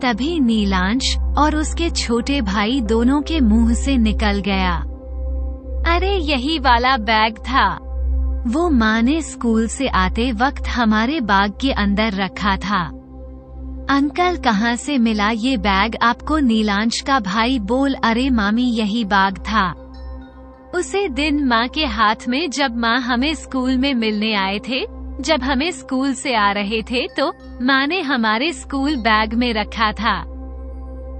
तभी नीलांश और उसके छोटे भाई दोनों के मुंह से निकल गया, अरे यही वाला बैग था, वो माँ ने स्कूल से आते वक्त हमारे बाग के अंदर रखा था। अंकल कहाँ से मिला ये बैग आपको? नीलांश का भाई बोल, अरे मामी यही बैग था। उसे दिन माँ के हाथ में जब माँ हमें स्कूल में मिलने आए थे, जब हमें स्कूल से आ रहे थे तो माँ ने हमारे स्कूल बैग में रखा था,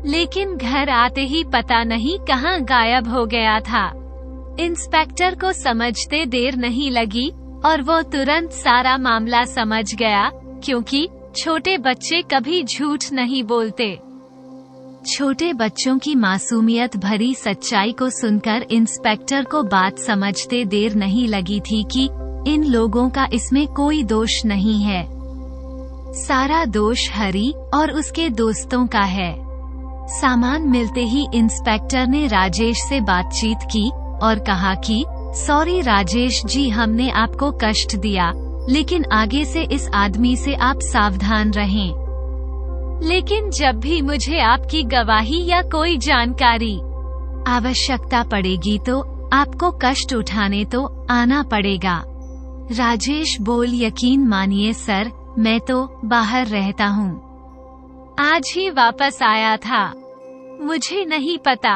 लेकिन घर आते ही पता नहीं कहाँ गायब हो गया था। इंस्पेक्टर को समझते देर नहीं लगी और वो तुरंत सारा मामला समझ गया, क्योंकि छोटे बच्चे कभी झूठ नहीं बोलते। छोटे बच्चों की मासूमियत भरी सच्चाई को सुनकर इंस्पेक्टर को बात समझते देर नहीं लगी थी कि इन लोगों का इसमें कोई दोष नहीं है, सारा दोष हरी और उसके दोस्तों का है। सामान मिलते ही इंस्पेक्टर ने राजेश से बातचीत की और कहा कि सॉरी राजेश जी, हमने आपको कष्ट दिया, लेकिन आगे से इस आदमी से आप सावधान रहें। लेकिन जब भी मुझे आपकी गवाही या कोई जानकारी आवश्यकता पड़ेगी तो आपको कष्ट उठाने तो आना पड़ेगा। राजेश बोल, यकीन मानिए सर, मैं तो बाहर रहता हूँ, आज ही वापस आया था, मुझे नहीं पता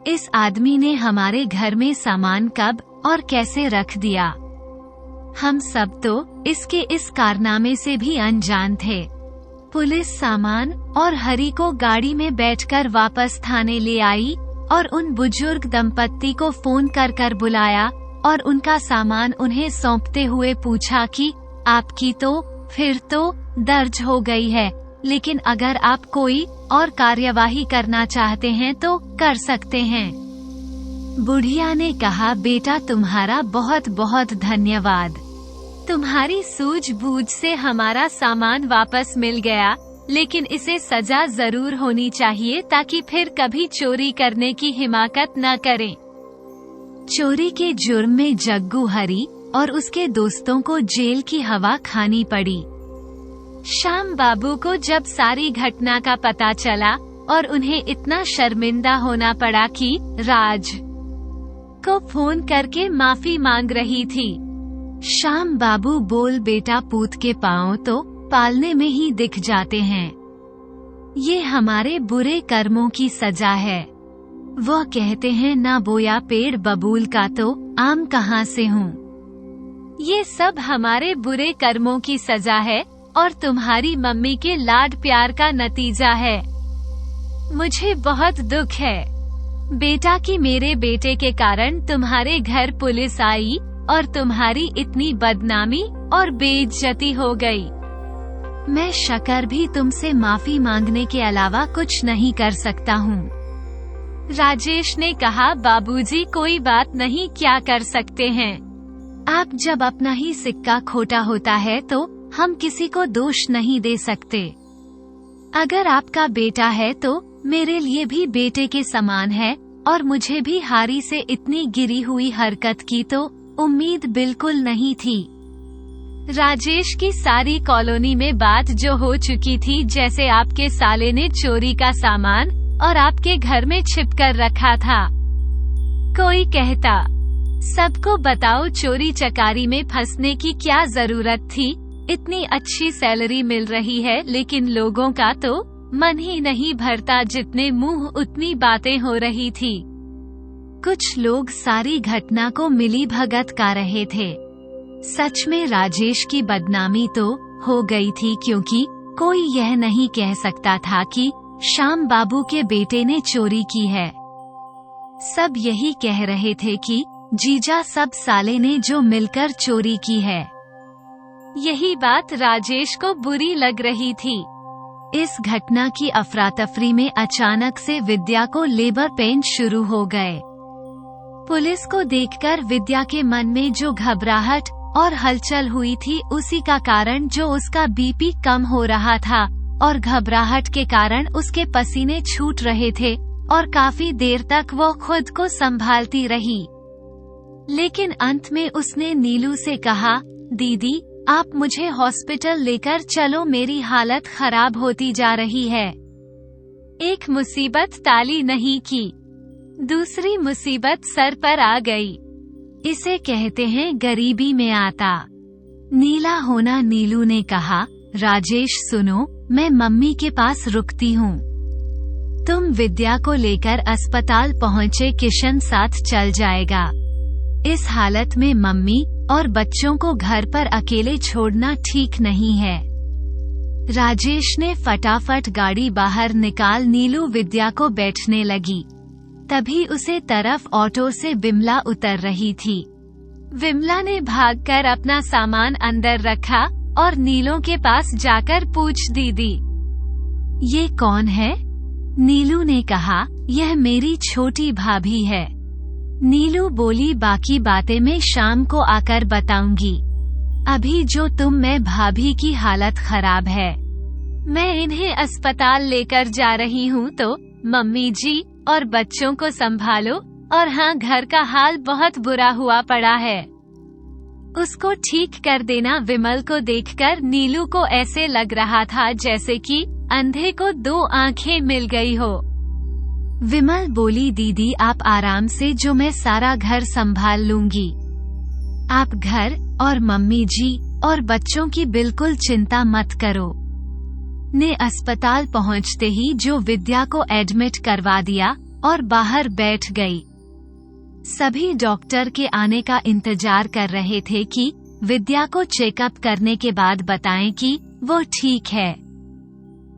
इस आदमी ने हमारे घर में सामान कब और कैसे रख दिया। हम सब तो इसके इस कारनामे से भी अनजान थे। पुलिस सामान और हरी को गाड़ी में बैठकर वापस थाने ले आई और उन बुजुर्ग दंपत्ति को फोन कर कर बुलाया और उनका सामान उन्हें सौंपते हुए पूछा कि आपकी तो फिर तो दर्ज हो गई है, लेकिन अगर आप कोई और कार्यवाही करना चाहते हैं तो कर सकते हैं। बुढ़िया ने कहा, बेटा तुम्हारा बहुत बहुत धन्यवाद, तुम्हारी सूझबूझ से हमारा सामान वापस मिल गया, लेकिन इसे सजा जरूर होनी चाहिए ताकि फिर कभी चोरी करने की हिमाकत न करें। चोरी के जुर्म में जग्गू हरी और उसके दोस्तों को जेल की हवा खानी पड़ी। श्याम बाबू को जब सारी घटना का पता चला और उन्हें इतना शर्मिंदा होना पड़ा कि राज को फोन करके माफी मांग रही थी। श्याम बाबू बोल, बेटा पूत के पांव तो पालने में ही दिख जाते हैं, ये हमारे बुरे कर्मों की सजा है। वह कहते हैं ना बोया पेड़ बबूल का तो आम कहाँ से हूँ। ये सब हमारे बुरे कर्मों की सजा है और तुम्हारी मम्मी के लाड प्यार का नतीजा है। मुझे बहुत दुख है बेटा कि मेरे बेटे के कारण तुम्हारे घर पुलिस आई और तुम्हारी इतनी बदनामी और बेइज्जती हो गई। मैं शकर भी तुमसे माफी मांगने के अलावा कुछ नहीं कर सकता हूँ। राजेश ने कहा, बाबूजी कोई बात नहीं, क्या कर सकते हैं। आप जब अपना ही सिक्का खोटा होता है तो हम किसी को दोष नहीं दे सकते। अगर आपका बेटा है तो मेरे लिए भी बेटे के समान है और मुझे भी हारी से इतनी गिरी हुई हरकत की तो उम्मीद बिल्कुल नहीं थी। राजेश की सारी कॉलोनी में बात जो हो चुकी थी, जैसे आपके साले ने चोरी का सामान और आपके घर में छिप कर रखा था। कोई कहता, सबको बताओ चोरी चकारी में फंसने की क्या जरूरत थी, इतनी अच्छी सैलरी मिल रही है, लेकिन लोगों का तो मन ही नहीं भरता, जितने मुंह उतनी बातें हो रही थी। कुछ लोग सारी घटना को मिलीभगत कर रहे थे। सच में राजेश की बदनामी तो हो गई थी, क्योंकि कोई यह नहीं कह सकता था कि श्याम बाबू के बेटे ने चोरी की है। सब यही कह रहे थे कि जीजा सब साले ने जो मिलकर चोरी की है। यही बात राजेश को बुरी लग रही थी। इस घटना की अफरा तफरी में अचानक से विद्या को लेबर पेन शुरू हो गए। पुलिस को देखकर विद्या के मन में जो घबराहट और हलचल हुई थी, उसी का कारण जो उसका बीपी कम हो रहा था और घबराहट के कारण उसके पसीने छूट रहे थे और काफी देर तक वो खुद को संभालती रही। लेकिन अंत में उसने नीलू से कहा, दीदी आप मुझे हॉस्पिटल लेकर चलो, मेरी हालत खराब होती जा रही है। एक मुसीबत टाली नहीं की, दूसरी मुसीबत सर पर आ गई। इसे कहते हैं गरीबी में आता। नीला होना। नीलू ने कहा, राजेश सुनो, मैं मम्मी के पास रुकती हूँ। तुम विद्या को लेकर अस्पताल पहुँचे, किशन साथ चल जाएगा। इस हालत में मम्मी और बच्चों को घर पर अकेले छोड़ना ठीक नहीं है। राजेश ने फटाफट गाड़ी बाहर निकाल नीलू विद्या को बैठने लगी। तभी उसे तरफ ऑटो से विमला उतर रही थी। विमला ने भागकर अपना सामान अंदर रखा और नीलू के पास जाकर पूछ, दीदी ये कौन है? नीलू ने कहा, यह मेरी छोटी भाभी है। नीलू बोली, बाकी बातें मैं शाम को आकर बताऊंगी। अभी जो तुम में भाभी की हालत खराब है। मैं इन्हें अस्पताल लेकर जा रही हूँ, तो मम्मी जी और बच्चों को संभालो। और हाँ, घर का हाल बहुत बुरा हुआ पड़ा है, उसको ठीक कर देना। विमल को देखकर नीलू को ऐसे लग रहा था जैसे कि अंधे को दो आंखें मिल गई हो। विमल बोली, दीदी आप आराम से, जो मैं सारा घर संभाल लूंगी। आप घर और मम्मी जी और बच्चों की बिल्कुल चिंता मत करो। ने अस्पताल पहुंचते ही जो विद्या को एडमिट करवा दिया और बाहर बैठ गई। सभी डॉक्टर के आने का इंतजार कर रहे थे कि विद्या को चेकअप करने के बाद बताएं कि वो ठीक है।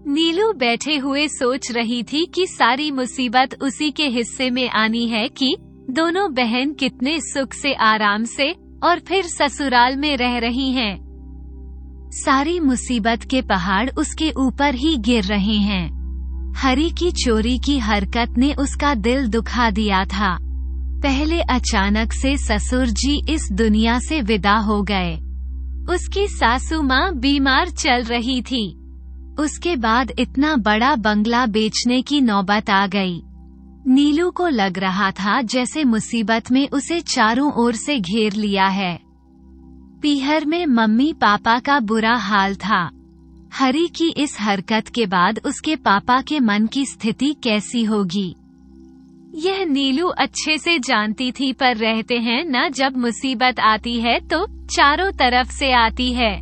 नीलू बैठे हुए सोच रही थी कि सारी मुसीबत उसी के हिस्से में आनी है कि दोनों बहन कितने सुख से, आराम से और फिर ससुराल में रह रही हैं। सारी मुसीबत के पहाड़ उसके ऊपर ही गिर रहे हैं। हरी की चोरी की हरकत ने उसका दिल दुखा दिया था। पहले अचानक से ससुर जी इस दुनिया से विदा हो गए। उसकी सासू माँ बीमार चल रही थी। उसके बाद इतना बड़ा बंगला बेचने की नौबत आ गई। नीलू को लग रहा था जैसे मुसीबत में उसे चारों ओर से घेर लिया है। पीहर में मम्मी पापा का बुरा हाल था। हरी की इस हरकत के बाद उसके पापा के मन की स्थिति कैसी होगी, यह नीलू अच्छे से जानती थी। पर रहते हैं न, जब मुसीबत आती है तो चारों तरफ से आती है।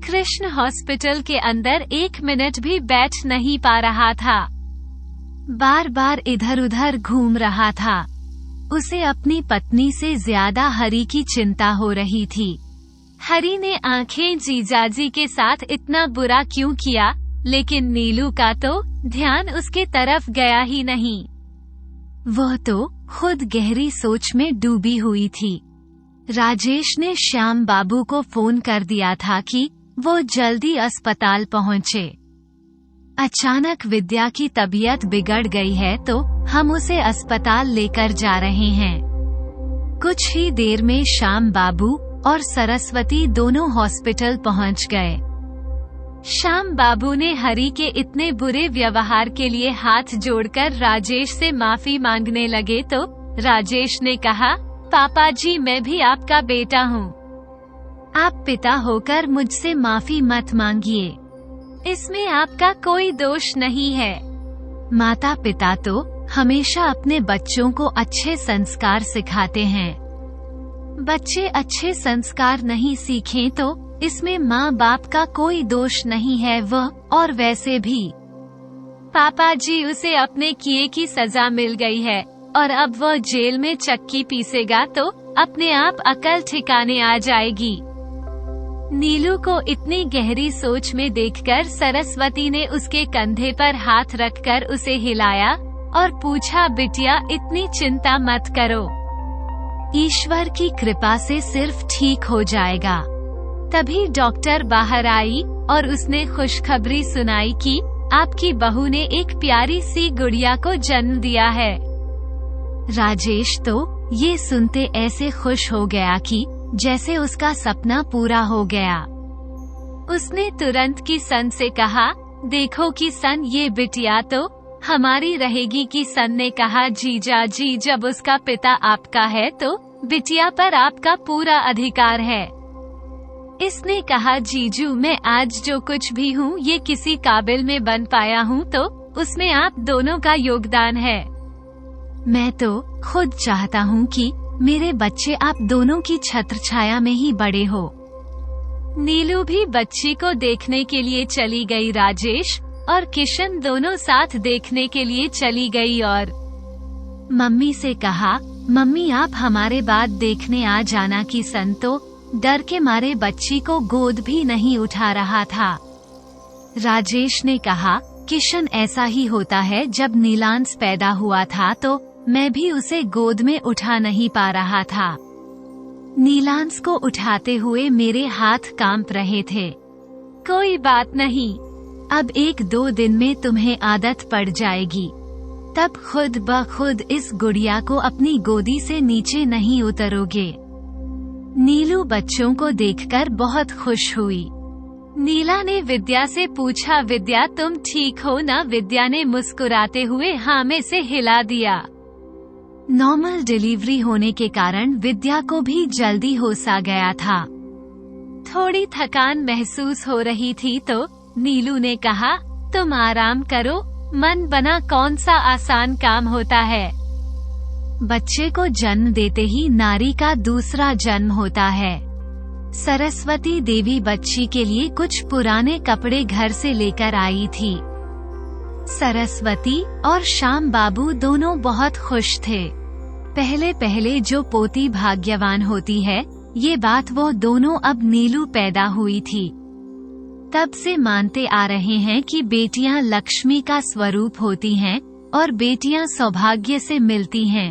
कृष्ण हॉस्पिटल के अंदर 1 मिनट भी बैठ नहीं पा रहा था। बार बार इधर उधर घूम रहा था। उसे अपनी पत्नी से ज्यादा हरी की चिंता हो रही थी। हरी ने आंखें जीजाजी के साथ इतना बुरा क्यों किया, लेकिन नीलू का तो ध्यान उसके तरफ गया ही नहीं। वह तो खुद गहरी सोच में डूबी हुई थी। राजेश ने श्याम बाबू को फोन कर दिया था कि वो जल्दी अस्पताल पहुँचे। अचानक विद्या की तबीयत बिगड़ गई है, तो हम उसे अस्पताल लेकर जा रहे हैं। कुछ ही देर में श्याम बाबू और सरस्वती दोनों हॉस्पिटल पहुंच गए। श्याम बाबू ने हरी के इतने बुरे व्यवहार के लिए हाथ जोड़कर राजेश से माफी मांगने लगे, तो राजेश ने कहा, पापा जी मैं भी आपका बेटा हूँ। आप पिता होकर मुझसे माफी मत मांगिए, इसमें आपका कोई दोष नहीं है। माता पिता तो हमेशा अपने बच्चों को अच्छे संस्कार सिखाते हैं। बच्चे अच्छे संस्कार नहीं सीखें तो इसमें माँ बाप का कोई दोष नहीं है। वह और वैसे भी पापा जी, उसे अपने किए की सजा मिल गई है और अब वह जेल में चक्की पीसेगा तो अपने आप अकल ठिकाने आ जाएगी। नीलू को इतनी गहरी सोच में देखकर सरस्वती ने उसके कंधे पर हाथ रखकर उसे हिलाया और पूछा, बिटिया इतनी चिंता मत करो, ईश्वर की कृपा से सिर्फ ठीक हो जाएगा। तभी डॉक्टर बाहर आई और उसने खुशखबरी सुनाई कि आपकी बहू ने एक प्यारी सी गुड़िया को जन्म दिया है। राजेश तो ये सुनते ऐसे खुश हो गया कि जैसे उसका सपना पूरा हो गया। उसने तुरंत किशन से कहा, देखो किशन, ये बिटिया तो हमारी रहेगी। किशन ने कहा, जीजा जी, जब उसका पिता आपका है तो बिटिया पर आपका पूरा अधिकार है। इसने कहा, जीजू मैं आज जो कुछ भी हूँ ये किसी काबिल में बन पाया हूँ तो उसमें आप दोनों का योगदान है। मैं तो खुद चाहता हूँ कि मेरे बच्चे आप दोनों की छत्र छाया में ही बड़े हो। नीलू भी बच्ची को देखने के लिए चली गई। राजेश और किशन दोनों साथ देखने के लिए चली गई और मम्मी से कहा, मम्मी आप हमारे बाद देखने आ जाना। किशन तो डर के मारे बच्ची को गोद भी नहीं उठा रहा था। राजेश ने कहा, किशन ऐसा ही होता है, जब नीलांश पैदा हुआ था तो मैं भी उसे गोद में उठा नहीं पा रहा था। नीलांश को उठाते हुए मेरे हाथ कांप रहे थे। कोई बात नहीं, अब 1-2 दिन में तुम्हें आदत पड़ जाएगी, तब खुद ब खुद इस गुड़िया को अपनी गोदी से नीचे नहीं उतरोगे। नीलू बच्चों को देखकर बहुत खुश हुई। नीला ने विद्या से पूछा, विद्या तुम ठीक हो ना? विद्या ने मुस्कुराते हुए हाँ में से हिला दिया। नॉर्मल डिलीवरी होने के कारण विद्या को भी जल्दी होश आ गया था। थोड़ी थकान महसूस हो रही थी तो नीलू ने कहा, तुम आराम करो, मन बना कौन सा आसान काम होता है। बच्चे को जन्म देते ही नारी का दूसरा जन्म होता है। सरस्वती देवी बच्ची के लिए कुछ पुराने कपड़े घर से लेकर आई थी। सरस्वती और श्याम बाबू दोनों बहुत खुश थे। पहले पहले जो पोती भाग्यवान होती है, ये बात वो दोनों अब नीलू पैदा हुई थी तब से मानते आ रहे हैं कि बेटियां लक्ष्मी का स्वरूप होती हैं और बेटियां सौभाग्य से मिलती हैं।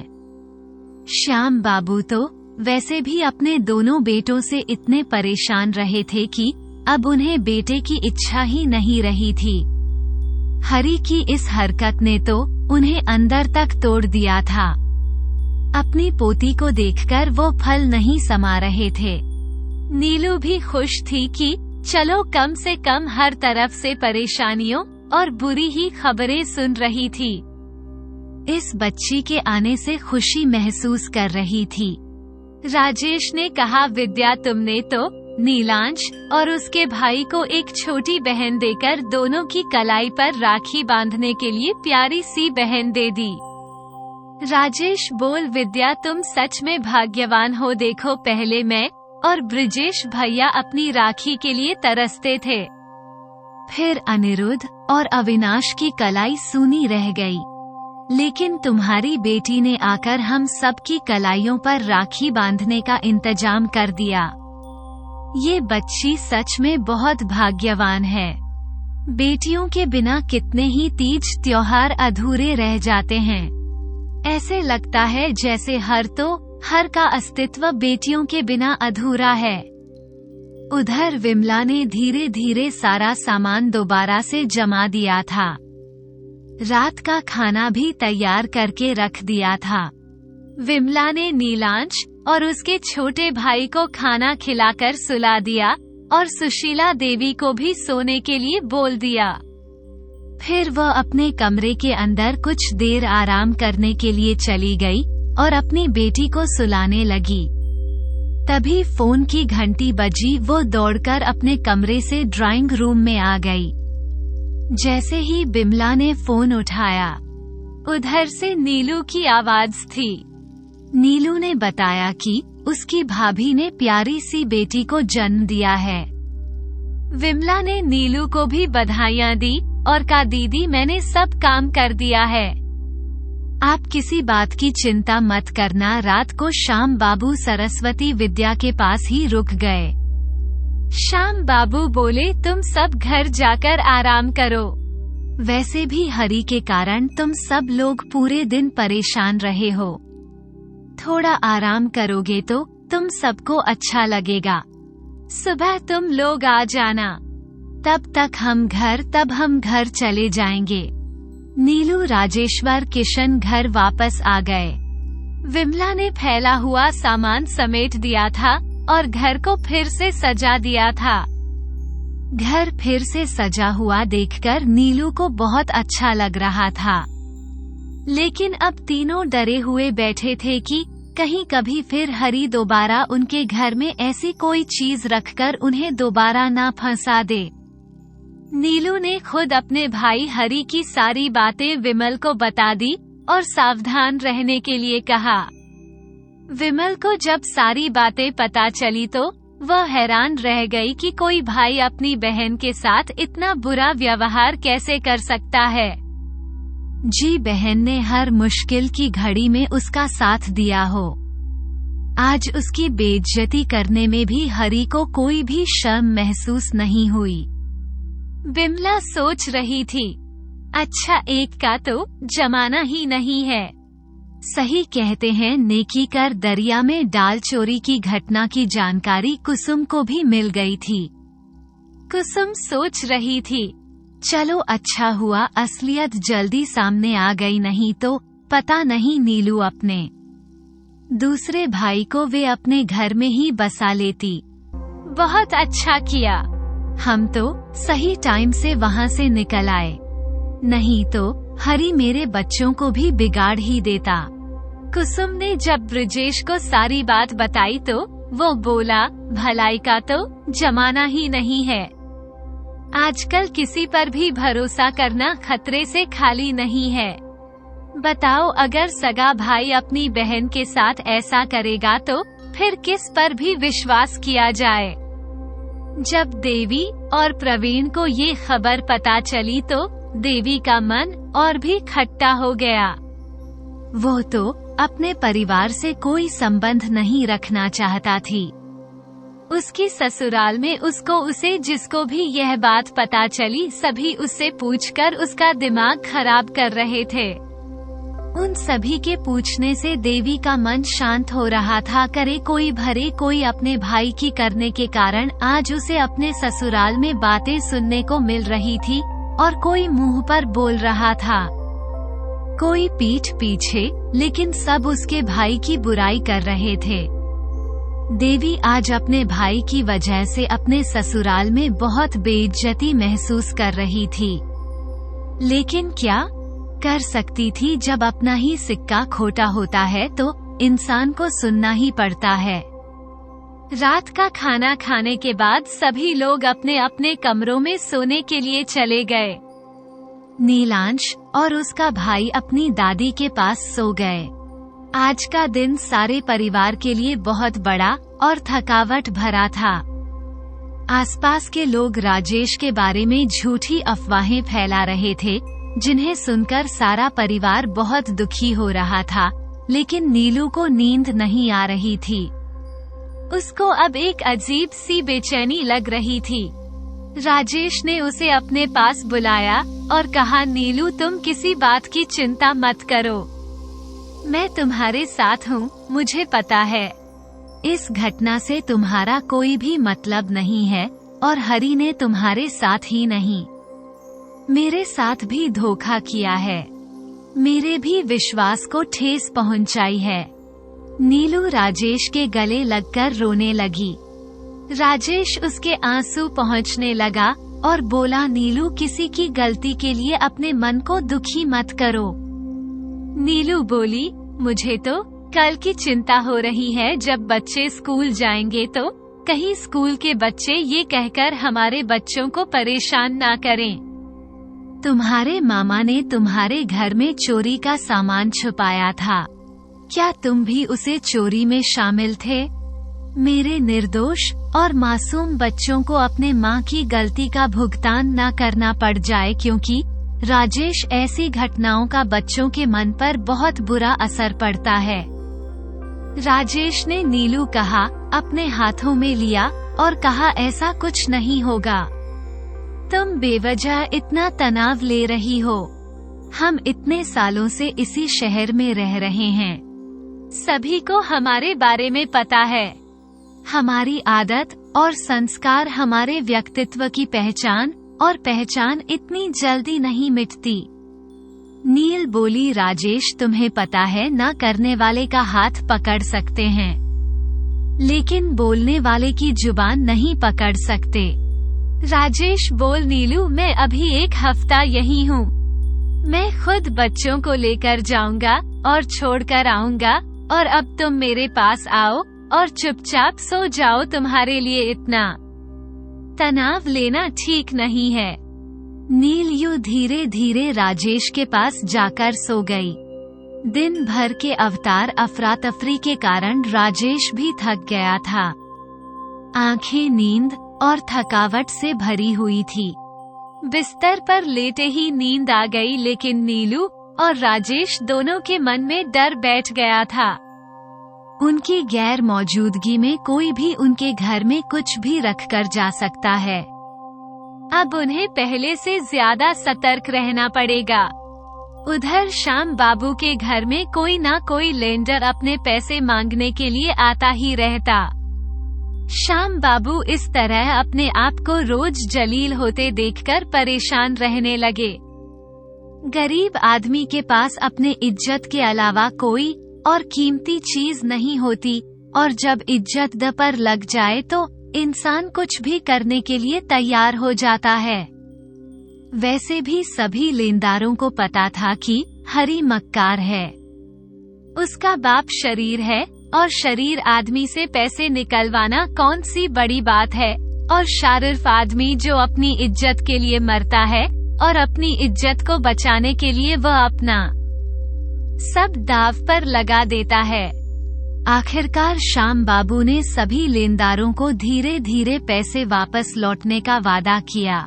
श्याम बाबू तो वैसे भी अपने दोनों बेटों से इतने परेशान रहे थे कि अब उन्हें बेटे की इच्छा ही नहीं रही थी। हरी की इस हरकत ने तो उन्हें अंदर तक तोड़ दिया था। अपनी पोती को देखकर वो फल नहीं समा रहे थे। नीलू भी खुश थी कि चलो कम से कम हर तरफ से परेशानियों और बुरी ही खबरें सुन रही थी। इस बच्ची के आने से खुशी महसूस कर रही थी। राजेश ने कहा, विद्या तुमने तो नीलांश और उसके भाई को एक छोटी बहन देकर दोनों की कलाई पर राखी बांधने के लिए प्यारी सी बहन दे दी। राजेश बोल, विद्या तुम सच में भाग्यवान हो। देखो पहले मैं और ब्रिजेश भैया अपनी राखी के लिए तरसते थे, फिर अनिरुद्ध और अविनाश की कलाई सूनी रह गई, लेकिन तुम्हारी बेटी ने आकर हम सबकी कलाइयों पर राखी बांधने का इंतजाम कर दिया। ये बच्ची सच में बहुत भाग्यवान है। बेटियों के बिना कितने ही तीज त्योहार अधूरे रह जाते हैं। ऐसे लगता है जैसे हर का अस्तित्व बेटियों के बिना अधूरा है। उधर विमला ने धीरे धीरे सारा सामान दोबारा से जमा दिया था। रात का खाना भी तैयार करके रख दिया था। विमला ने नीलांश और उसके छोटे भाई को खाना खिलाकर सुला दिया और सुशीला देवी को भी सोने के लिए बोल दिया। फिर वह अपने कमरे के अंदर कुछ देर आराम करने के लिए चली गई और अपनी बेटी को सुलाने लगी। तभी फोन की घंटी बजी। वो दौड़कर अपने कमरे से ड्राइंग रूम में आ गई। जैसे ही बिमला ने फोन उठाया, उधर से नीलू की आवाज थी। नीलू ने बताया कि उसकी भाभी ने प्यारी सी बेटी को जन्म दिया है। विमला ने नीलू को भी बधाइयां दी और कहा, दीदी मैंने सब काम कर दिया है, आप किसी बात की चिंता मत करना। रात को श्याम बाबू सरस्वती विद्या के पास ही रुक गए। श्याम बाबू बोले, तुम सब घर जाकर आराम करो। वैसे भी हरी के कारण तुम सब लोग पूरे दिन परेशान रहे हो। थोड़ा आराम करोगे तो तुम सबको अच्छा लगेगा। सुबह तुम लोग आ जाना, तब हम घर चले जाएंगे। नीलू, राजेश्वर, किशन घर वापस आ गए। विमला ने फैला हुआ सामान समेट दिया था और घर को फिर से सजा दिया था। घर फिर से सजा हुआ देखकर नीलू को बहुत अच्छा लग रहा था, लेकिन अब तीनों डरे हुए बैठे थे कि कहीं कभी फिर हरी दोबारा उनके घर में ऐसी कोई चीज रखकर उन्हें दोबारा ना फंसा दे। नीलू ने खुद अपने भाई हरी की सारी बातें विमल को बता दी और सावधान रहने के लिए कहा। विमल को जब सारी बातें पता चली तो वह हैरान रह गई कि कोई भाई अपनी बहन के साथ इतना बुरा व्यवहार कैसे कर सकता है। जी बहन ने हर मुश्किल की घड़ी में उसका साथ दिया हो। आज उसकी बेइज्जती करने में भी हरी को कोई भी शर्म महसूस नहीं हुई। विमला सोच रही थी, अच्छा एक का तो जमाना ही नहीं है। सही कहते हैं, नेकी कर दरिया में डाल चोरी की घटना की जानकारी कुसुम को भी मिल गई थी। कुसुम सोच रही थी, चलो अच्छा हुआ असलियत जल्दी सामने आ गई, नहीं तो पता नहीं नीलू अपने दूसरे भाई को वे अपने घर में ही बसा लेती। बहुत अच्छा किया, हम तो सही टाइम से वहाँ से निकल आए, नहीं तो हरी मेरे बच्चों को भी बिगाड़ ही देता। कुसुम ने जब ब्रजेश को सारी बात बताई तो वो बोला, भलाई का तो जमाना ही नहीं है। आजकल किसी पर भी भरोसा करना खतरे से खाली नहीं है। बताओ, अगर सगा भाई अपनी बहन के साथ ऐसा करेगा तो फिर किस पर भी विश्वास किया जाए। जब देवी और प्रवीण को ये खबर पता चली तो देवी का मन और भी खट्टा हो गया। वो तो अपने परिवार से कोई संबंध नहीं रखना चाहता थी। उसकी ससुराल में उसको उसे जिसको भी यह बात पता चली सभी उससे पूछकर उसका दिमाग खराब कर रहे थे। उन सभी के पूछने से देवी का मन शांत हो रहा था। करे कोई भरे कोई अपने भाई की करने के कारण आज उसे अपने ससुराल में बातें सुनने को मिल रही थी और कोई मुंह पर बोल रहा था, कोई पीठ पीछे, लेकिन सब उसके भाई की बुराई कर रहे थे। देवी आज अपने भाई की वजह से अपने ससुराल में बहुत बेइज्जती महसूस कर रही थी, लेकिन क्या कर सकती थी। जब अपना ही सिक्का खोटा होता है तो इंसान को सुनना ही पड़ता है। रात का खाना खाने के बाद सभी लोग अपने अपने कमरों में सोने के लिए चले गए। नीलांश और उसका भाई अपनी दादी के पास सो गए। आज का दिन सारे परिवार के लिए बहुत बड़ा और थकावट भरा था। आसपास के लोग राजेश के बारे में झूठी अफवाहें फैला रहे थे, जिन्हें सुनकर सारा परिवार बहुत दुखी हो रहा था, लेकिन नीलू को नींद नहीं आ रही थी। उसको अब एक अजीब सी बेचैनी लग रही थी। राजेश ने उसे अपने पास बुलाया और कहा, नीलू तुम किसी बात की चिंता मत करो, मैं तुम्हारे साथ हूँ। मुझे पता है इस घटना से तुम्हारा कोई भी मतलब नहीं है और हरी ने तुम्हारे साथ ही नहीं, मेरे साथ भी धोखा किया है, मेरे भी विश्वास को ठेस पहुंचाई है। नीलू राजेश के गले लगकर रोने लगी। राजेश उसके आंसू पहुंचने लगा और बोला, नीलू किसी की गलती के लिए अपने मन को दुखी मत करो। नीलू बोली, मुझे तो कल की चिंता हो रही है, जब बच्चे स्कूल जाएंगे तो कहीं स्कूल के बच्चे ये कहकर हमारे बच्चों को परेशान ना करें। तुम्हारे मामा ने तुम्हारे घर में चोरी का सामान छुपाया था, क्या तुम भी उसे चोरी में शामिल थे? मेरे निर्दोष और मासूम बच्चों को अपने माँ की गलती का भुगतान न करना पड़ जाए, क्योंकि राजेश ऐसी घटनाओं का बच्चों के मन पर बहुत बुरा असर पड़ता है। राजेश ने नीलू कहा अपने हाथों में लिया और कहा, ऐसा कुछ नहीं होगा, तुम बेवजह इतना तनाव ले रही हो। हम इतने सालों से इसी शहर में रह रहे हैं, सभी को हमारे बारे में पता है। हमारी आदत और संस्कार हमारे व्यक्तित्व की पहचान, और पहचान इतनी जल्दी नहीं मिटती। नील बोली, राजेश तुम्हें पता है ना, करने वाले का हाथ पकड़ सकते हैं, लेकिन बोलने वाले की जुबान नहीं पकड़ सकते। राजेश बोल, नीलू मैं अभी एक हफ्ता यही हूँ, मैं खुद बच्चों को लेकर जाऊंगा और छोड़कर आऊंगा, और अब तुम मेरे पास आओ और चुपचाप सो जाओ। तुम्हारे लिए इतना तनाव लेना ठीक नहीं है। नीलू धीरे धीरे राजेश के पास जाकर सो गई। दिन भर के अवतार अफरा तफरी के कारण राजेश भी थक गया था। आंखें नींद और थकावट से भरी हुई थी। बिस्तर पर लेटे ही नींद आ गई, लेकिन नीलू और राजेश दोनों के मन में डर बैठ गया था। उनकी गैर मौजूदगी में कोई भी उनके घर में कुछ भी रख कर जा सकता है। अब उन्हें पहले से ज्यादा सतर्क रहना पड़ेगा। उधर श्याम बाबू के घर में कोई ना कोई लेंडर अपने पैसे मांगने के लिए आता ही रहता। श्याम बाबू इस तरह अपने आप को रोज जलील होते देखकर परेशान रहने लगे। गरीब आदमी के पास अपने इज्जत के अलावा कोई और कीमती चीज नहीं होती, और जब इज्जत द पर लग जाए तो इंसान कुछ भी करने के लिए तैयार हो जाता है। वैसे भी सभी लेनदारों को पता था कि हरी मक्कार है। उसका बाप शरीर है, और शरीर आदमी से पैसे निकलवाना कौन सी बड़ी बात है। और शारिफ आदमी जो अपनी इज्जत के लिए मरता है और अपनी इज्जत को बचाने के लिए वह अपना सब दाव पर लगा देता है। आखिरकार श्याम बाबू ने सभी लेनदारों को धीरे धीरे पैसे वापस लौटने का वादा किया।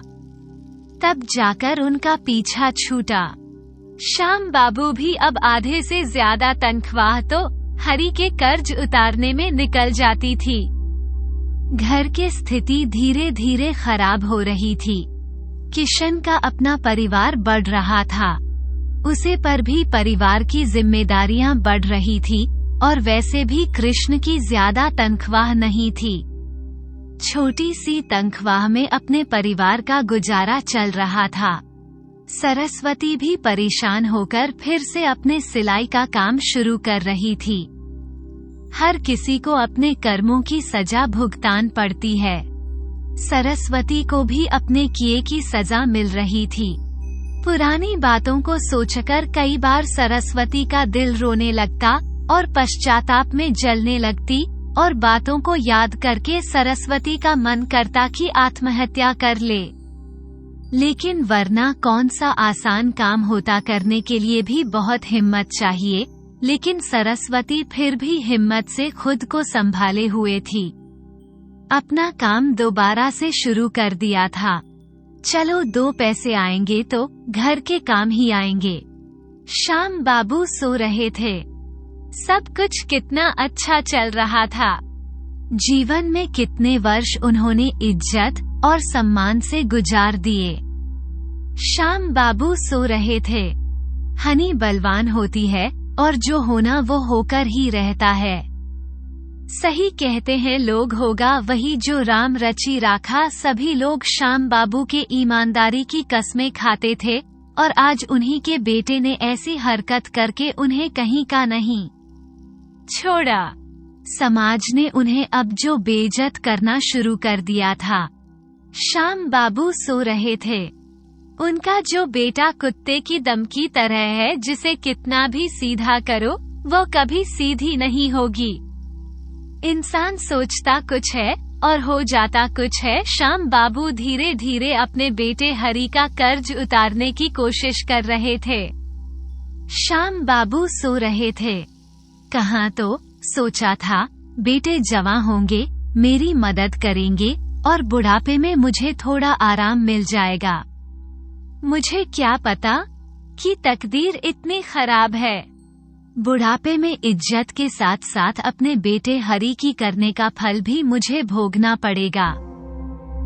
तब जाकर उनका पीछा छूटा। श्याम बाबू भी अब आधे से ज्यादा तनख्वाह तो हरी के कर्ज उतारने में निकल जाती थी। घर की स्थिति धीरे धीरे खराब हो रही थी। किशन का अपना परिवार बढ़ रहा था, उसे पर भी परिवार की जिम्मेदारियां बढ़ रही थी, और वैसे भी कृष्ण की ज्यादा तनख्वाह नहीं थी। छोटी सी तनख्वाह में अपने परिवार का गुजारा चल रहा था। सरस्वती भी परेशान होकर फिर से अपने सिलाई का काम शुरू कर रही थी। हर किसी को अपने कर्मों की सजा भुगतान पड़ती है। सरस्वती को भी अपने किए की सजा मिल रही थी। पुरानी बातों को सोचकर कई बार सरस्वती का दिल रोने लगता और पश्चाताप में जलने लगती, और बातों को याद करके सरस्वती का मन करता कि आत्महत्या कर ले। लेकिन वरना कौन सा आसान काम होता, करने के लिए भी बहुत हिम्मत चाहिए। लेकिन सरस्वती फिर भी हिम्मत से खुद को संभाले हुए थी। अपना काम दोबारा से शुरू कर दिया था। चलो 2 पैसे आएंगे तो घर के काम ही आएंगे। श्याम बाबू सो रहे थे। सब कुछ कितना अच्छा चल रहा था। जीवन में कितने वर्ष उन्होंने इज्जत और सम्मान से गुजार दिए। श्याम बाबू सो रहे थे। हनी बलवान होती है, और जो होना वो होकर ही रहता है। सही कहते हैं लोग, होगा वही जो राम रची राखा। सभी लोग श्याम बाबू के ईमानदारी की कस्में खाते थे, और आज उन्हीं के बेटे ने ऐसी हरकत करके उन्हें कहीं का नहीं छोड़ा। समाज ने उन्हें अब जो बेइज्जत करना शुरू कर दिया था। श्याम बाबू सो रहे थे। उनका जो बेटा कुत्ते की दम की तरह है, जिसे कितना भी सीधा करो वो कभी सीधी नहीं होगी। इंसान सोचता कुछ है और हो जाता कुछ है। श्याम बाबू धीरे धीरे अपने बेटे हरी का कर्ज उतारने की कोशिश कर रहे थे। श्याम बाबू सो रहे थे। कहाँ तो सोचा था बेटे जवां होंगे, मेरी मदद करेंगे, और बुढ़ापे में मुझे थोड़ा आराम मिल जाएगा। मुझे क्या पता कि तकदीर इतनी खराब है। बुढ़ापे में इज्जत के साथ साथ अपने बेटे हरी की करने का फल भी मुझे भोगना पड़ेगा।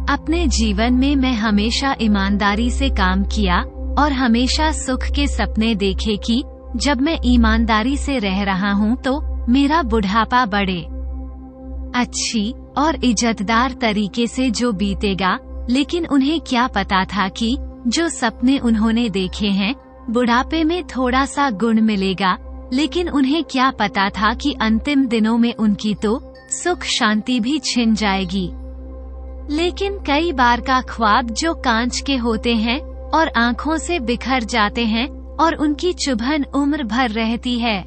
अपने जीवन में मैं हमेशा ईमानदारी से काम किया और हमेशा सुख के सपने देखे कि जब मैं ईमानदारी से रह रहा हूँ तो मेरा बुढ़ापा बड़े अच्छी और इज्जतदार तरीके से जो बीतेगा। लेकिन उन्हें क्या पता था कि जो सपने उन्होंने देखे हैं बुढ़ापे में थोड़ा सा गुण मिलेगा। लेकिन उन्हें क्या पता था कि अंतिम दिनों में उनकी तो सुख शांति भी छिन जाएगी। लेकिन कई बार का ख्वाब जो कांच के होते हैं और आँखों से बिखर जाते हैं और उनकी चुभन उम्र भर रहती है।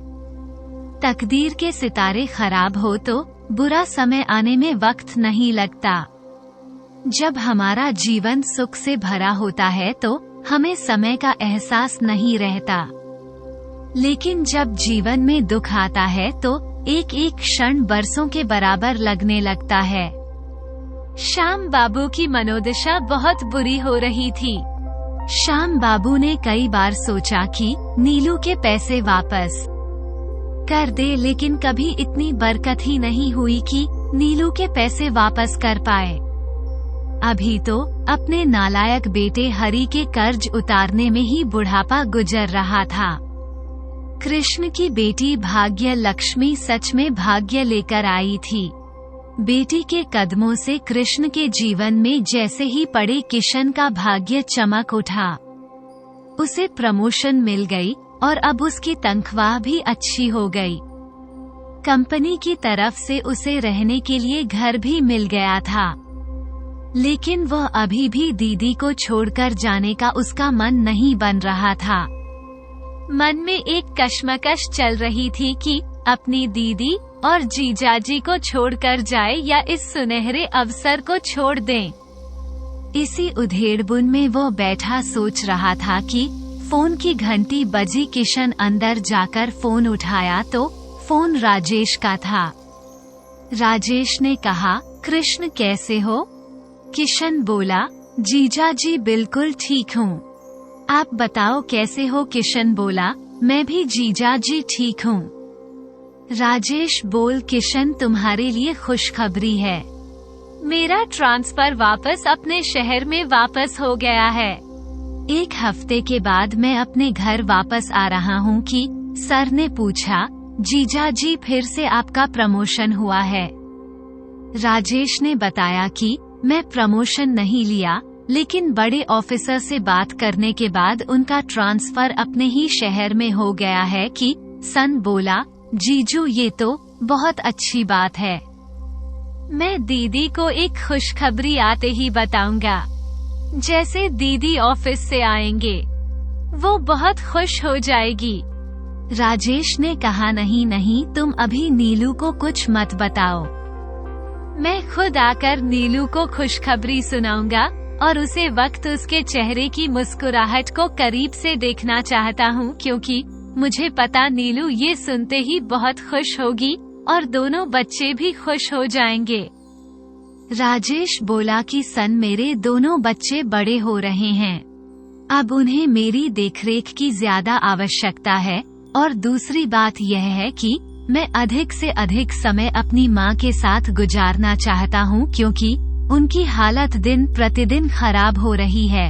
तकदीर के सितारे खराब हो तो बुरा समय आने में वक्त नहीं लगता। जब हमारा जीवन सुख से भरा होता है तो हमें समय का एहसास नहीं रहता, लेकिन जब जीवन में दुख आता है तो एक एक क्षण बरसों के बराबर लगने लगता है। श्याम बाबू की मनोदशा बहुत बुरी हो रही थी। श्याम बाबू ने कई बार सोचा कि नीलू के पैसे वापस कर दे, लेकिन कभी इतनी बरकत ही नहीं हुई कि नीलू के पैसे वापस कर पाए। अभी तो अपने नालायक बेटे हरि के कर्ज उतारने में ही बुढ़ापा गुजर रहा था। कृष्ण की बेटी भाग्य लक्ष्मी सच में भाग्य लेकर आई थी। बेटी के कदमों से कृष्ण के जीवन में जैसे ही पड़े किशन का भाग्य चमक उठा। उसे प्रमोशन मिल गई और अब उसकी तनख्वाह भी अच्छी हो गई। कंपनी की तरफ से उसे रहने के लिए घर भी मिल गया था, लेकिन वह अभी भी दीदी को छोड़कर जाने का उसका मन नहीं बन रहा था। मन में एक कश्मकश चल रही थी कि अपनी दीदी और जीजाजी को छोड़कर जाए या इस सुनहरे अवसर को छोड़ दें। इसी उधेड़बुन में वो बैठा सोच रहा था कि फोन की घंटी बजी। किशन अंदर जाकर फोन उठाया तो फोन राजेश का था। राजेश ने कहा, कृष्ण कैसे हो? किशन बोला, जीजाजी बिल्कुल ठीक हूँ, आप बताओ कैसे हो? किशन बोला, मैं भी जीजाजी ठीक हूँ। राजेश बोल, किशन तुम्हारे लिए खुशखबरी है, मेरा ट्रांसफर वापस अपने शहर में वापस हो गया है। 1 हफ्ते के बाद मैं अपने घर वापस आ रहा हूँ कि सर ने पूछा, जीजाजी फिर से आपका प्रमोशन हुआ है? राजेश ने बताया कि मैं प्रमोशन नहीं लिया, लेकिन बड़े ऑफिसर से बात करने के बाद उनका ट्रांसफर अपने ही शहर में हो गया है। कि सन बोला, जीजू ये तो बहुत अच्छी बात है, मैं दीदी को एक खुशखबरी आते ही बताऊंगा। जैसे दीदी ऑफिस से आएंगे वो बहुत खुश हो जाएगी। राजेश ने कहा, नहीं नहीं, तुम अभी नीलू को कुछ मत बताओ, मैं खुद आकर नीलू को खुशखबरी सुनाऊंगा और उसे वक्त उसके चेहरे की मुस्कुराहट को करीब से देखना चाहता हूँ, क्योंकि मुझे पता नीलू ये सुनते ही बहुत खुश होगी और दोनों बच्चे भी खुश हो जाएंगे। राजेश बोला कि सन, मेरे दोनों बच्चे बड़े हो रहे हैं, अब उन्हें मेरी देखरेख की ज्यादा आवश्यकता है, और दूसरी बात यह है कि मैं अधिक से अधिक समय अपनी माँ के साथ गुजारना चाहता हूँ, क्योंकि उनकी हालत दिन प्रतिदिन खराब हो रही है।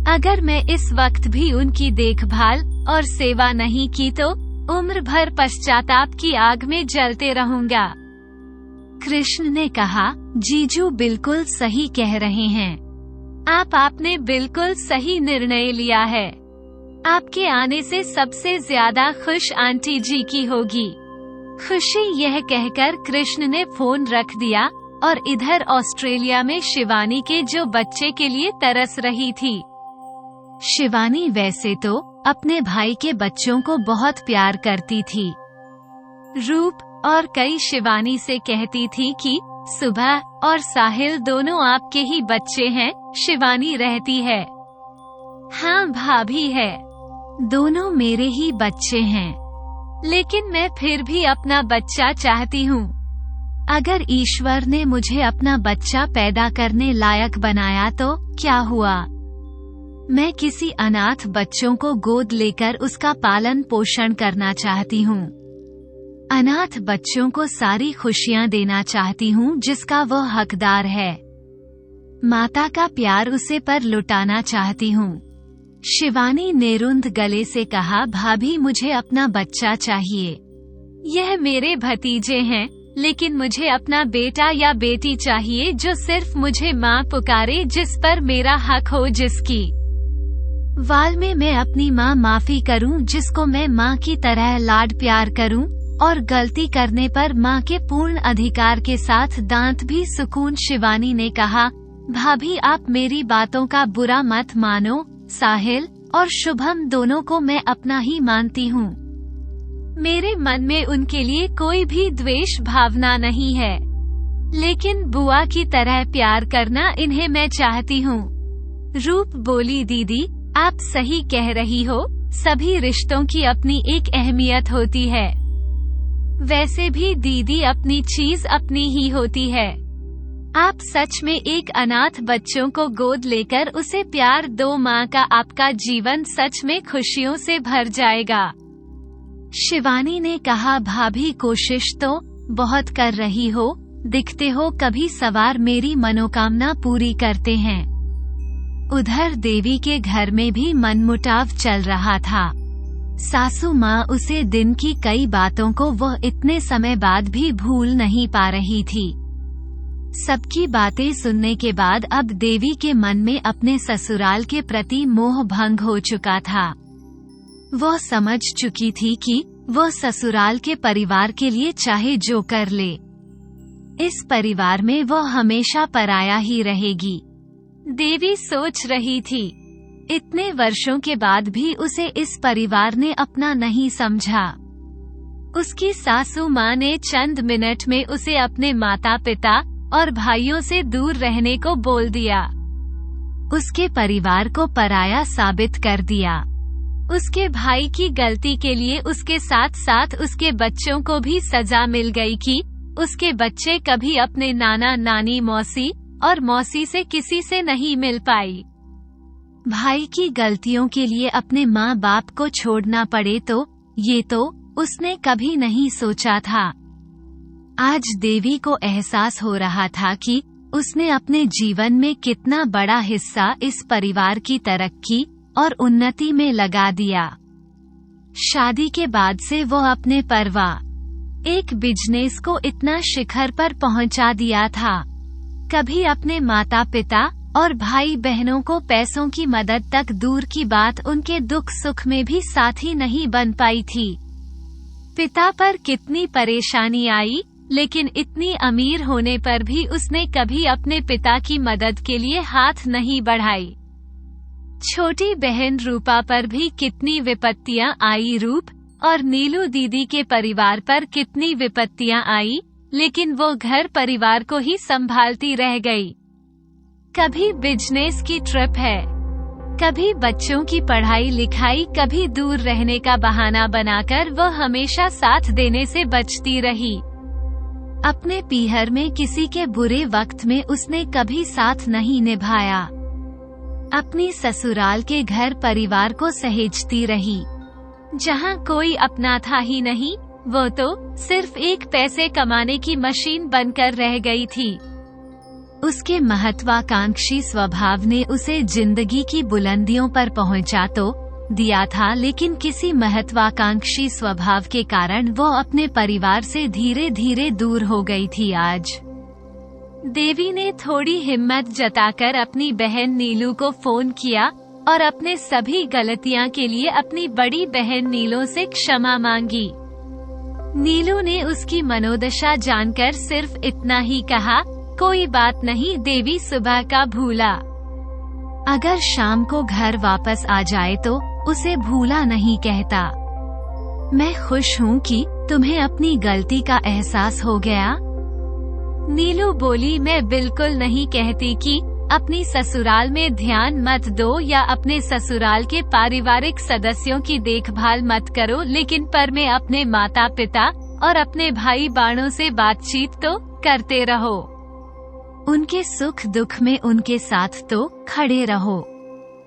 अगर मैं इस वक्त भी उनकी देखभाल और सेवा नहीं की तो उम्र भर पश्चाताप की आग में जलते रहूंगा। कृष्ण ने कहा, जीजू बिल्कुल सही कह रहे हैं, आपने बिल्कुल सही निर्णय लिया है। आपके आने से सबसे ज्यादा खुश आंटी जी की होगी। खुशी यह कहकर कृष्ण ने फोन रख दिया और इधर ऑस्ट्रेलिया में शिवानी के जो बच्चे के लिए तरस रही थी। शिवानी वैसे तो अपने भाई के बच्चों को बहुत प्यार करती थी। रूप और कई शिवानी से कहती थी कि सुबह और साहिल दोनों आपके ही बच्चे हैं। शिवानी रहती है, हाँ भाभी है, दोनों मेरे ही बच्चे हैं, लेकिन मैं फिर भी अपना बच्चा चाहती हूँ। अगर ईश्वर ने मुझे अपना बच्चा पैदा करने लायक बनाया तो क्या हुआ? मैं किसी अनाथ बच्चों को गोद लेकर उसका पालन पोषण करना चाहती हूँ। अनाथ बच्चों को सारी खुशियाँ देना चाहती हूँ जिसका वह हकदार है। माता का प्यार उसे पर लुटाना चाहती हूँ। शिवानी ने रुंध गले से कहा, भाभी मुझे अपना बच्चा चाहिए। यह मेरे भतीजे हैं, लेकिन मुझे अपना बेटा या बेटी चाहिए जो सिर्फ मुझे माँ पुकारे, जिस पर मेरा हक हो, जिसकी वाल में मैं अपनी माँ माफी करूँ, जिसको मैं माँ की तरह लाड प्यार करूँ, और गलती करने पर माँ के पूर्ण अधिकार के साथ दांत भी सुकून। शिवानी ने कहा, भाभी आप मेरी बातों का बुरा मत मानो, साहिल और शुभम दोनों को मैं अपना ही मानती हूँ। मेरे मन में उनके लिए कोई भी द्वेष भावना नहीं है, लेकिन बुआ की तरह प्यार करना इन्हें मैं चाहती हूँ। रूप बोली, दीदी आप सही कह रही हो, सभी रिश्तों की अपनी एक अहमियत होती है। वैसे भी दीदी अपनी चीज अपनी ही होती है। आप सच में एक अनाथ बच्चों को गोद लेकर उसे प्यार दो, माँ का आपका जीवन सच में खुशियों से भर जाएगा। शिवानी ने कहा, भाभी कोशिश तो बहुत कर रही हो, दिखते हो कभी सवार मेरी मनोकामना पूरी करते हैं। उधर देवी के घर में भी मनमुटाव चल रहा था। सासू माँ उसे दिन की कई बातों को वह इतने समय बाद भी भूल नहीं पा रही थी। सबकी बातें सुनने के बाद अब देवी के मन में अपने ससुराल के प्रति मोह भंग हो चुका था। वह समझ चुकी थी कि वह ससुराल के परिवार के लिए चाहे जो कर ले, इस परिवार में वह हमेशा पराया ही रहेगी। देवी सोच रही थी, इतने वर्षों के बाद भी उसे इस परिवार ने अपना नहीं समझा। उसकी सासू माँ ने चंद मिनट में उसे अपने माता पिता और भाइयों से दूर रहने को बोल दिया। उसके परिवार को पराया साबित कर दिया। उसके भाई की गलती के लिए उसके साथ साथ उसके बच्चों को भी सजा मिल गई कि उसके बच्चे कभी अपने नाना नानी मौसी और मौसी से किसी से नहीं मिल पाई। भाई की गलतियों के लिए अपने माँ बाप को छोड़ना पड़े तो ये तो उसने कभी नहीं सोचा था। आज देवी को एहसास हो रहा था कि उसने अपने जीवन में कितना बड़ा हिस्सा इस परिवार की तरक्की और उन्नति में लगा दिया। शादी के बाद से वो अपने परिवार एक बिजनेस को इतना शिखर पर पहुंचा दिया था। कभी अपने माता पिता और भाई बहनों को पैसों की मदद तक दूर की बात, उनके दुख सुख में भी साथी नहीं बन पाई थी। पिता पर कितनी परेशानी आई, लेकिन इतनी अमीर होने पर भी उसने कभी अपने पिता की मदद के लिए हाथ नहीं बढ़ाई। छोटी बहन रूपा पर भी कितनी विपत्तियां आई, रूप और नीलू दीदी के परिवार पर कितनी विपत्तियां आई, लेकिन वो घर परिवार को ही संभालती रह गई। कभी बिजनेस की ट्रिप है, कभी बच्चों की पढ़ाई लिखाई, कभी दूर रहने का बहाना बनाकर वह हमेशा साथ देने से बचती रही। अपने पीहर में किसी के बुरे वक्त में उसने कभी साथ नहीं निभाया। अपनी ससुराल के घर परिवार को सहेजती रही। जहां कोई अपना था ही नहीं, वो तो सिर्फ एक पैसे कमाने की मशीन बनकर रह गई थी। उसके महत्वाकांक्षी स्वभाव ने उसे जिंदगी की बुलंदियों पर पहुंचा तो दिया था, लेकिन किसी महत्वाकांक्षी स्वभाव के कारण वो अपने परिवार से धीरे धीरे दूर हो गई थी। आज देवी ने थोड़ी हिम्मत जताकर अपनी बहन नीलू को फोन किया और अपने सभी गलतियां के लिए अपनी बड़ी बहन नीलू से क्षमा मांगी। नीलू ने उसकी मनोदशा जानकर सिर्फ इतना ही कहा, कोई बात नहीं देवी, सुबह का भूला। अगर शाम को घर वापस आ जाए तो उसे भूला नहीं कहता। मैं खुश हूँ कि तुम्हें अपनी गलती का एहसास हो गया। नीलू बोली, मैं बिल्कुल नहीं कहती कि अपनी ससुराल में ध्यान मत दो या अपने ससुराल के पारिवारिक सदस्यों की देखभाल मत करो, लेकिन पर मैं अपने माता पिता और अपने भाई बहनों से बातचीत तो करते रहो। उनके सुख दुख में उनके साथ तो खड़े रहो।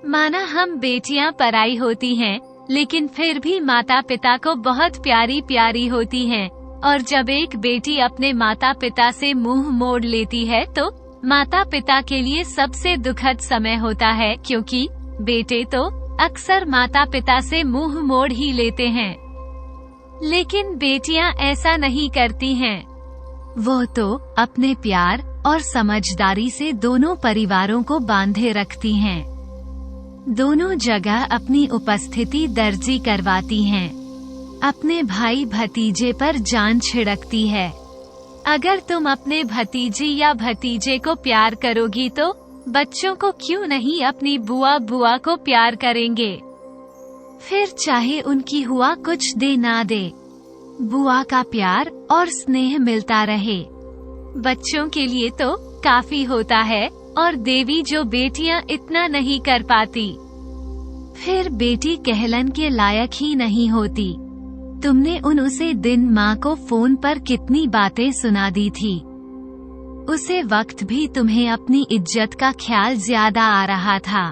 माना हम बेटियां पराई होती हैं, लेकिन फिर भी माता पिता को बहुत प्यारी प्यारी होती हैं। और जब एक बेटी अपने माता पिता से मुंह मोड़ लेती है तो माता पिता के लिए सबसे दुखद समय होता है, क्योंकि बेटे तो अक्सर माता पिता से मुंह मोड़ ही लेते हैं। लेकिन बेटियां ऐसा नहीं करती हैं। वो तो अपने प्यार और समझदारी से दोनों परिवारों को बांधे रखती हैं। दोनों जगह अपनी उपस्थिति दर्जी करवाती हैं। अपने भाई भतीजे पर जान छिड़कती है। अगर तुम अपने भतीजी या भतीजे को प्यार करोगी तो बच्चों को क्यों नहीं अपनी बुआ बुआ को प्यार करेंगे। फिर चाहे उनकी हुआ कुछ दे ना दे, बुआ का प्यार और स्नेह मिलता रहे। बच्चों के लिए तो काफी होता है, और देवी जो बेटियां इतना नहीं कर पाती, फिर बेटी कहलन के लायक ही नहीं होती। तुमने उसे दिन माँ को फोन पर कितनी बातें सुना दी थी। उसे वक्त भी तुम्हें अपनी इज्जत का ख्याल ज्यादा आ रहा था।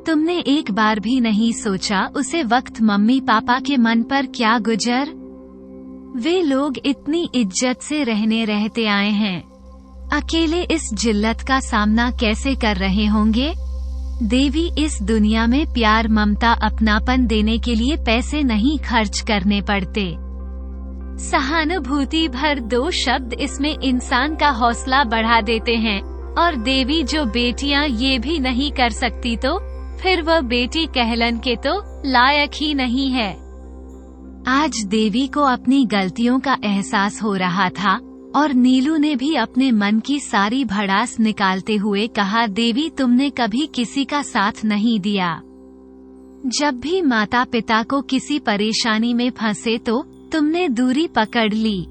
तुमने एक बार भी नहीं सोचा उसे वक्त मम्मी पापा के मन पर क्या गुजर। वे लोग इतनी इज्जत से रहते आए हैं, अकेले इस जिल्लत का सामना कैसे कर रहे होंगे। देवी, इस दुनिया में प्यार, ममता, अपनापन देने के लिए पैसे नहीं खर्च करने पड़ते। सहानुभूति भर 2 शब्द इसमें इंसान का हौसला बढ़ा देते हैं। और देवी जो बेटियां ये भी नहीं कर सकती तो फिर वह बेटी कहलन के तो लायक ही नहीं है। आज देवी को अपनी गलतियों का एहसास हो रहा था, और नीलू ने भी अपने मन की सारी भड़ास निकालते हुए कहा, देवी, तुमने कभी किसी का साथ नहीं दिया। जब भी माता पिता को किसी परेशानी में फंसे तो तुमने दूरी पकड़ ली।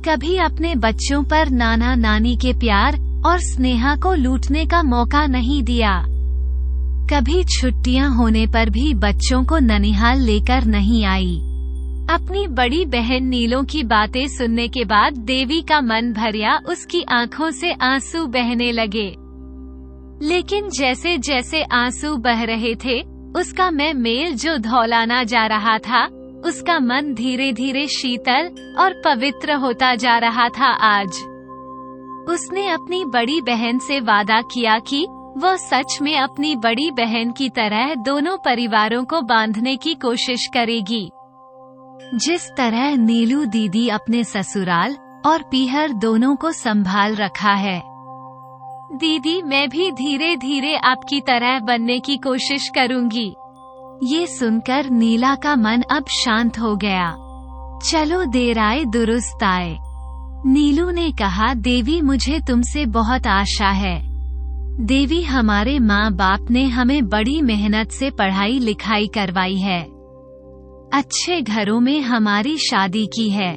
कभी अपने बच्चों पर नाना नानी के प्यार और स्नेह को लूटने का मौका नहीं दिया। कभी छुट्टियां होने पर भी बच्चों को ननिहाल लेकर नहीं आई। अपनी बड़ी बहन नीलों की बातें सुनने के बाद देवी का मन भरिया, उसकी आंखों से आंसू बहने लगे। लेकिन जैसे जैसे आंसू बह रहे थे, उसका मेल जो धौलाना जा रहा था, उसका मन धीरे धीरे शीतल और पवित्र होता जा रहा था। आज उसने अपनी बड़ी बहन से वादा किया कि वह सच में अपनी बड़ी बहन की तरह दोनों परिवारों को बांधने की कोशिश करेगी। जिस तरह नीलू दीदी अपने ससुराल और पीहर दोनों को संभाल रखा है। दीदी, मैं भी धीरे धीरे आपकी तरह बनने की कोशिश करूंगी। ये सुनकर नीला का मन अब शांत हो गया। चलो, देर आए दुरुस्त आए। नीलू ने कहा, देवी, मुझे तुमसे बहुत आशा है। देवी, हमारे माँ बाप ने हमें बड़ी मेहनत से पढ़ाई लिखाई करवाई है, अच्छे घरों में हमारी शादी की है।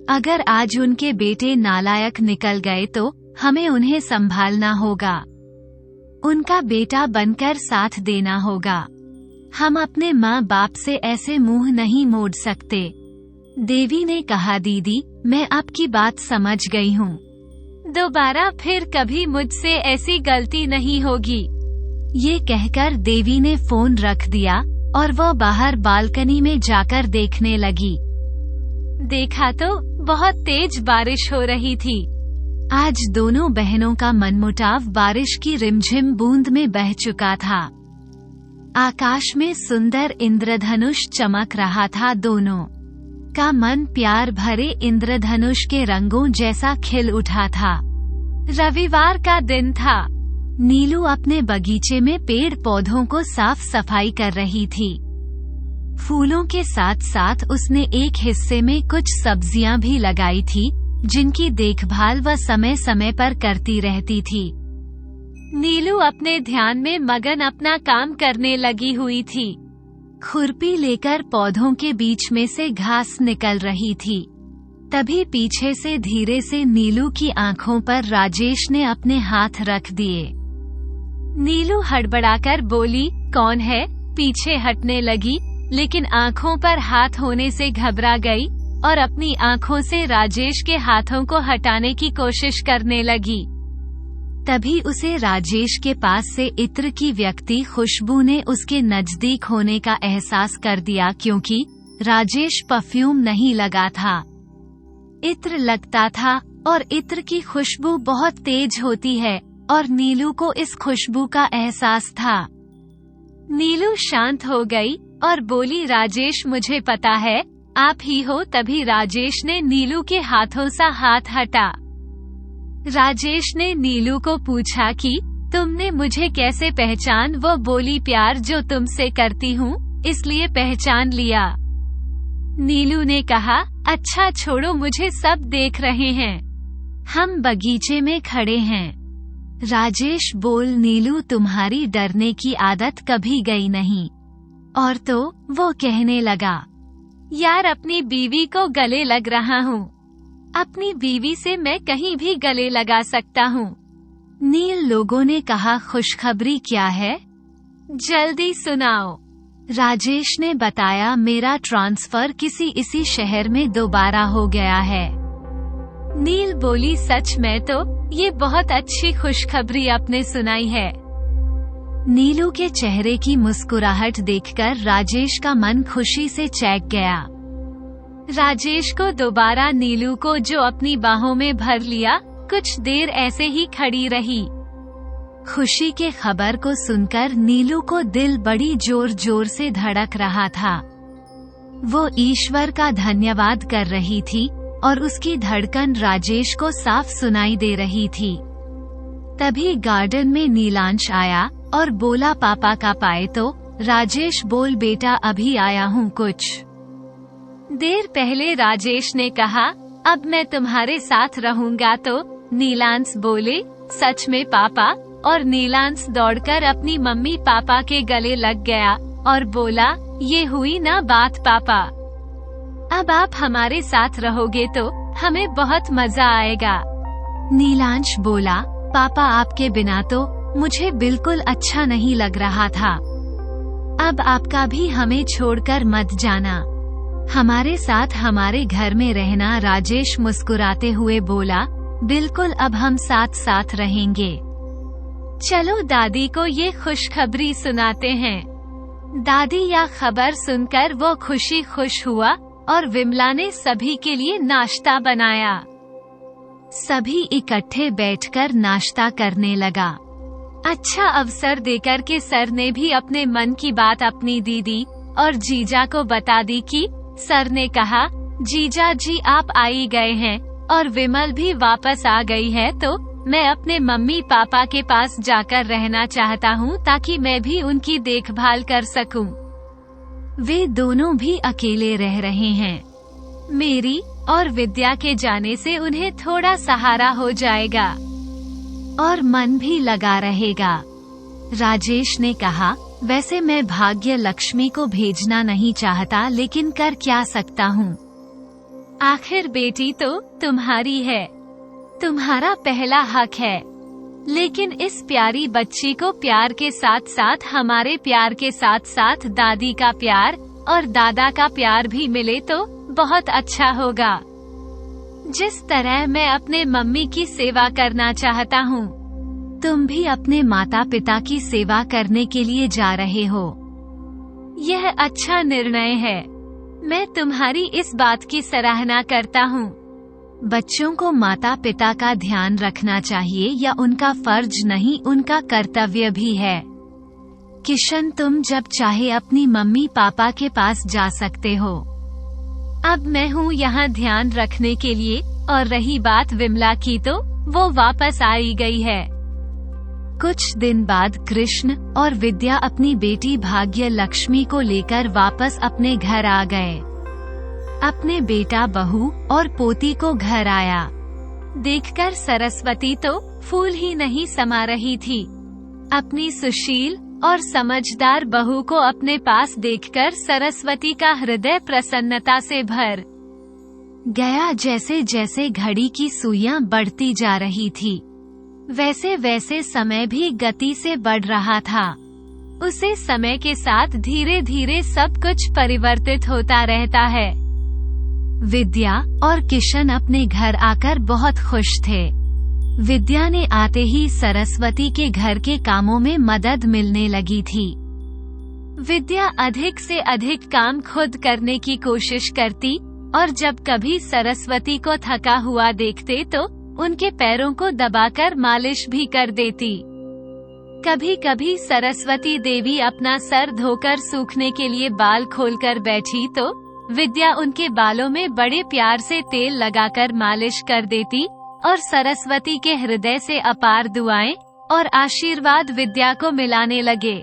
अगर आज उनके बेटे नालायक निकल गए तो हमें उन्हें संभालना होगा, उनका बेटा बनकर साथ देना होगा। हम अपने माँ बाप से ऐसे मुंह नहीं मोड़ सकते। देवी ने कहा, दीदी, मैं आपकी बात समझ गई हूँ। दोबारा फिर कभी मुझसे ऐसी गलती नहीं होगी। ये कहकर देवी ने फोन रख दिया और वह बाहर बालकनी में जाकर देखने लगी। देखा तो बहुत तेज बारिश हो रही थी। आज दोनों बहनों का मनमुटाव बारिश की रिमझिम बूंद में बह चुका था। आकाश में सुंदर इंद्रधनुष चमक रहा था। दोनों का मन प्यार भरे इंद्रधनुष के रंगों जैसा खिल उठा था। रविवार का दिन था। नीलू अपने बगीचे में पेड़ पौधों को साफ सफाई कर रही थी। फूलों के साथ साथ उसने एक हिस्से में कुछ सब्जियां भी लगाई थी, जिनकी देखभाल वह समय समय पर करती रहती थी। नीलू अपने ध्यान में मगन अपना काम करने लगी हुई थी। खुरपी लेकर पौधों के बीच में से घास निकल रही थी। तभी पीछे से धीरे से नीलू की आंखों पर राजेश ने अपने हाथ रख दिए। नीलू हड़बड़ाकर बोली, कौन है? पीछे हटने लगी, लेकिन आंखों पर हाथ होने से घबरा गई और अपनी आंखों से राजेश के हाथों को हटाने की कोशिश करने लगी। तभी उसे राजेश के पास से इत्र की व्यक्ति खुशबू ने उसके नजदीक होने का एहसास कर दिया, क्योंकि राजेश परफ्यूम नहीं लगा था, इत्र लगता था। और इत्र की खुशबू बहुत तेज होती है और नीलू को इस खुशबू का एहसास था। नीलू शांत हो गई और बोली, राजेश, मुझे पता है आप ही हो। तभी राजेश ने नीलू के हाथों से हाथ हटा। राजेश ने नीलू को पूछा कि तुमने मुझे कैसे पहचान? वो बोली, प्यार जो तुमसे करती हूँ इसलिए पहचान लिया। नीलू ने कहा, अच्छा छोड़ो, मुझे सब देख रहे हैं, हम बगीचे में खड़े हैं। राजेश बोल, नीलू तुम्हारी डरने की आदत कभी गई नहीं। और तो वो कहने लगा, यार अपनी बीवी को गले लग रहा हूँ। अपनी बीवी से मैं कहीं भी गले लगा सकता हूँ। नील लोगों ने कहा, खुशखबरी क्या है? जल्दी सुनाओ। राजेश ने बताया, मेरा ट्रांसफर इसी शहर में दोबारा हो गया है। नील बोली, सच में? तो ये बहुत अच्छी खुशखबरी आपने सुनाई है। नीलू के चेहरे की मुस्कुराहट देखकर राजेश का मन खुशी से चहक गया। राजेश को दोबारा नीलू को जो अपनी बाहों में भर लिया, कुछ देर ऐसे ही खड़ी रही। खुशी के खबर को सुनकर नीलू को दिल बड़ी जोर जोर से धड़क रहा था। वो ईश्वर का धन्यवाद कर रही थी और उसकी धड़कन राजेश को साफ सुनाई दे रही थी। तभी गार्डन में नीलांश आया और बोला, पापा का पाए? तो राजेश बोल, बेटा अभी आया हूँ कुछ देर पहले। राजेश ने कहा, अब मैं तुम्हारे साथ रहूंगा। तो नीलांश बोले, सच में पापा? और नीलांश दौड़कर अपनी मम्मी पापा के गले लग गया और बोला, ये हुई ना बात पापा, अब आप हमारे साथ रहोगे तो हमें बहुत मजा आएगा। नीलांश बोला, पापा आपके बिना तो मुझे बिल्कुल अच्छा नहीं लग रहा था। अब आपका भी हमें छोड़कर मत जाना, हमारे साथ हमारे घर में रहना। राजेश मुस्कुराते हुए बोला, बिल्कुल, अब हम साथ साथ रहेंगे। चलो दादी को ये खुशखबरी सुनाते हैं। दादी यह खबर सुनकर वो खुश हुआ और विमला ने सभी के लिए नाश्ता बनाया। सभी इकट्ठे बैठकर नाश्ता करने लगा। अच्छा अवसर देकर के सर ने भी अपने मन की बात अपनी दीदी और जीजा को बता दी कि सर ने कहा, जीजा जी आप आ ही गए हैं और विमल भी वापस आ गई है, तो मैं अपने मम्मी पापा के पास जाकर रहना चाहता हूँ ताकि मैं भी उनकी देखभाल कर सकूं। वे दोनों भी अकेले रह रहे हैं। मेरी और विद्या के जाने से उन्हें थोड़ा सहारा हो जाएगा और मन भी लगा रहेगा। राजेश ने कहा, वैसे मैं भाग्य लक्ष्मी को भेजना नहीं चाहता, लेकिन कर क्या सकता हूँ? आखिर बेटी तो तुम्हारी है, तुम्हारा पहला हक है। लेकिन इस प्यारी बच्ची को प्यार के साथ साथ हमारे प्यार के साथ साथ दादी का प्यार और दादा का प्यार भी मिले तो बहुत अच्छा होगा। जिस तरह मैं अपने मम्मी की सेवा करना चाहता हूँ, तुम भी अपने माता पिता की सेवा करने के लिए जा रहे हो। यह अच्छा निर्णय है। मैं तुम्हारी इस बात की सराहना करता हूँ। बच्चों को माता पिता का ध्यान रखना चाहिए, या उनका फर्ज नहीं, उनका कर्तव्य भी है। किशन, तुम जब चाहे अपनी मम्मी पापा के पास जा सकते हो। अब मैं हूँ यहाँ ध्यान रखने के लिए। और रही बात विमला की, तो वो वापस आई गई है। कुछ दिन बाद कृष्ण और विद्या अपनी बेटी भाग्य लक्ष्मी को लेकर वापस अपने घर आ गए। अपने बेटा बहू और पोती को घर आया देखकर सरस्वती तो फूल ही नहीं समा रही थी। अपनी सुशील और समझदार बहू को अपने पास देखकर सरस्वती का हृदय प्रसन्नता से भर गया। जैसे जैसे घड़ी की सुइयां बढ़ती जा रही थी, वैसे वैसे समय भी गति से बढ़ रहा था। उसे समय के साथ धीरे धीरे सब कुछ परिवर्तित होता रहता है। विद्या और किशन अपने घर आकर बहुत खुश थे। विद्या ने आते ही सरस्वती के घर के कामों में मदद मिलने लगी थी। विद्या अधिक से अधिक काम खुद करने की कोशिश करती और जब कभी सरस्वती को थका हुआ देखते तो उनके पैरों को दबाकर मालिश भी कर देती। कभी कभी सरस्वती देवी अपना सर धोकर सूखने के लिए बाल खोलकर बैठी तो विद्या उनके बालों में बड़े प्यार से तेल लगाकर मालिश कर देती और सरस्वती के हृदय से अपार दुआएं और आशीर्वाद विद्या को मिलाने लगे।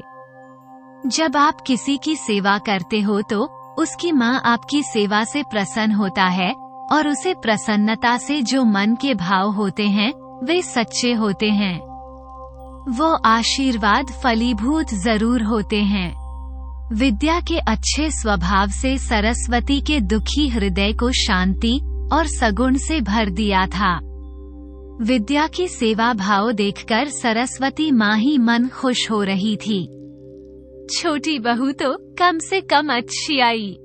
जब आप किसी की सेवा करते हो तो उसकी माँ आपकी सेवा से प्रसन्न होता है और उसे प्रसन्नता से जो मन के भाव होते हैं वे सच्चे होते हैं। वो आशीर्वाद फलीभूत जरूर होते हैं। विद्या के अच्छे स्वभाव से सरस्वती के दुखी हृदय को शांति और सगुण से भर दिया था। विद्या की सेवा भाव देखकर सरस्वती माँ ही मन खुश हो रही थी। छोटी बहू तो कम से कम अच्छी आई,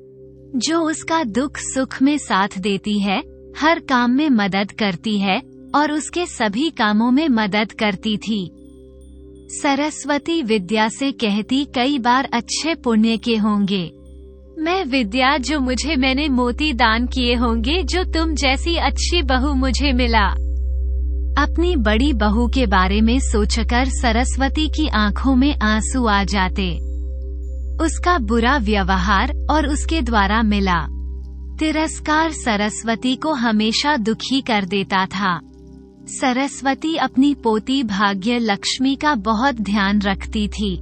जो उसका दुख सुख में साथ देती है, हर काम में मदद करती है और उसके सभी कामों में मदद करती थी। सरस्वती विद्या से कहती कई बार, अच्छे पुण्य के होंगे मैं विद्या जो मुझे मैंने मोती दान किए होंगे, जो तुम जैसी अच्छी बहू मुझे मिला। अपनी बड़ी बहू के बारे में सोचकर सरस्वती की आंखों में आंसू आ जाते। उसका बुरा व्यवहार और उसके द्वारा मिला तिरस्कार सरस्वती को हमेशा दुखी कर देता था। सरस्वती अपनी पोती भाग्य लक्ष्मी का बहुत ध्यान रखती थी।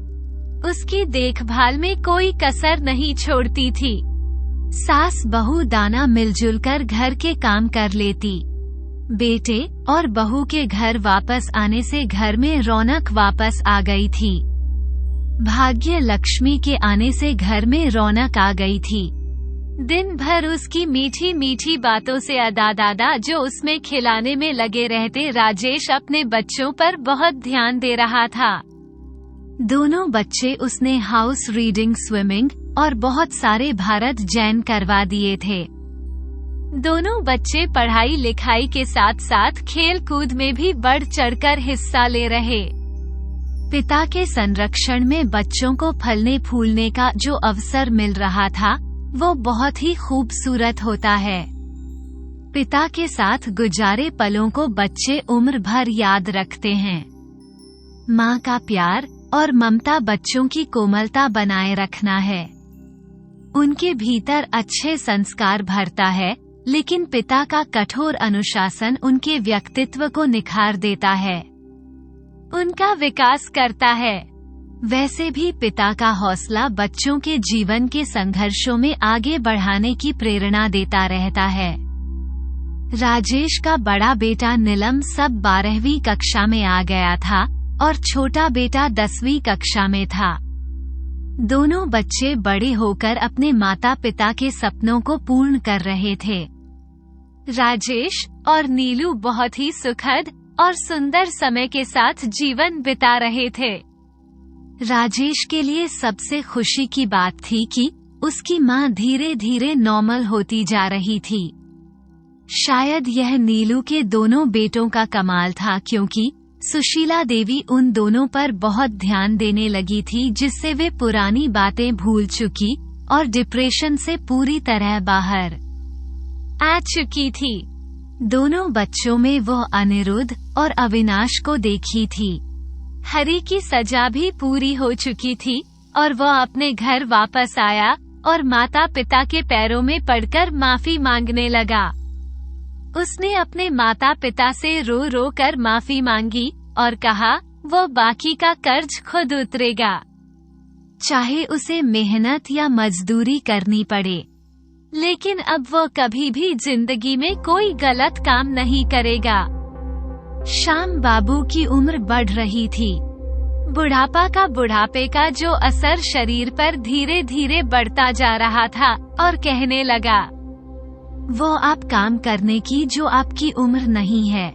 उसकी देखभाल में कोई कसर नहीं छोड़ती थी। सास बहू दाना मिलजुल कर घर के काम कर लेती। बेटे और बहू के घर वापस आने से घर में रौनक वापस आ गई थी। भाग्य लक्ष्मी के आने से घर में रौनक आ गई थी। दिन भर उसकी मीठी मीठी बातों से अदा दादा जो उसमें खिलाने में लगे रहते। राजेश अपने बच्चों पर बहुत ध्यान दे रहा था। दोनों बच्चे उसने हाउस रीडिंग, स्विमिंग और बहुत सारे भारत जैन करवा दिए थे। दोनों बच्चे पढ़ाई लिखाई के साथ साथ खेल कूद में भी बढ़ चढ़कर हिस्सा ले रहे। पिता के संरक्षण में बच्चों को फलने फूलने का जो अवसर मिल रहा था, वो बहुत ही खूबसूरत होता है। पिता के साथ गुजारे पलों को बच्चे उम्र भर याद रखते हैं। माँ का प्यार और ममता बच्चों की कोमलता बनाए रखना है। उनके भीतर अच्छे संस्कार भरता है, लेकिन पिता का कठोर अनुशासन उनके व्यक्तित्व को निखार देता है, उनका विकास करता है। वैसे भी पिता का हौसला बच्चों के जीवन के संघर्षों में आगे बढ़ाने की प्रेरणा देता रहता है। राजेश का बड़ा बेटा नीलम सब 12वीं कक्षा में आ गया था और छोटा बेटा 10वीं कक्षा में था। दोनों बच्चे बड़े होकर अपने माता पिता के सपनों को पूर्ण कर रहे थे। राजेश और नीलू बहुत ही सुखद और सुंदर समय के साथ जीवन बिता रहे थे। राजेश के लिए सबसे खुशी की बात थी कि उसकी माँ धीरे धीरे नॉर्मल होती जा रही थी। शायद यह नीलू के दोनों बेटों का कमाल था, क्योंकि सुशीला देवी उन दोनों पर बहुत ध्यान देने लगी थी, जिससे वे पुरानी बातें भूल चुकी और डिप्रेशन से पूरी तरह बाहर आ चुकी थी। दोनों बच्चों में वो अनिरुद्ध और अविनाश को देखी थी। हरी की सजा भी पूरी हो चुकी थी और वह अपने घर वापस आया और माता पिता के पैरों में पड़कर माफी मांगने लगा। उसने अपने माता पिता से रो रो कर माफी मांगी और कहा वो बाकी का कर्ज खुद उतरेगा, चाहे उसे मेहनत या मजदूरी करनी पड़े। लेकिन अब वो कभी भी जिंदगी में कोई गलत काम नहीं करेगा। श्याम बाबू की उम्र बढ़ रही थी। बुढ़ापे का जो असर शरीर पर धीरे धीरे बढ़ता जा रहा था और कहने लगा, वो आप काम करने की जो आपकी उम्र नहीं है।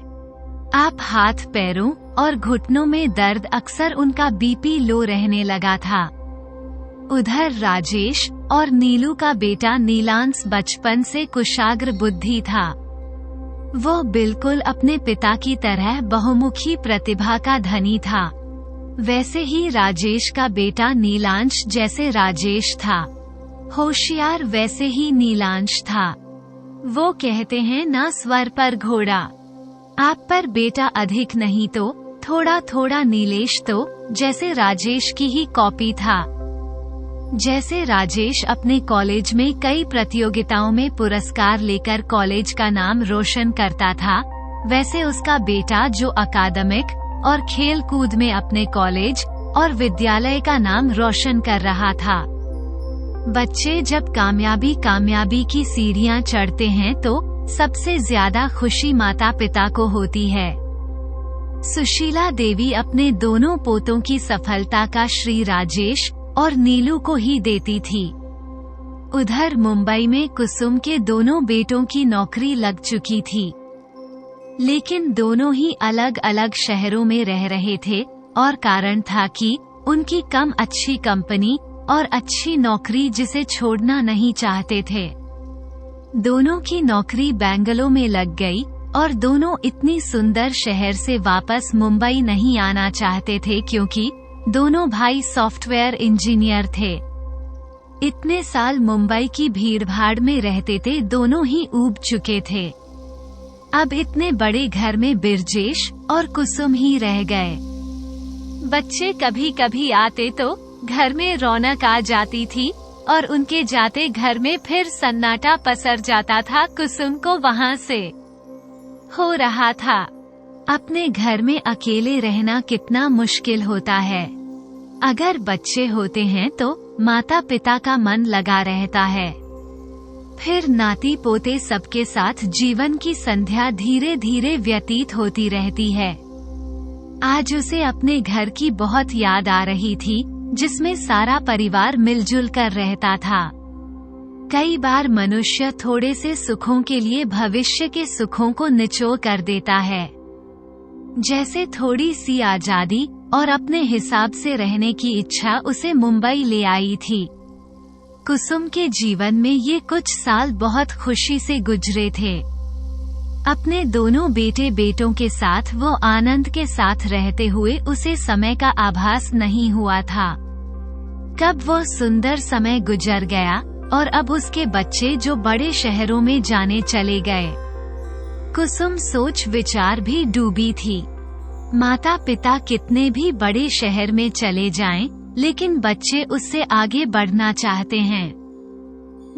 आप हाथ पैरों और घुटनों में दर्द, अक्सर उनका बीपी लो रहने लगा था। उधर राजेश और नीलू का बेटा नीलांश बचपन से कुशाग्र बुद्धि था। वो बिल्कुल अपने पिता की तरह बहुमुखी प्रतिभा का धनी था। वैसे ही राजेश का बेटा नीलांश जैसे राजेश था, होशियार वैसे ही नीलांश था। वो कहते हैं ना, स्वर पर घोड़ा। आप पर बेटा अधिक नहीं तो थोड़ा थोड़ा नीलेश तो जैसे राजेश की ही कॉपी था। जैसे राजेश अपने कॉलेज में कई प्रतियोगिताओं में पुरस्कार लेकर कॉलेज का नाम रोशन करता था, वैसे उसका बेटा जो अकादमिक और खेल कूद में अपने कॉलेज और विद्यालय का नाम रोशन कर रहा था। बच्चे जब कामयाबी की सीढ़ियां चढ़ते हैं तो सबसे ज्यादा खुशी माता पिता को होती है। सुशीला देवी अपने दोनों पोतों की सफलता का श्री राजेश और नीलू को ही देती थी। उधर मुंबई में कुसुम के दोनों बेटों की नौकरी लग चुकी थी, लेकिन दोनों ही अलग अलग शहरों में रह रहे थे और कारण था कि उनकी कम अच्छी कंपनी और अच्छी नौकरी जिसे छोड़ना नहीं चाहते थे। दोनों की नौकरी बेंगलुरु में लग गई और दोनों इतनी सुंदर शहर से वापस मुंबई नहीं आना चाहते थे क्योंकि दोनों भाई सॉफ्टवेयर इंजीनियर थे। इतने साल मुंबई की भीड़भाड़ में रहते थे, दोनों ही ऊब चुके थे। अब इतने बड़े घर में बिरजेश और कुसुम ही रह गए। बच्चे कभी कभी आते तो घर में रौनक आ जाती थी और उनके जाते घर में फिर सन्नाटा पसर जाता था। कुसुम को वहाँ से हो रहा था। अपने घर में अकेले रहना कितना मुश्किल होता है। अगर बच्चे होते हैं तो माता पिता का मन लगा रहता है, फिर नाती पोते सबके साथ जीवन की संध्या धीरे धीरे व्यतीत होती रहती है। आज उसे अपने घर की बहुत याद आ रही थी, जिसमें सारा परिवार मिलजुल कर रहता था। कई बार मनुष्य थोड़े से सुखों के लिए भविष्य के सुखों को निचोड़ कर देता है, जैसे थोड़ी सी आजादी और अपने हिसाब से रहने की इच्छा उसे मुंबई ले आई थी। कुसुम के जीवन में ये कुछ साल बहुत खुशी से गुजरे थे। अपने दोनों बेटे बेटों के साथ वो आनंद के साथ रहते हुए उसे समय का आभास नहीं हुआ था। कब वो सुंदर समय गुजर गया और अब उसके बच्चे जो बड़े शहरों में जाने चले गए। कुसुम सोच विचार भी डूबी थी। माता पिता कितने भी बड़े शहर में चले जाएं, लेकिन बच्चे उससे आगे बढ़ना चाहते हैं।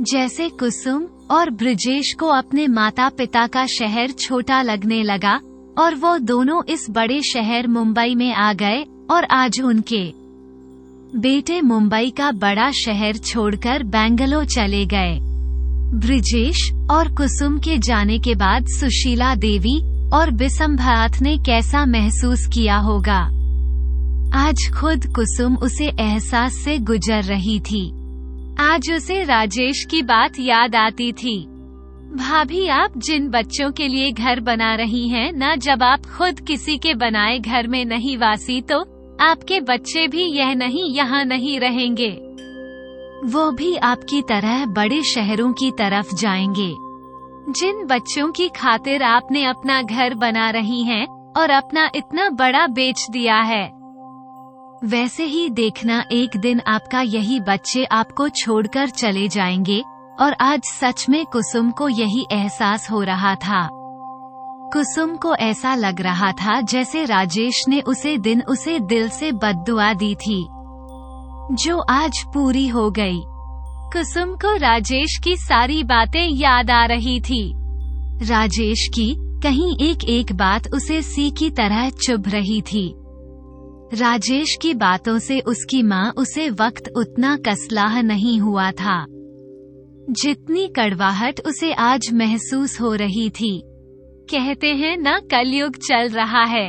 जैसे कुसुम और ब्रिजेश को अपने माता पिता का शहर छोटा लगने लगा और वो दोनों इस बड़े शहर मुंबई में आ गए और आज उनके बेटे मुंबई का बड़ा शहर छोड़कर बेंगलुरु चले गए। ब्रिजेश और कुसुम के जाने के बाद सुशीला देवी और बिसंभात ने कैसा महसूस किया होगा। आज खुद कुसुम उसे एहसास से गुजर रही थी। आज उसे राजेश की बात याद आती थी। भाभी, आप जिन बच्चों के लिए घर बना रही हैं ना, जब आप खुद किसी के बनाए घर में नहीं वासी तो आपके बच्चे भी यहाँ नहीं रहेंगे। वो भी आपकी तरह बड़े शहरों की तरफ जाएंगे। जिन बच्चों की खातिर आपने अपना घर बना रही हैं और अपना इतना बड़ा बेच दिया है, वैसे ही देखना एक दिन आपका यही बच्चे आपको छोड़कर चले जाएंगे। और आज सच में कुसुम को यही एहसास हो रहा था। कुसुम को ऐसा लग रहा था जैसे राजेश ने उसे दिल से बद्दुआ दी थी, जो आज पूरी हो गई। कुसुम को राजेश की सारी बातें याद आ रही थी। राजेश की कहीं एक बात उसे सी की तरह चुभ रही थी। राजेश की बातों से उसकी माँ उसे वक्त उतना कसलाह नहीं हुआ था, जितनी कड़वाहट उसे आज महसूस हो रही थी। कहते हैं ना, कलयुग चल रहा है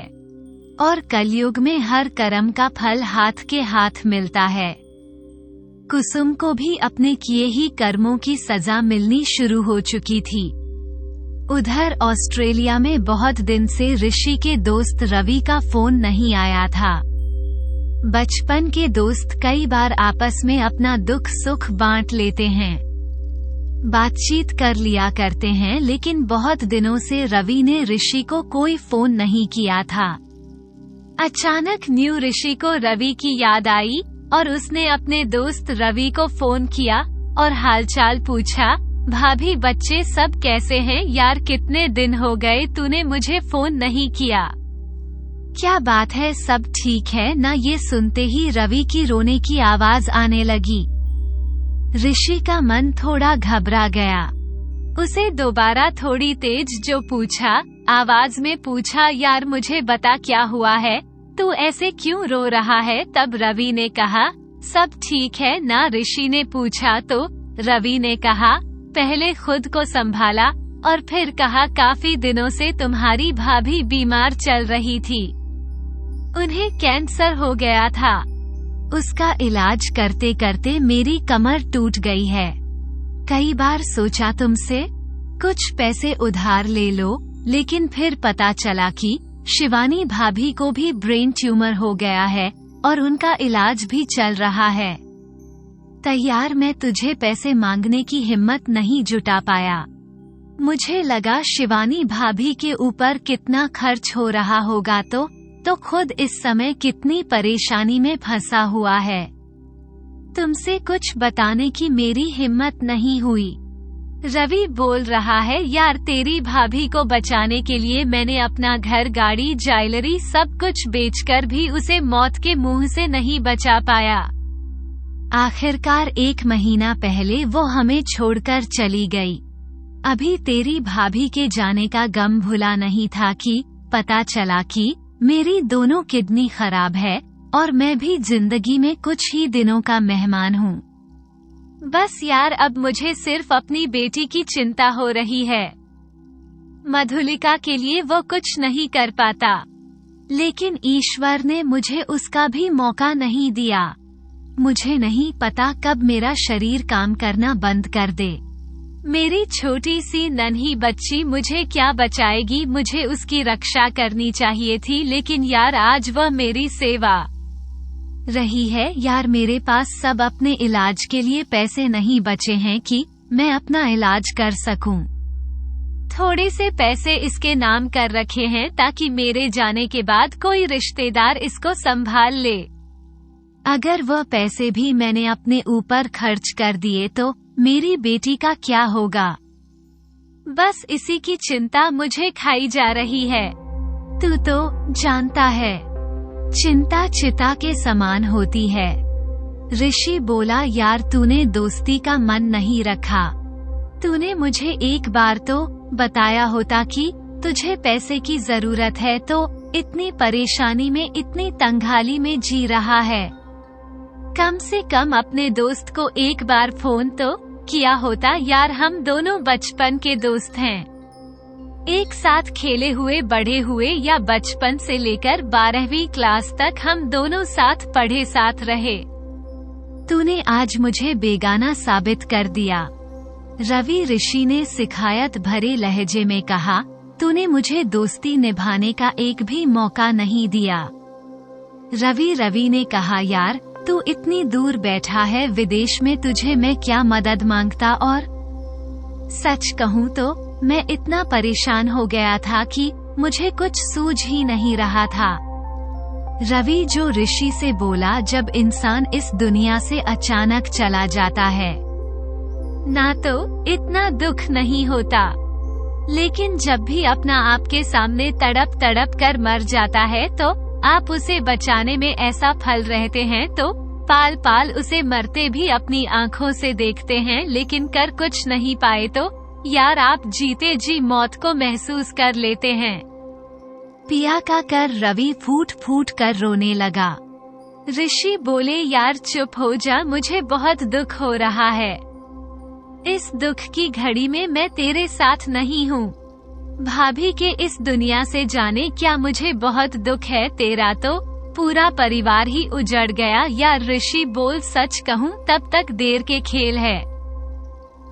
और कलयुग में हर कर्म का फल हाथ के हाथ मिलता है। कुसुम को भी अपने किए ही कर्मों की सजा मिलनी शुरू हो चुकी थी। उधर ऑस्ट्रेलिया में बहुत दिन से ऋषि के दोस्त रवि का फोन नहीं आया था। बचपन के दोस्त कई बार आपस में अपना दुख सुख बांट लेते हैं, बातचीत कर लिया करते हैं, लेकिन बहुत दिनों से रवि ने ऋषि को कोई फोन नहीं किया था। अचानक न्यू ऋषि को रवि की याद आई और उसने अपने दोस्त रवि को फोन किया और हालचाल पूछा। भाभी, बच्चे सब कैसे हैं यार? कितने दिन हो गए, तूने मुझे फोन नहीं किया। क्या बात है, सब ठीक है ना? ये सुनते ही रवि की रोने की आवाज आने लगी। ऋषि का मन थोड़ा घबरा गया। उसे दोबारा थोड़ी तेज जो पूछा आवाज में पूछा, यार मुझे बता क्या हुआ है, तू ऐसे क्यों रो रहा है? तब रवि ने कहा, सब ठीक है ना? ऋषि ने पूछा तो रवि ने कहा, पहले खुद को संभाला और फिर कहा, काफी दिनों से तुम्हारी भाभी बीमार चल रही थी, उन्हें कैंसर हो गया था। उसका इलाज करते करते मेरी कमर टूट गई है। कई बार सोचा तुमसे कुछ पैसे उधार ले लो, लेकिन फिर पता चला कि शिवानी भाभी को भी ब्रेन ट्यूमर हो गया है और उनका इलाज भी चल रहा है। तैयार मैं तुझे पैसे मांगने की हिम्मत नहीं जुटा पाया। मुझे लगा शिवानी भाभी के ऊपर कितना खर्च हो रहा होगा, तो खुद इस समय कितनी परेशानी में फंसा हुआ है। तुमसे कुछ बताने की मेरी हिम्मत नहीं हुई। रवि बोल रहा है, यार तेरी भाभी को बचाने के लिए मैंने अपना घर, गाड़ी, ज्वेलरी सब कुछ बेचकर भी उसे मौत के मुंह से नहीं बचा पाया। आखिरकार 1 महीना पहले वो हमें छोड़कर चली गई। अभी तेरी भाभी के जाने का गम भुला नहीं था कि पता चला कि मेरी दोनों किडनी खराब है और मैं भी जिंदगी में कुछ ही दिनों का मेहमान हूँ। बस यार, अब मुझे सिर्फ अपनी बेटी की चिंता हो रही है। मधुलिका के लिए वो कुछ नहीं कर पाता, लेकिन ईश्वर ने मुझे उसका भी मौका नहीं दिया। मुझे नहीं पता कब मेरा शरीर काम करना बंद कर दे। मेरी छोटी सी नन्ही बच्ची मुझे क्या बचाएगी। मुझे उसकी रक्षा करनी चाहिए थी, लेकिन यार आज वह मेरी सेवा रही है। यार मेरे पास सब अपने इलाज के लिए पैसे नहीं बचे हैं कि मैं अपना इलाज कर सकूं। थोड़े से पैसे इसके नाम कर रखे हैं ताकि मेरे जाने के बाद कोई रिश्तेदार इसको संभाल ले। अगर वह पैसे भी मैंने अपने ऊपर खर्च कर दिए तो मेरी बेटी का क्या होगा। बस इसी की चिंता मुझे खाई जा रही है। तू तो जानता है, चिंता चिता के समान होती है। ऋषि बोला, यार तूने दोस्ती का मन नहीं रखा। तूने मुझे एक बार तो बताया होता कि तुझे पैसे की जरूरत है, तो इतनी परेशानी में, इतनी तंगहाली में जी रहा है। कम से कम अपने दोस्त को एक बार फोन तो किया होता। यार हम दोनों बचपन के दोस्त हैं, एक साथ खेले हुए बड़े हुए, या बचपन से लेकर 12वीं क्लास तक हम दोनों साथ पढ़े, साथ रहे। तूने आज मुझे बेगाना साबित कर दिया। रवि ऋषि ने शिकायत भरे लहजे में कहा, तूने मुझे दोस्ती निभाने का एक भी मौका नहीं दिया। रवि ने कहा, यार तू इतनी दूर बैठा है विदेश में, तुझे मैं क्या मदद मांगता। और सच कहूँ तो मैं इतना परेशान हो गया था कि मुझे कुछ सूझ ही नहीं रहा था। रवि जो ऋषि से बोला, जब इंसान इस दुनिया से अचानक चला जाता है ना तो इतना दुख नहीं होता, लेकिन जब भी अपना आपके सामने तड़प तड़प कर मर जाता है तो आप उसे बचाने में ऐसा फल रहते हैं, तो पाल पाल उसे मरते भी अपनी आंखों से देखते हैं, लेकिन कर कुछ नहीं पाए तो यार आप जीते जी मौत को महसूस कर लेते हैं। पिया का कर रवि फूट फूट कर रोने लगा। ऋषि बोले, यार चुप हो जा, मुझे बहुत दुख हो रहा है। इस दुख की घड़ी में मैं तेरे साथ नहीं हूँ। भाभी के इस दुनिया से जाने क्या मुझे बहुत दुख है। तेरा तो पूरा परिवार ही उजड़ गया। यार ऋषि बोल, सच कहूँ तब तक देर के खेल है।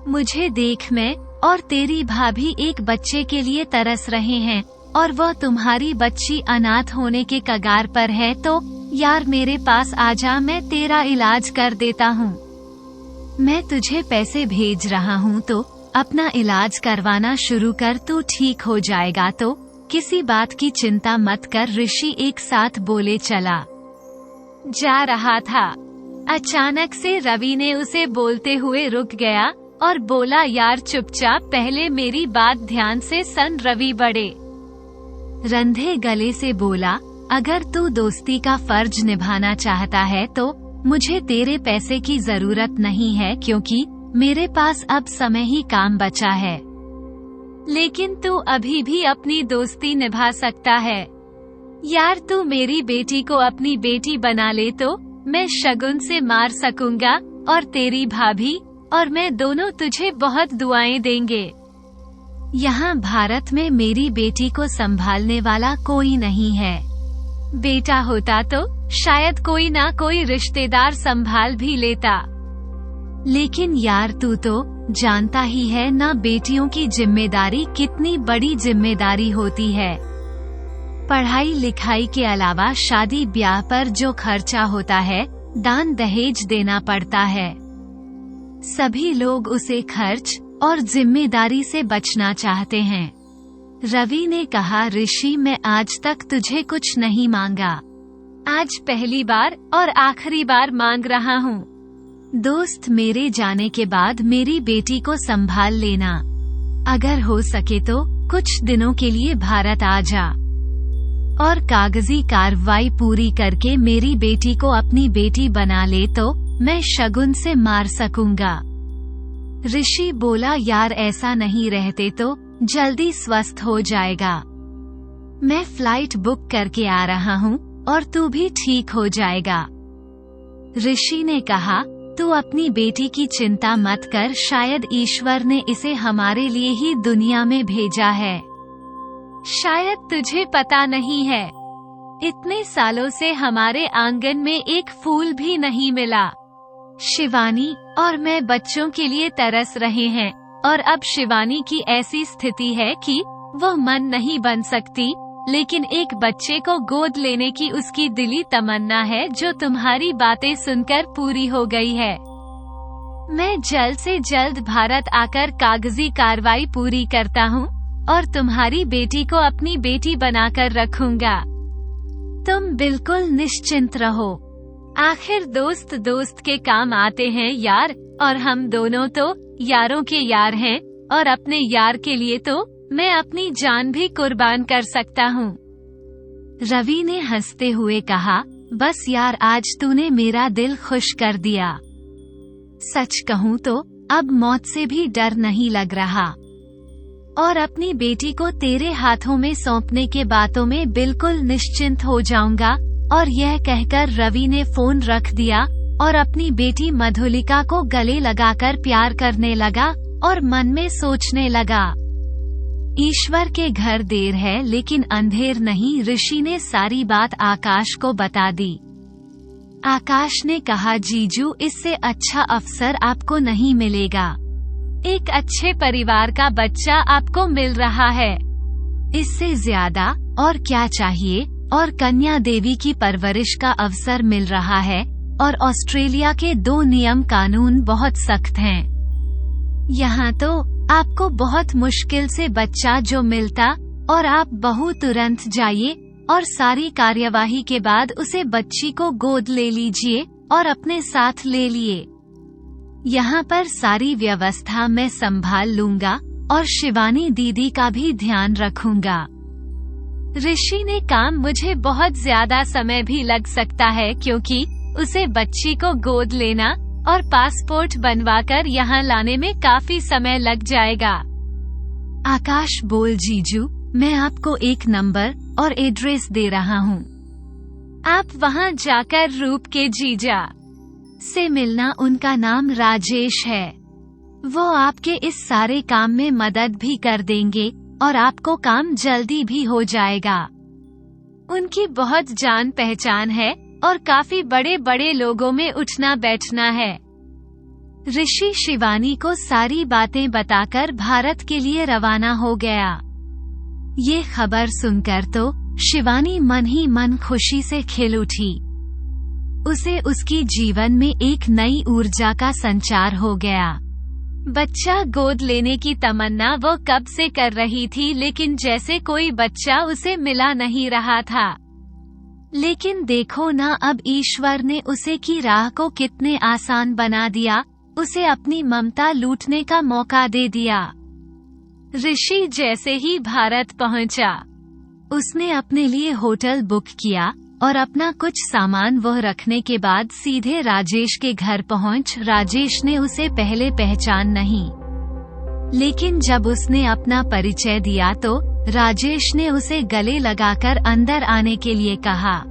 मुझे देख, मैं और तेरी भाभी एक बच्चे के लिए तरस रहे हैं और वह तुम्हारी बच्ची अनाथ होने के कगार पर है, तो यार मेरे पास आजा, मैं तेरा इलाज कर देता हूँ। मैं तुझे पैसे भेज रहा हूँ, तो अपना इलाज करवाना शुरू कर, तू ठीक हो जाएगा। तो किसी बात की चिंता मत कर, ऋषि एक साथ बोले चला जा रहा था। अचानक से रवि ने उसे बोलते हुए रुक गया और बोला, यार चुपचाप पहले मेरी बात ध्यान से सुन। रवि बड़े रंधे गले से बोला, अगर तू दोस्ती का फर्ज निभाना चाहता है तो मुझे तेरे पैसे की जरूरत नहीं है, क्योंकि मेरे पास अब समय ही काम बचा है। लेकिन तू अभी भी अपनी दोस्ती निभा सकता है। यार तू मेरी बेटी को अपनी बेटी बना ले तो मैं शगुन से मार सकूंगा, और तेरी भाभी और मैं दोनों तुझे बहुत दुआएं देंगे। यहाँ भारत में मेरी बेटी को संभालने वाला कोई नहीं है। बेटा होता तो शायद कोई ना कोई रिश्तेदार संभाल भी लेता। लेकिन यार तू तो जानता ही है ना बेटियों की जिम्मेदारी कितनी बड़ी जिम्मेदारी होती है। पढ़ाई लिखाई के अलावा शादी ब्याह पर जो खर्चा होता है, दान दहेज देना पड़ता है। सभी लोग उसे खर्च और जिम्मेदारी से बचना चाहते हैं। रवि ने कहा, ऋषि मैं आज तक तुझे कुछ नहीं मांगा, आज पहली बार और आखिरी बार मांग रहा हूँ। दोस्त, मेरे जाने के बाद मेरी बेटी को संभाल लेना। अगर हो सके तो कुछ दिनों के लिए भारत आ जा और कागजी कार्रवाई पूरी करके मेरी बेटी को अपनी बेटी बना ले तो मैं शगुन से मार सकूंगा। ऋषि बोला, यार ऐसा नहीं रहते तो जल्दी स्वस्थ हो जाएगा। मैं फ्लाइट बुक करके आ रहा हूँ और तू भी ठीक हो जाएगा। ऋषि ने कहा, तू अपनी बेटी की चिंता मत कर, शायद ईश्वर ने इसे हमारे लिए ही दुनिया में भेजा है। शायद तुझे पता नहीं है, इतने सालों से हमारे आंगन में एक फूल भी नहीं मिला। शिवानी और मैं बच्चों के लिए तरस रहे हैं और अब शिवानी की ऐसी स्थिति है कि वो मन नहीं बन सकती, लेकिन एक बच्चे को गोद लेने की उसकी दिली तमन्ना है जो तुम्हारी बातें सुनकर पूरी हो गई है। मैं जल्द से जल्द भारत आकर कागजी कार्रवाई पूरी करता हूँ और तुम्हारी बेटी को अपनी बेटी बनाकर रखूंगा। तुम बिल्कुल निश्चिंत रहो। आखिर दोस्त दोस्त के काम आते हैं यार, और हम दोनों तो यारों के यार हैं, और अपने यार के लिए तो मैं अपनी जान भी कुर्बान कर सकता हूँ। रवि ने हंसते हुए कहा, बस यार आज तूने मेरा दिल खुश कर दिया। सच कहूँ तो अब मौत से भी डर नहीं लग रहा और अपनी बेटी को तेरे हाथों में सौंपने के बातों में बिल्कुल निश्चिंत हो जाऊंगा। और यह कहकर रवि ने फोन रख दिया और अपनी बेटी मधुलिका को गले लगाकर प्यार करने लगा और मन में सोचने लगा, ईश्वर के घर देर है लेकिन अंधेर नहीं। ऋषि ने सारी बात आकाश को बता दी। आकाश ने कहा, जीजू इससे अच्छा अफसर आपको नहीं मिलेगा। एक अच्छे परिवार का बच्चा आपको मिल रहा है, इससे ज्यादा और क्या चाहिए। और कन्या देवी की परवरिश का अवसर मिल रहा है और ऑस्ट्रेलिया के 2 नियम कानून बहुत सख्त हैं। यहाँ तो आपको बहुत मुश्किल से बच्चा जो मिलता और आप बहू तुरंत जाइए और सारी कार्यवाही के बाद उसे बच्ची को गोद ले लीजिए और अपने साथ ले लिए। यहाँ पर सारी व्यवस्था मैं संभाल लूंगा और शिवानी दीदी का भी ध्यान रखूंगा। ऋषि ने काम मुझे बहुत ज्यादा समय भी लग सकता है क्योंकि उसे बच्ची को गोद लेना और पासपोर्ट बनवाकर यहाँ लाने में काफी समय लग जाएगा। आकाश बोल, जीजू मैं आपको एक नंबर और एड्रेस दे रहा हूँ, आप वहाँ जाकर रूप के जीजा से मिलना। उनका नाम राजेश है, वो आपके इस सारे काम में मदद भी कर देंगे और आपको काम जल्दी भी हो जाएगा। उनकी बहुत जान पहचान है और काफी बड़े बड़े लोगों में उठना बैठना है। ऋषि शिवानी को सारी बातें बताकर भारत के लिए रवाना हो गया। ये खबर सुनकर तो शिवानी मन ही मन खुशी से खिल उठी। उसे उसकी जीवन में एक नई ऊर्जा का संचार हो गया। बच्चा गोद लेने की तमन्ना वो कब से कर रही थी, लेकिन जैसे कोई बच्चा उसे मिला नहीं रहा था। लेकिन देखो ना, अब ईश्वर ने उसे की राह को कितने आसान बना दिया, उसे अपनी ममता लूटने का मौका दे दिया। ऋषि जैसे ही भारत पहुंचा, उसने अपने लिए होटल बुक किया और अपना कुछ सामान वह रखने के बाद सीधे राजेश के घर पहुंच। राजेश ने उसे पहले पहचान नहीं, लेकिन जब उसने अपना परिचय दिया तो राजेश ने उसे गले लगाकर अंदर आने के लिए कहा।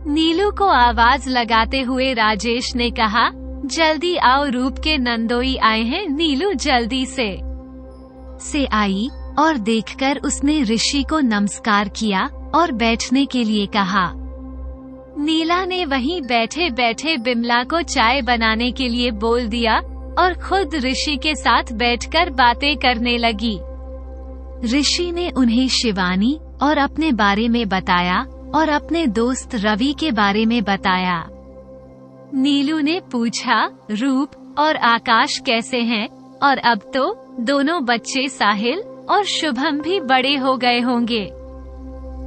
नीलू को आवाज लगाते हुए राजेश ने कहा, जल्दी आओ, रूप के नंदोई आए हैं। नीलू जल्दी से आई और देखकर उसने ऋषि को नमस्कार किया और बैठने के लिए कहा। नीला ने वहीं बैठे बैठे बिमला को चाय बनाने के लिए बोल दिया और खुद ऋषि के साथ बैठकर बातें करने लगी। ऋषि ने उन्हें शिवानी और अपने बारे में बताया और अपने दोस्त रवि के बारे में बताया। नीलू ने पूछा, रूप और आकाश कैसे हैं? और अब तो दोनों बच्चे साहिल और शुभम भी बड़े हो गए होंगे।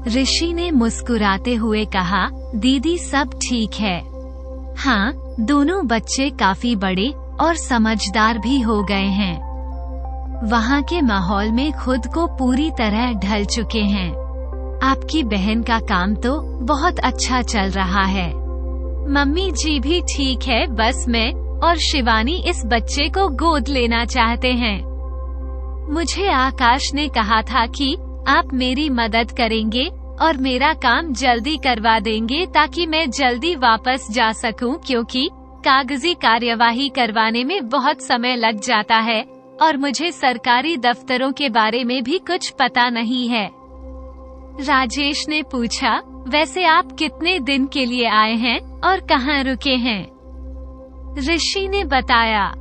ऋषि ने मुस्कुराते हुए कहा, दीदी सब ठीक है। हाँ, दोनों बच्चे काफी बड़े और समझदार भी हो गए हैं। वहाँ के माहौल में खुद को पूरी तरह ढल चुके हैं। आपकी बहन का काम तो बहुत अच्छा चल रहा है। मम्मी जी भी ठीक है, बस मैं और शिवानी इस बच्चे को गोद लेना चाहते हैं। मुझे आकाश ने कहा था कि आप मेरी मदद करेंगे और मेरा काम जल्दी करवा देंगे ताकि मैं जल्दी वापस जा सकूं, क्योंकि कागजी कार्यवाही करवाने में बहुत समय लग जाता है और मुझे सरकारी दफ्तरों के बारे में भी कुछ पता नहीं है। राजेश ने पूछा, वैसे आप कितने दिन के लिए आए हैं और कहाँ रुके हैं? ऋषि ने बताया,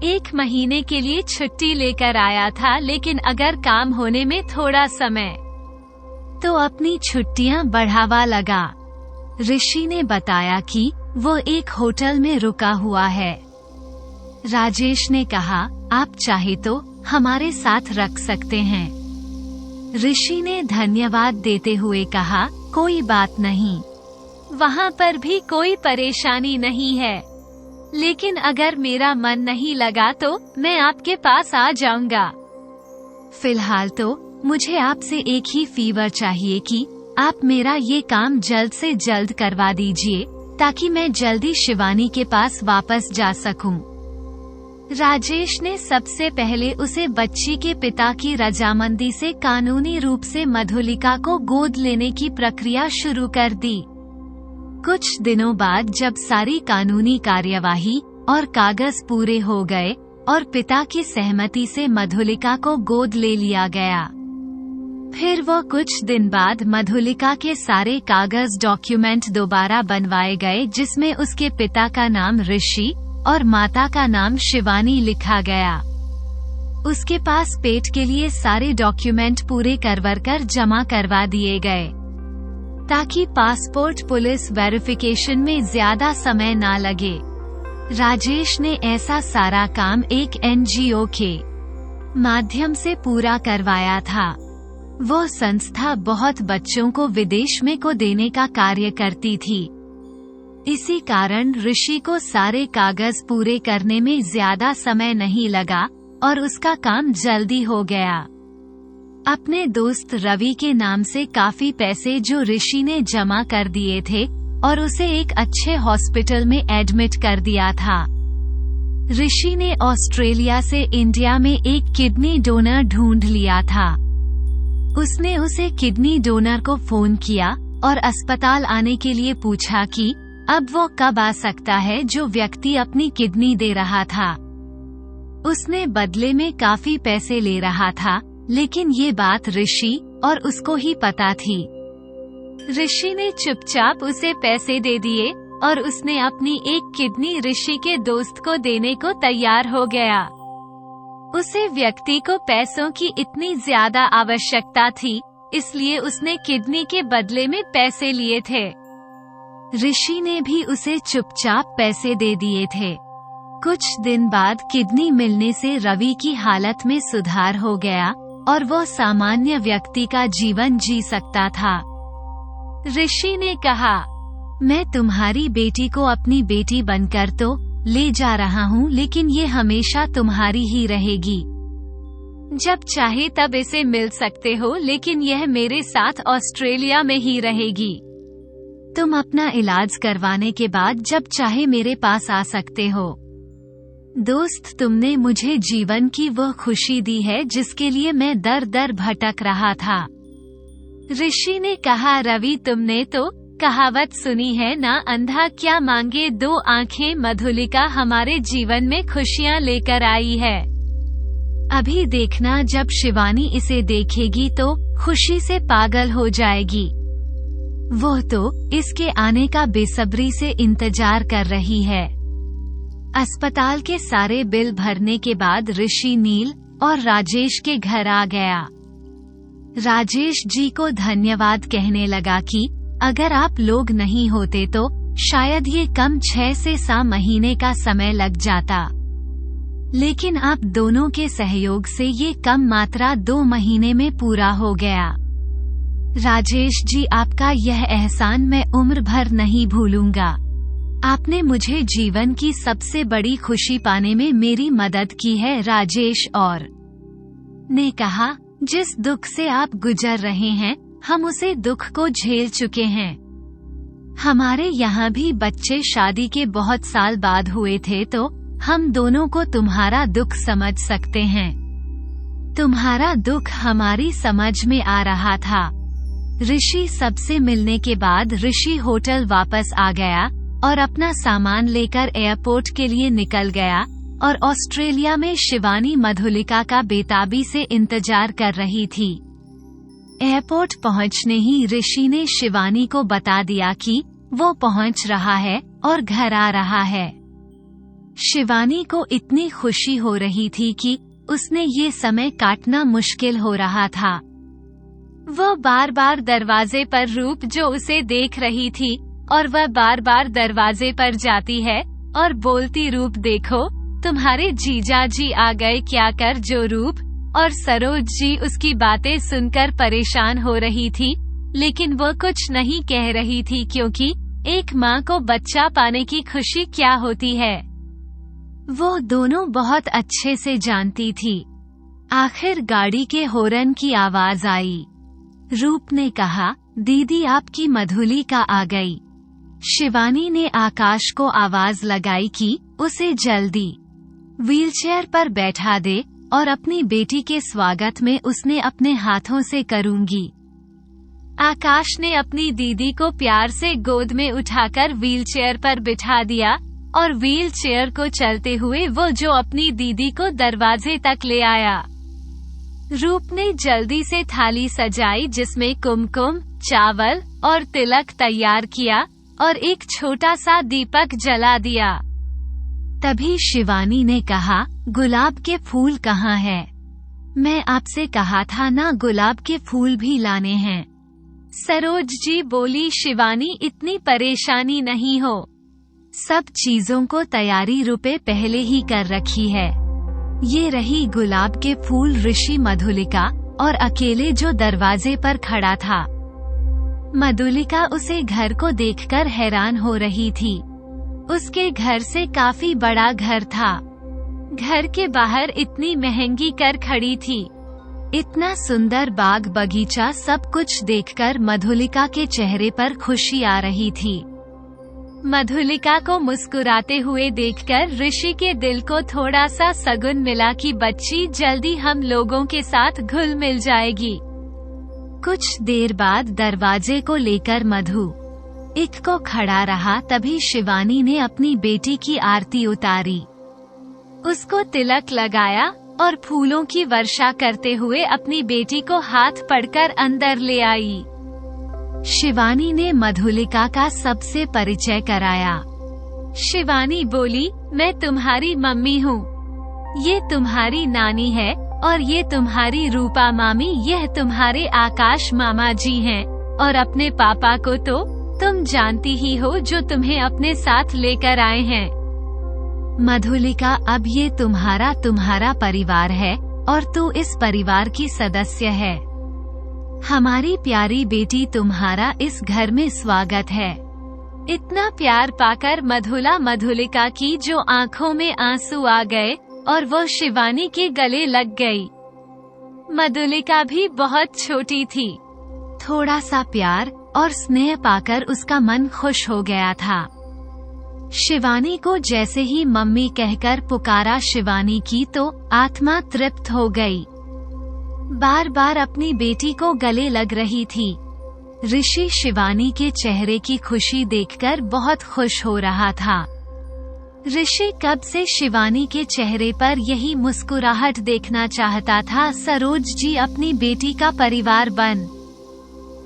1 महीने के लिए छुट्टी लेकर आया था, लेकिन अगर काम होने में थोड़ा समय तो अपनी छुट्टियां बढ़ावा लगा। ऋषि ने बताया कि वो एक होटल में रुका हुआ है। राजेश ने कहा, आप चाहे तो हमारे साथ रख सकते हैं। ऋषि ने धन्यवाद देते हुए कहा, कोई बात नहीं, वहाँ पर भी कोई परेशानी नहीं है, लेकिन अगर मेरा मन नहीं लगा तो मैं आपके पास आ जाऊंगा। फिलहाल तो मुझे आपसे एक ही फेवर चाहिए कि आप मेरा ये काम जल्द से जल्द करवा दीजिए ताकि मैं जल्दी शिवानी के पास वापस जा सकूं। राजेश ने सबसे पहले उसे बच्ची के पिता की रजामंदी से कानूनी रूप से मधुलिका को गोद लेने की प्रक्रिया शुरू कर दी। कुछ दिनों बाद जब सारी कानूनी कार्यवाही और कागज पूरे हो गए और पिता की सहमति से मधुलिका को गोद ले लिया गया, फिर वो कुछ दिन बाद मधुलिका के सारे कागज डॉक्यूमेंट दोबारा बनवाए गए, जिसमें उसके पिता का नाम ऋषि और माता का नाम शिवानी लिखा गया। उसके पास पेट के लिए सारे डॉक्यूमेंट पूरे करवाकर जमा करवा दिए गए ताकि पासपोर्ट पुलिस वेरिफिकेशन में ज्यादा समय ना लगे। राजेश ने ऐसा सारा काम एक एनजीओ के माध्यम से पूरा करवाया था। वो संस्था बहुत बच्चों को विदेश में को देने का कार्य करती थी। इसी कारण ऋषि को सारे कागज पूरे करने में ज्यादा समय नहीं लगा और उसका काम जल्दी हो गया। अपने दोस्त रवि के नाम से काफी पैसे जो ऋषि ने जमा कर दिए थे और उसे एक अच्छे हॉस्पिटल में एडमिट कर दिया था। ऋषि ने ऑस्ट्रेलिया से इंडिया में एक किडनी डोनर ढूंढ लिया था। उसने उसे किडनी डोनर को फोन किया और अस्पताल आने के लिए पूछा कि अब वो कब आ सकता है जो व्यक्ति अपनी किडनी दे रहा था। उसने बदले में काफी पैसे ले रहा था, लेकिन ये बात ऋषि और उसको ही पता थी। ऋषि ने चुपचाप उसे पैसे दे दिए और उसने अपनी एक किडनी ऋषि के दोस्त को देने को तैयार हो गया। उसे व्यक्ति को पैसों की इतनी ज्यादा आवश्यकता थी, इसलिए उसने किडनी के बदले में पैसे लिए थे। ऋषि ने भी उसे चुपचाप पैसे दे दिए थे। कुछ दिन बाद किडनी मिलने से रवि की हालत में सुधार हो गया और वो सामान्य व्यक्ति का जीवन जी सकता था। ऋषि ने कहा, मैं तुम्हारी बेटी को अपनी बेटी बनकर तो ले जा रहा हूँ, लेकिन ये हमेशा तुम्हारी ही रहेगी। जब चाहे तब इसे मिल सकते हो, लेकिन यह मेरे साथ ऑस्ट्रेलिया में ही रहेगी। तुम अपना इलाज करवाने के बाद जब चाहे मेरे पास आ सकते हो। दोस्त, तुमने मुझे जीवन की वो खुशी दी है जिसके लिए मैं दर दर भटक रहा था। ऋषि ने कहा, रवि तुमने तो कहावत सुनी है ना, अंधा क्या मांगे दो आंखें। मधुलिका हमारे जीवन में खुशियाँ लेकर आई है। अभी देखना, जब शिवानी इसे देखेगी तो खुशी से पागल हो जाएगी। वो तो इसके आने का बेसब्री से इंतजार कर रही है। अस्पताल के सारे बिल भरने के बाद ऋषि नील और राजेश के घर आ गया। राजेश जी को धन्यवाद कहने लगा कि अगर आप लोग नहीं होते तो शायद ये कम 6 से 7 महीने का समय लग जाता, लेकिन आप दोनों के सहयोग से ये कम मात्रा 2 महीने में पूरा हो गया। राजेश जी, आपका यह एहसान मैं उम्र भर नहीं भूलूंगा। आपने मुझे जीवन की सबसे बड़ी खुशी पाने में मेरी मदद की है। राजेश और ने कहा, जिस दुख से आप गुजर रहे हैं हम उसे दुख को झेल चुके हैं। हमारे यहाँ भी बच्चे शादी के बहुत साल बाद हुए थे, तो हम दोनों को तुम्हारा दुख समझ सकते हैं। तुम्हारा दुख हमारी समझ में आ रहा था। ऋषि सबसे मिलने के बाद ऋषि होटल वापस आ गया और अपना सामान लेकर एयरपोर्ट के लिए निकल गया और ऑस्ट्रेलिया में शिवानी मधुलिका का बेताबी से इंतजार कर रही थी। एयरपोर्ट पहुंचने ही ऋषि ने शिवानी को बता दिया कि वो पहुंच रहा है और घर आ रहा है। शिवानी को इतनी खुशी हो रही थी कि उसने ये समय काटना मुश्किल हो रहा था। वो बार बार दरवाजे पर रूप जो उसे देख रही थी और वह बार बार दरवाजे पर जाती है और बोलती, रूप देखो तुम्हारे जीजा जी आ गए क्या कर जो रूप। और सरोज जी उसकी बातें सुनकर परेशान हो रही थी, लेकिन वो कुछ नहीं कह रही थी क्योंकि एक माँ को बच्चा पाने की खुशी क्या होती है वो दोनों बहुत अच्छे से जानती थी। आखिर गाड़ी के हॉर्न की आवाज आई। रूप ने कहा, दीदी आपकी मधुलिका आ गई। शिवानी ने आकाश को आवाज लगाई कि उसे जल्दी व्हीलचेयर पर बैठा दे और अपनी बेटी के स्वागत में उसने अपने हाथों से करूंगी। आकाश ने अपनी दीदी को प्यार से गोद में उठाकर व्हीलचेयर पर बिठा दिया और व्हीलचेयर को चलते हुए वो जो अपनी दीदी को दरवाजे तक ले आया। रूप ने जल्दी से थाली सजाई जिसमें कुमकुम, चावल और तिलक तैयार किया और एक छोटा सा दीपक जला दिया। तभी शिवानी ने कहा, गुलाब के फूल कहाँ है? मैं आपसे कहा था ना गुलाब के फूल भी लाने हैं। सरोज जी बोली, शिवानी इतनी परेशानी नहीं हो, सब चीजों को तैयारी रुपए पहले ही कर रखी है। ये रही गुलाब के फूल। ऋषि मधुलिका और अकेले जो दरवाजे पर खड़ा था। मधुलिका उसे घर को देखकर हैरान हो रही थी। उसके घर से काफी बड़ा घर था। घर के बाहर इतनी महंगी कार खड़ी थी, इतना सुंदर बाग बगीचा, सब कुछ देखकर मधुलिका के चेहरे पर खुशी आ रही थी। मधुलिका को मुस्कुराते हुए देखकर ऋषि के दिल को थोड़ा सा सगुन मिला कि बच्ची जल्दी हम लोगों के साथ घुल मिल जाएगी। कुछ देर बाद दरवाजे को लेकर मधु एक को खड़ा रहा। तभी शिवानी ने अपनी बेटी की आरती उतारी, उसको तिलक लगाया और फूलों की वर्षा करते हुए अपनी बेटी को हाथ पकड़कर अंदर ले आई। शिवानी ने मधुलिका का सबसे परिचय कराया। शिवानी बोली, मैं तुम्हारी मम्मी हूँ, ये तुम्हारी नानी है और ये तुम्हारी रूपा मामी, यह तुम्हारे आकाश मामा जी हैं और अपने पापा को तो तुम जानती ही हो जो तुम्हें अपने साथ लेकर आए हैं। मधुलिका, अब ये तुम्हारा परिवार है और तू इस परिवार की सदस्य है। हमारी प्यारी बेटी, तुम्हारा इस घर में स्वागत है। इतना प्यार पाकर मधुलिका की जो आंखों में आंसू आ गए और वो शिवानी के गले लग गई। मधुलिका भी बहुत छोटी थी, थोड़ा सा प्यार और स्नेह पाकर उसका मन खुश हो गया था। शिवानी को जैसे ही मम्मी कहकर पुकारा शिवानी की तो आत्मा तृप्त हो गई। बार बार अपनी बेटी को गले लग रही थी। ऋषि शिवानी के चेहरे की खुशी देखकर बहुत खुश हो रहा था। ऋषि कब से शिवानी के चेहरे पर यही मुस्कुराहट देखना चाहता था। सरोज जी अपनी बेटी का परिवार बन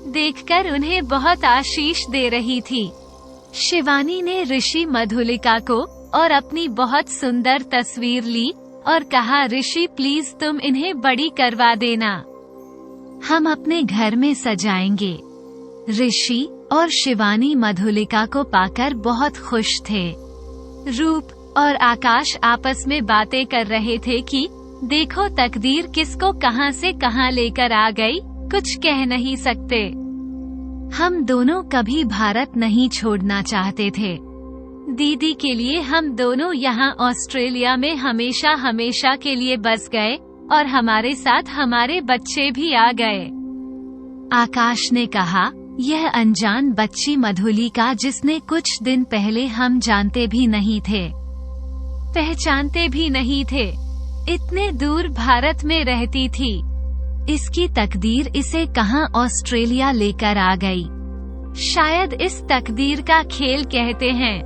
देखकर उन्हें बहुत आशीष दे रही थी। शिवानी ने ऋषि मधुलिका को और अपनी बहुत सुंदर तस्वीर ली और कहा, ऋषि प्लीज तुम इन्हें बड़ी करवा देना, हम अपने घर में सजाएंगे। ऋषि और शिवानी मधुलिका को पाकर बहुत खुश थे। रूप और आकाश आपस में बातें कर रहे थे कि देखो तकदीर किसको कहां से कहां लेकर आ गई, कुछ कह नहीं सकते। हम दोनों कभी भारत नहीं छोड़ना चाहते थे। दीदी के लिए हम दोनों यहाँ ऑस्ट्रेलिया में हमेशा हमेशा के लिए बस गए और हमारे साथ हमारे बच्चे भी आ गए। आकाश ने कहा, यह अनजान बच्ची मधुलिका जिसने कुछ दिन पहले हम जानते भी नहीं थे, पहचानते भी नहीं थे, इतने दूर भारत में रहती थी। इसकी तकदीर इसे कहां ऑस्ट्रेलिया लेकर आ गई। शायद इस तकदीर का खेल कहते हैं।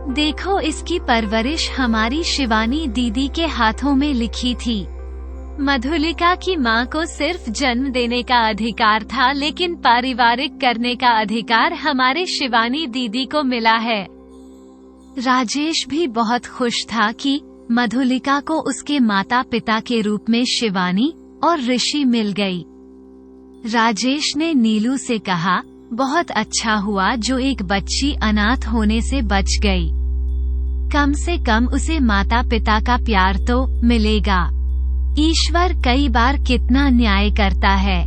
देखो इसकी परवरिश हमारी शिवानी दीदी के हाथों में लिखी थी। मधुलिका की मां को सिर्फ जन्म देने का अधिकार था, लेकिन पारिवारिक करने का अधिकार हमारे शिवानी दीदी को मिला है। राजेश भी बहुत खुश था कि मधुलिका को उसके माता पिता के रूप में शिवानी और ऋषि मिल गई। राजेश ने नीलू से कहा, बहुत अच्छा हुआ जो एक बच्ची अनाथ होने से बच गई। कम से कम उसे माता पिता का प्यार तो मिलेगा। ईश्वर कई बार कितना न्याय करता है।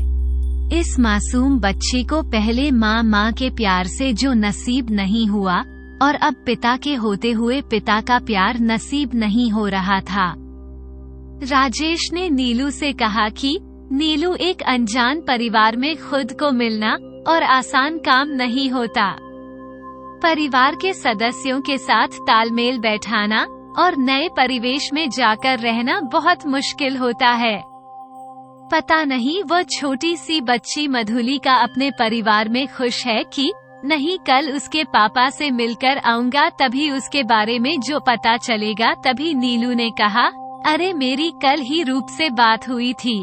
इस मासूम बच्ची को पहले माँ के प्यार से जो नसीब नहीं हुआ, और अब पिता के होते हुए पिता का प्यार नसीब नहीं हो रहा था। राजेश ने नीलू से कहा कि नीलू, एक अनजान परिवार में खुद को मिलना और आसान काम नहीं होता। परिवार के सदस्यों के साथ तालमेल बैठाना और नए परिवेश में जाकर रहना बहुत मुश्किल होता है। पता नहीं वो छोटी सी बच्ची मधुलिका अपने परिवार में खुश है कि नहीं। कल उसके पापा से मिलकर आऊंगा, तभी उसके बारे में जो पता चलेगा। तभी नीलू ने कहा, अरे मेरी कल ही रूप से बात हुई थी।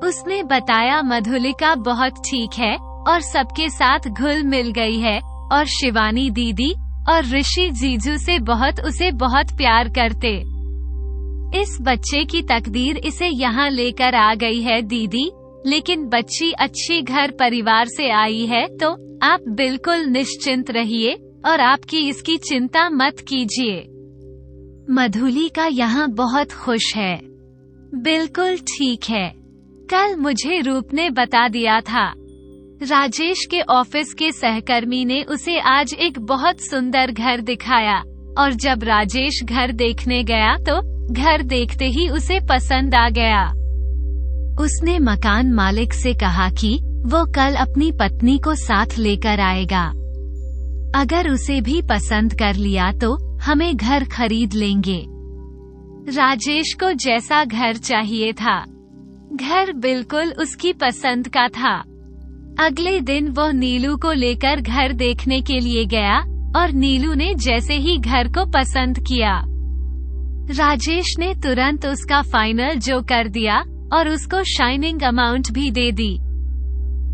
उसने बताया मधुलिका बहुत ठीक है और सबके साथ घुल मिल गई है, और शिवानी दीदी और ऋषि जीजू से उसे बहुत प्यार करते। इस बच्चे की तकदीर इसे यहाँ लेकर आ गई है दीदी, लेकिन बच्ची अच्छी घर परिवार से आई है, तो आप बिल्कुल निश्चिंत रहिए और आपकी इसकी चिंता मत कीजिए। मधुलिका यहाँ बहुत खुश है। बिल्कुल ठीक है, कल मुझे रूप ने बता दिया था। राजेश के ऑफिस के सहकर्मी ने उसे आज एक बहुत सुंदर घर दिखाया, और जब राजेश घर देखने गया तो घर देखते ही उसे पसंद आ गया। उसने मकान मालिक से कहा कि वो कल अपनी पत्नी को साथ लेकर आएगा। अगर उसे भी पसंद कर लिया तो हमें घर खरीद लेंगे। राजेश को जैसा घर चाहिए था, घर बिल्कुल उसकी पसंद का था। अगले दिन वो नीलू को लेकर घर देखने के लिए गया, और नीलू ने जैसे ही घर को पसंद किया, राजेश ने तुरंत उसका फाइनल जो कर दिया और उसको शाइनिंग अमाउंट भी दे दी।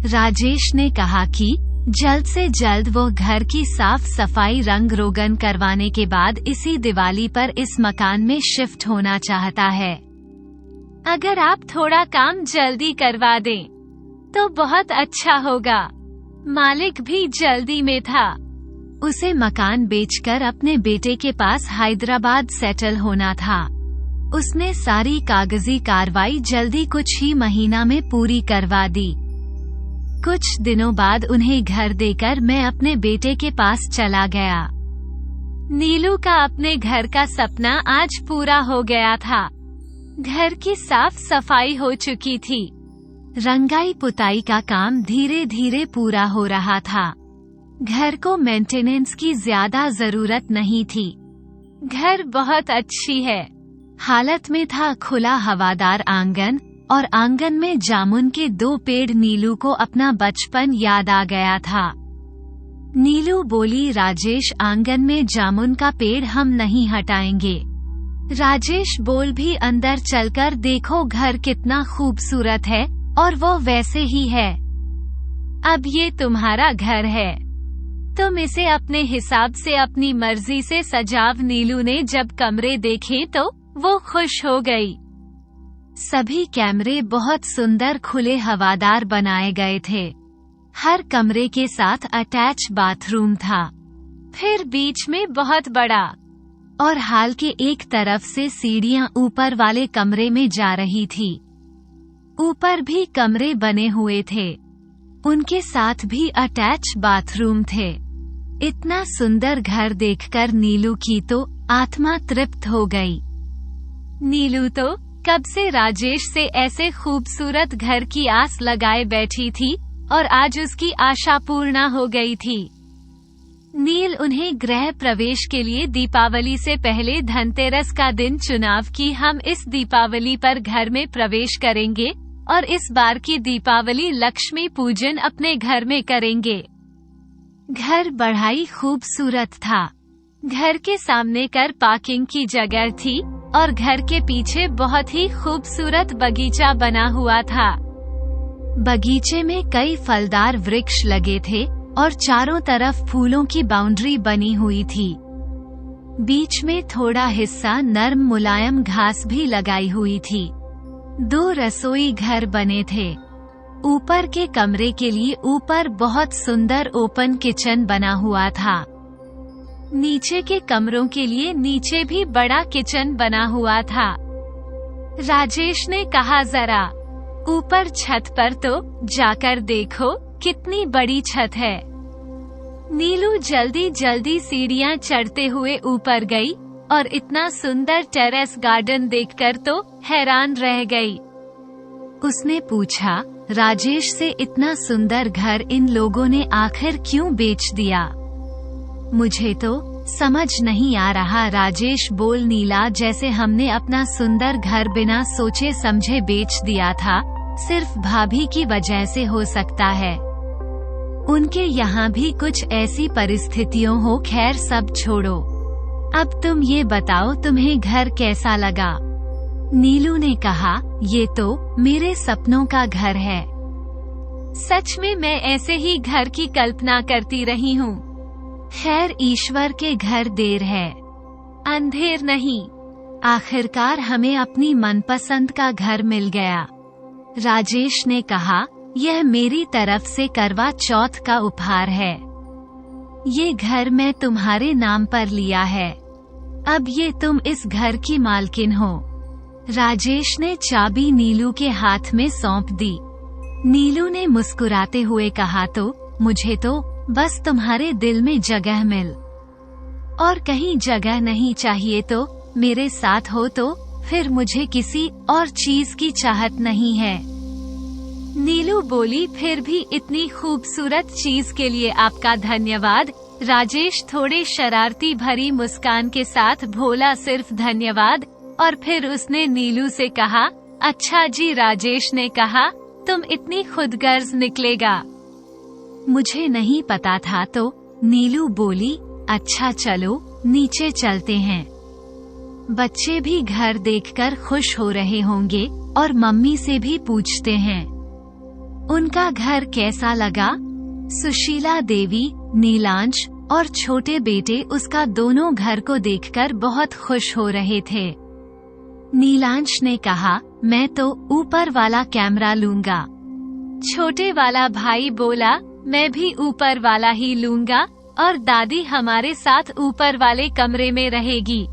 राजेश ने कहा कि जल्द से जल्द वो घर की साफ सफाई रंग रोगन करवाने के बाद इसी दिवाली पर इस मकान में शिफ्ट होना चाहता है। अगर आप थोड़ा काम जल्दी करवा दें तो बहुत अच्छा होगा। मालिक भी जल्दी में था। उसे मकान बेचकर अपने बेटे के पास हैदराबाद सेटल होना था। उसने सारी कागजी कार्रवाई जल्दी कुछ ही महीना में पूरी करवा दी। कुछ दिनों बाद उन्हें घर देकर मैं अपने बेटे के पास चला गया। नीलू का अपने घर का सपना आज पूरा हो गया था। घर की साफ सफाई हो चुकी थी। रंगाई पुताई का काम धीरे धीरे पूरा हो रहा था। घर को मेंटेनेंस की ज्यादा जरूरत नहीं थी। घर बहुत अच्छी है हालत में था। खुला हवादार आंगन, और आंगन में जामुन के 2 पेड़। नीलू को अपना बचपन याद आ गया था। नीलू बोली, राजेश आंगन में जामुन का पेड़ हम नहीं हटाएंगे। राजेश बोल भी अंदर चलकर देखो घर कितना खूबसूरत है, और वो वैसे ही है। अब ये तुम्हारा घर है, तुम इसे अपने हिसाब से अपनी मर्जी से सजाव। नीलू ने जब कमरे देखे तो वो खुश हो गई। सभी कैमरे बहुत सुंदर खुले हवादार बनाए गए थे। हर कमरे के साथ अटैच बाथरूम था, फिर बीच में बहुत बड़ा, और हाल के एक तरफ से सीढ़ियां ऊपर वाले कमरे में जा रही थी। ऊपर भी कमरे बने हुए थे, उनके साथ भी अटैच बाथरूम थे। इतना सुंदर घर देखकर नीलू की तो आत्मा तृप्त हो गई। नीलू तो कब से राजेश से ऐसे खूबसूरत घर की आस लगाए बैठी थी और आज उसकी आशा पूर्ण हो गई थी। नील उन्हें गृह प्रवेश के लिए दीपावली से पहले धनतेरस का दिन चुनाव कि हम इस दीपावली पर घर में प्रवेश करेंगे और इस बार की दीपावली लक्ष्मी पूजन अपने घर में करेंगे। घर बढ़ाई खूबसूरत था। घर के सामने कार पार्किंग की जगह थी और घर के पीछे बहुत ही खूबसूरत बगीचा बना हुआ था। बगीचे में कई फलदार वृक्ष लगे थे और चारों तरफ फूलों की बाउंड्री बनी हुई थी। बीच में थोड़ा हिस्सा नर्म मुलायम घास भी लगाई हुई थी। 2 रसोई घर बने थे। ऊपर के कमरे के लिए ऊपर बहुत सुंदर ओपन किचन बना हुआ था। नीचे के कमरों के लिए नीचे भी बड़ा किचन बना हुआ था। राजेश ने कहा, जरा ऊपर छत पर तो जाकर देखो, कितनी बड़ी छत है। नीलू जल्दी जल्दी सीढ़ियां चढ़ते हुए ऊपर गई और इतना सुंदर टेरेस गार्डन देखकर तो हैरान रह गई। उसने पूछा, राजेश से इतना सुंदर घर इन लोगों ने आखिर क्यों बेच दिया? मुझे तो समझ नहीं आ रहा। राजेश बोल, नीला, जैसे हमने अपना सुंदर घर बिना सोचे समझे बेच दिया था, सिर्फ भाभी की वजह से हो सकता है। उनके यहाँ भी कुछ ऐसी परिस्थितियों हो। खैर सब छोड़ो, अब तुम ये बताओ तुम्हें घर कैसा लगा? नीलू ने कहा, ये तो मेरे सपनों का घर है। सच में मैं ऐसे ही घर की कल्पना करती रही हूँ। खैर ईश्वर के घर देर है अंधेर नहीं। आखिरकार हमें अपनी मनपसंद का घर मिल गया। राजेश ने कहा, यह मेरी तरफ से करवा चौथ का उपहार है। ये घर मैं तुम्हारे नाम पर लिया है। अब ये तुम इस घर की मालकिन हो। राजेश ने चाबी नीलू के हाथ में सौंप दी। नीलू ने मुस्कुराते हुए कहा, तो मुझे तो बस तुम्हारे दिल में जगह मिल, और कहीं जगह नहीं चाहिए। तो मेरे साथ हो तो फिर मुझे किसी और चीज की चाहत नहीं है। नीलू बोली, फिर भी इतनी खूबसूरत चीज के लिए आपका धन्यवाद। राजेश थोड़े शरारती भरी मुस्कान के साथ बोला, सिर्फ धन्यवाद? और फिर उसने नीलू से कहा, अच्छा जी। राजेश ने कहा, तुम इतनी खुदगर्ज निकलेगा, मुझे नहीं पता था। तो नीलू बोली, अच्छा चलो नीचे चलते हैं। बच्चे भी घर देखकर खुश हो रहे होंगे और मम्मी से भी पूछते हैं उनका घर कैसा लगा। सुशीला देवी, नीलांश और छोटे बेटे उसका दोनों घर को देखकर बहुत खुश हो रहे थे। नीलांश ने कहा, मैं तो ऊपर वाला कैमरा लूंगा। छोटे वाला भाई बोला, मैं भी ऊपर वाला ही लूंगा और दादी हमारे साथ ऊपर वाले कमरे में रहेगी।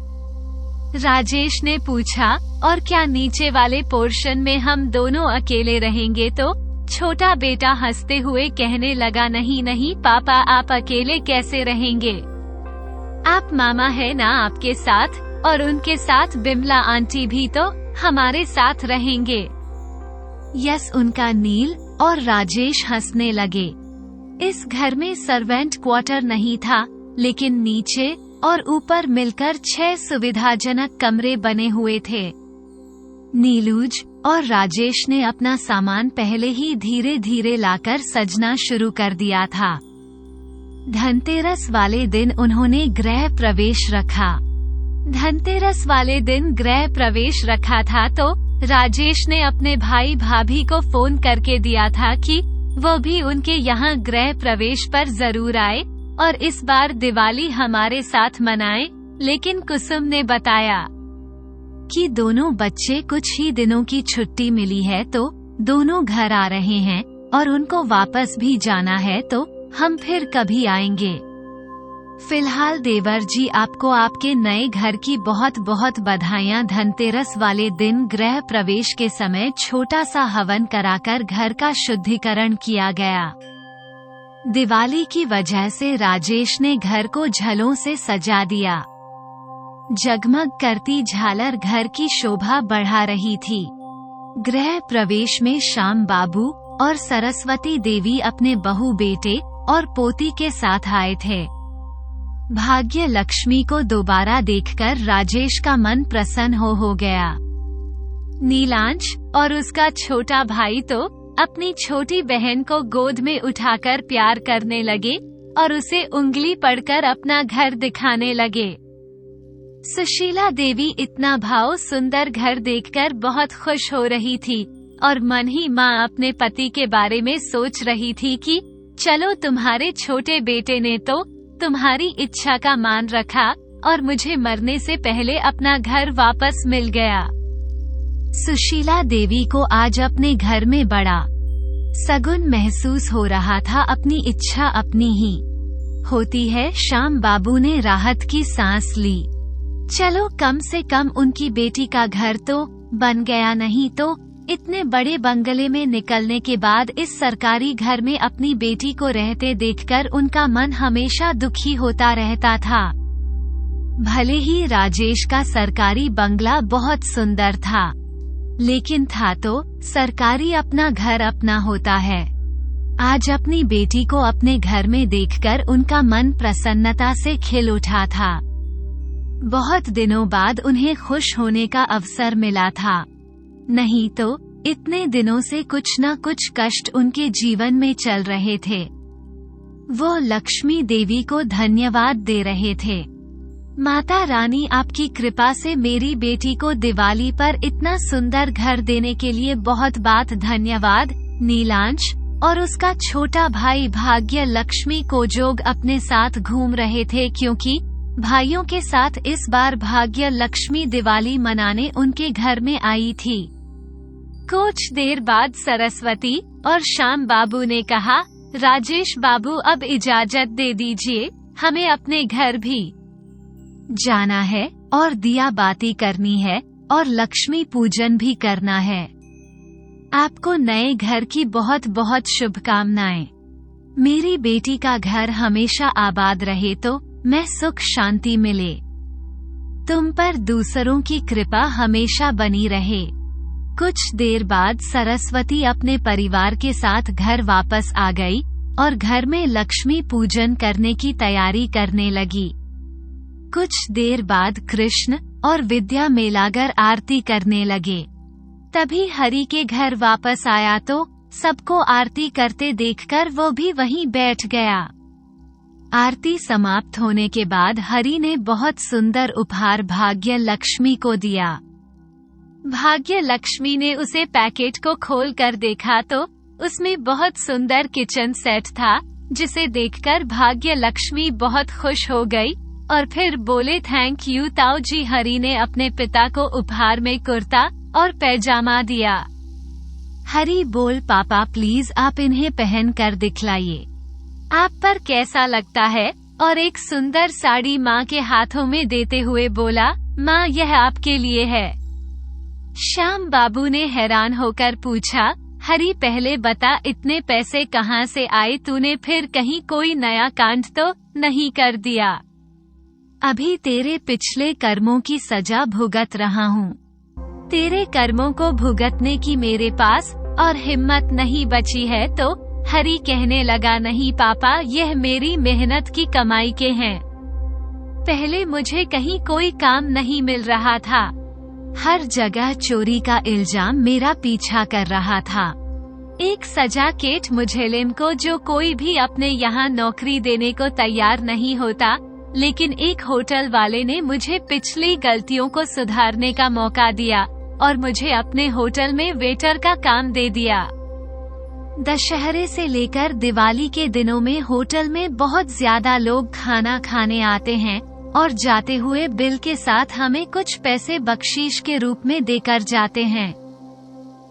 राजेश ने पूछा, और क्या नीचे वाले पोर्शन में हम दोनों अकेले रहेंगे? तो छोटा बेटा हंसते हुए कहने लगा, नहीं नहीं पापा, आप अकेले कैसे रहेंगे? आप मामा है ना आपके साथ, और उनके साथ बिमला आंटी भी तो हमारे साथ रहेंगे। यस, उनका नील और राजेश हंसने लगे। इस घर में सर्वेंट क्वार्टर नहीं था, लेकिन नीचे और ऊपर मिलकर 6 सुविधाजनक कमरे बने हुए थे। नीलूज और राजेश ने अपना सामान पहले ही धीरे धीरे लाकर सजना शुरू कर दिया था। धनतेरस वाले दिन उन्होंने गृह प्रवेश रखा। धनतेरस वाले दिन गृह प्रवेश रखा था तो राजेश ने अपने भाई भाभी को फोन करके दिया था कि वो भी उनके यहाँ गृह प्रवेश पर जरूर आए और इस बार दिवाली हमारे साथ मनाए। लेकिन कुसुम ने बताया कि दोनों बच्चे कुछ ही दिनों की छुट्टी मिली है तो दोनों घर आ रहे हैं और उनको वापस भी जाना है, तो हम फिर कभी आएंगे। फिलहाल देवर जी आपको आपके नए घर की बहुत बहुत बधाइयां। धनतेरस वाले दिन गृह प्रवेश के समय छोटा सा हवन कराकर घर का शुद्धिकरण किया गया। दिवाली की वजह से राजेश ने घर को झलों से सजा दिया। जगमग करती झालर घर की शोभा बढ़ा रही थी। गृह प्रवेश में श्याम बाबू और सरस्वती देवी अपने बहू बेटे और पोती के साथ आए थे। भाग्य लक्ष्मी को दोबारा देखकर राजेश का मन प्रसन्न हो गया। नीलांश और उसका छोटा भाई तो अपनी छोटी बहन को गोद में उठाकर प्यार करने लगे और उसे उंगली पकड़कर अपना घर दिखाने लगे। सुशीला देवी इतना भाव सुंदर घर देखकर बहुत खुश हो रही थी और मन ही माँ अपने पति के बारे में सोच रही थी कि चलो तुम्हारे छोटे बेटे ने तो तुम्हारी इच्छा का मान रखा और मुझे मरने से पहले अपना घर वापस मिल गया। सुशीला देवी को आज अपने घर में बड़ा सगुन महसूस हो रहा था। अपनी इच्छा अपनी ही होती है। श्याम बाबू ने राहत की सांस ली। चलो कम से कम उनकी बेटी का घर तो बन गया, नहीं तो इतने बड़े बंगले में निकलने के बाद इस सरकारी घर में अपनी बेटी को रहते देखकर उनका मन हमेशा दुखी होता रहता था। भले ही राजेश का सरकारी बंगला बहुत सुंदर था, लेकिन था तो सरकारी अपना घर अपना होता है। आज अपनी बेटी को अपने घर में देखकर उनका मन प्रसन्नता से खिल उठा था। बहुत दिनों बाद उन्हें खुश होने का अवसर मिला था, नहीं तो इतने दिनों से कुछ न कुछ कष्ट उनके जीवन में चल रहे थे। वो लक्ष्मी देवी को धन्यवाद दे रहे थे। माता रानी, आपकी कृपा से मेरी बेटी को दिवाली पर इतना सुंदर घर देने के लिए बहुत बहुत धन्यवाद। नीलांश और उसका छोटा भाई भाग्य लक्ष्मी कोजोग अपने साथ घूम रहे थे, क्योंकि भाइयों के साथ इस बार भाग्य लक्ष्मी दिवाली मनाने उनके घर में आई थी। कुछ देर बाद सरस्वती और श्याम बाबू ने कहा, राजेश बाबू अब इजाजत दे दीजिए, हमें अपने घर भी जाना है और दिया बाती करनी है और लक्ष्मी पूजन भी करना है। आपको नए घर की बहुत बहुत शुभकामनाएं। मेरी बेटी का घर हमेशा आबाद रहे तो मैं सुख शांति मिले। तुम पर दूसरों की कृपा हमेशा बनी रहे। कुछ देर बाद सरस्वती अपने परिवार के साथ घर वापस आ गई और घर में लक्ष्मी पूजन करने की तैयारी करने लगी। कुछ देर बाद कृष्ण और विद्या मेलागर आरती करने लगे। तभी हरि के घर वापस आया तो सबको आरती करते देखकर वो भी वहीं बैठ गया। आरती समाप्त होने के बाद हरि ने बहुत सुंदर उपहार भाग्य लक्ष्मी को दिया। भाग्य लक्ष्मी ने उसे पैकेट को खोल कर देखा तो उसमें बहुत सुंदर किचन सेट था, जिसे देखकर भाग्य लक्ष्मी बहुत खुश हो गई और फिर बोले, थैंक यू ताऊ जी। हरि ने अपने पिता को उपहार में कुर्ता और पैजामा दिया। हरि बोल, पापा प्लीज आप इन्हें पहन कर दिखलाइए, आप पर कैसा लगता है। और एक सुंदर साड़ी माँ के हाथों में देते हुए बोला, माँ यह आपके लिए है। श्याम बाबू ने हैरान होकर पूछा, हरि पहले बता इतने पैसे कहाँ से आए, तूने फिर कहीं कोई नया कांड तो नहीं कर दिया। अभी तेरे पिछले कर्मों की सजा भुगत रहा हूँ। तेरे कर्मों को भुगतने की मेरे पास और हिम्मत नहीं बची है। तो हरि कहने लगा, नहीं पापा, यह मेरी मेहनत की कमाई के हैं। पहले मुझे कहीं कोई काम नहीं मिल रहा था, हर जगह चोरी का इल्जाम मेरा पीछा कर रहा था। एक सजा केट मुझेलिन को जो कोई भी अपने यहाँ नौकरी देने को तैयार नहीं होता, लेकिन एक होटल वाले ने मुझे पिछली गलतियों को सुधारने का मौका दिया और मुझे अपने होटल में वेटर का काम दे दिया। दशहरे से लेकर दिवाली के दिनों में होटल में बहुत ज्यादा लोग खाना खाने आते हैं और जाते हुए बिल के साथ हमें कुछ पैसे बख्शीश के रूप में देकर जाते हैं।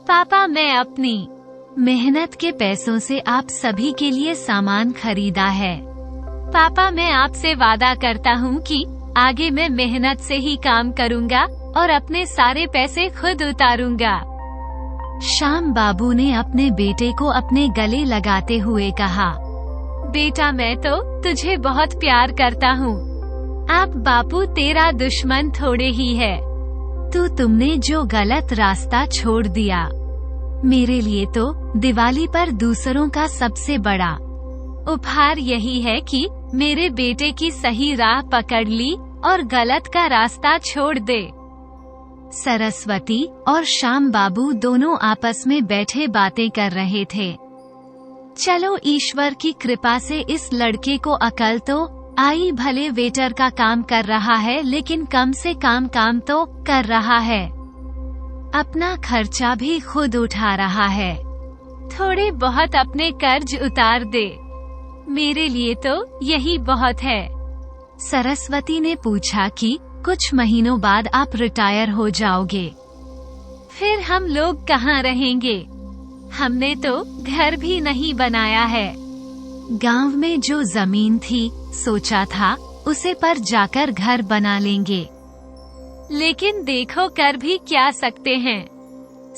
पापा, मैं अपनी मेहनत के पैसों से आप सभी के लिए सामान खरीदा है। पापा, मैं आपसे वादा करता हूँ कि आगे मैं मेहनत से ही काम करूँगा और अपने सारे पैसे खुद उतारूँगा। श्याम बाबू ने अपने बेटे को अपने गले लगाते हुए कहा, बेटा, मैं तो तुझे बहुत प्यार करता हूँ। अब बापू तेरा दुश्मन थोड़े ही है। तुमने जो गलत रास्ता छोड़ दिया। मेरे लिए तो दिवाली पर दूसरों का सबसे बड़ा उपहार यही है कि मेरे बेटे की सही राह पकड़ ली और गलत का रास्ता छोड़ दे। सरस्वती और श्याम बाबू दोनों आपस में बैठे बातें कर रहे थे। चलो, ईश्वर की कृपा से इस लड़के को अकल तो आई। भले वेटर का काम कर रहा है, लेकिन कम से कम काम तो कर रहा है। अपना खर्चा भी खुद उठा रहा है। थोड़े बहुत अपने कर्ज उतार दे। मेरे लिए तो यही बहुत है। सरस्वती ने पूछा कि कुछ महीनों बाद आप रिटायर हो जाओगे, फिर हम लोग कहाँ रहेंगे? हमने तो घर भी नहीं बनाया है। गांव में जो जमीन थी, सोचा था उसे पर जाकर घर बना लेंगे, लेकिन देखो कर भी क्या सकते हैं।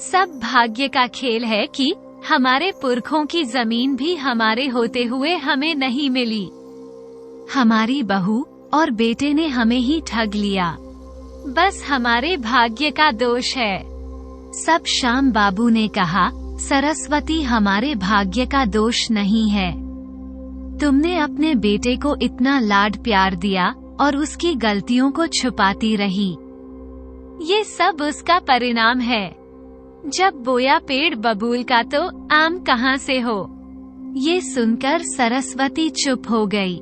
सब भाग्य का खेल है कि हमारे पुरखों की जमीन भी हमारे होते हुए हमें नहीं मिली। हमारी बहू और बेटे ने हमें ही ठग लिया। बस हमारे भाग्य का दोष है। सब श्याम बाबू ने कहा, सरस्वती, हमारे भाग्य का दोष नहीं है। तुमने अपने बेटे को इतना लाड प्यार दिया और उसकी गलतियों को छुपाती रही। ये सब उसका परिणाम है। जब बोया पेड़ बबूल का तो आम कहाँ से हो? ये सुनकर सरस्वती चुप हो गई।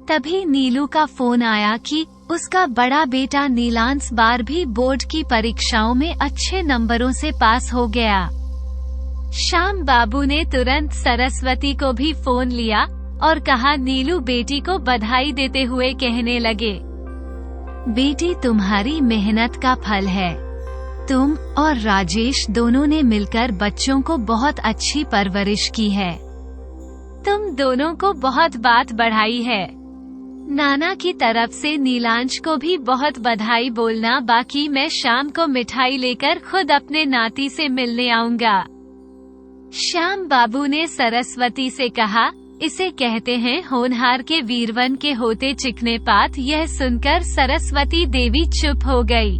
तभी नीलू का फोन आया कि उसका बड़ा बेटा नीलांश बार भी बोर्ड की परीक्षाओं में अच्छे नंबरों से पास हो गया। श्याम बाबू ने तुरंत सरस्वती को भी फोन लिया और कहा, नीलू बेटी को बधाई देते हुए कहने लगे, बेटी, तुम्हारी मेहनत का फल है। तुम और राजेश दोनों ने मिलकर बच्चों को बहुत अच्छी परवरिश की है। तुम दोनों को बहुत बात बढ़ाई है। नाना की तरफ से नीलांश को भी बहुत बधाई बोलना। बाकी मैं शाम को मिठाई लेकर खुद अपने नाती से मिलने आऊंगा। श्याम बाबू ने सरस्वती से कहा, इसे कहते हैं होनहार के वीरवन के होते चिकने पात। यह सुनकर सरस्वती देवी चुप हो गई।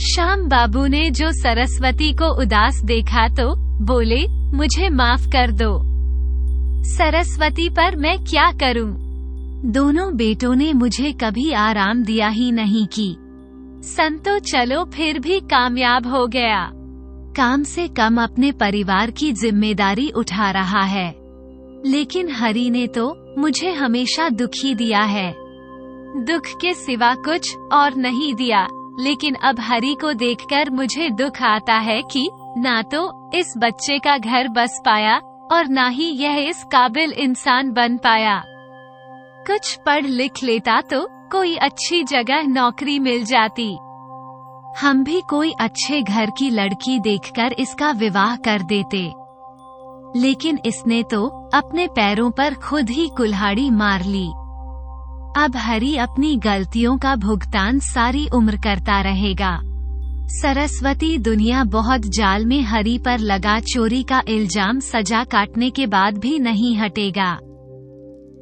श्याम बाबू ने जो सरस्वती को उदास देखा तो बोले, मुझे माफ कर दो सरस्वती, पर मैं क्या करूं? दोनों बेटों ने मुझे कभी आराम दिया ही नहीं की। संतो चलो फिर भी कामयाब हो गया। काम से कम अपने परिवार की जिम्मेदारी उठा रहा है। लेकिन हरि ने तो मुझे हमेशा दुखी दिया है। दुख के सिवा कुछ और नहीं दिया। लेकिन अब हरि को देखकर मुझे दुख आता है कि ना तो इस बच्चे का घर बस पाया और ना ही यह इस काबिल इंसान बन पाया। कुछ पढ़ लिख लेता तो कोई अच्छी जगह नौकरी मिल जाती। हम भी कोई अच्छे घर की लड़की देखकर इसका विवाह कर देते। लेकिन इसने तो अपने पैरों पर खुद ही कुल्हाड़ी मार ली। अब हरि अपनी गलतियों का भुगतान सारी उम्र करता रहेगा। सरस्वती दुनिया बहुत जाल में हरि पर लगा चोरी का इल्जाम सजा काटने के बाद भी नहीं हटेगा।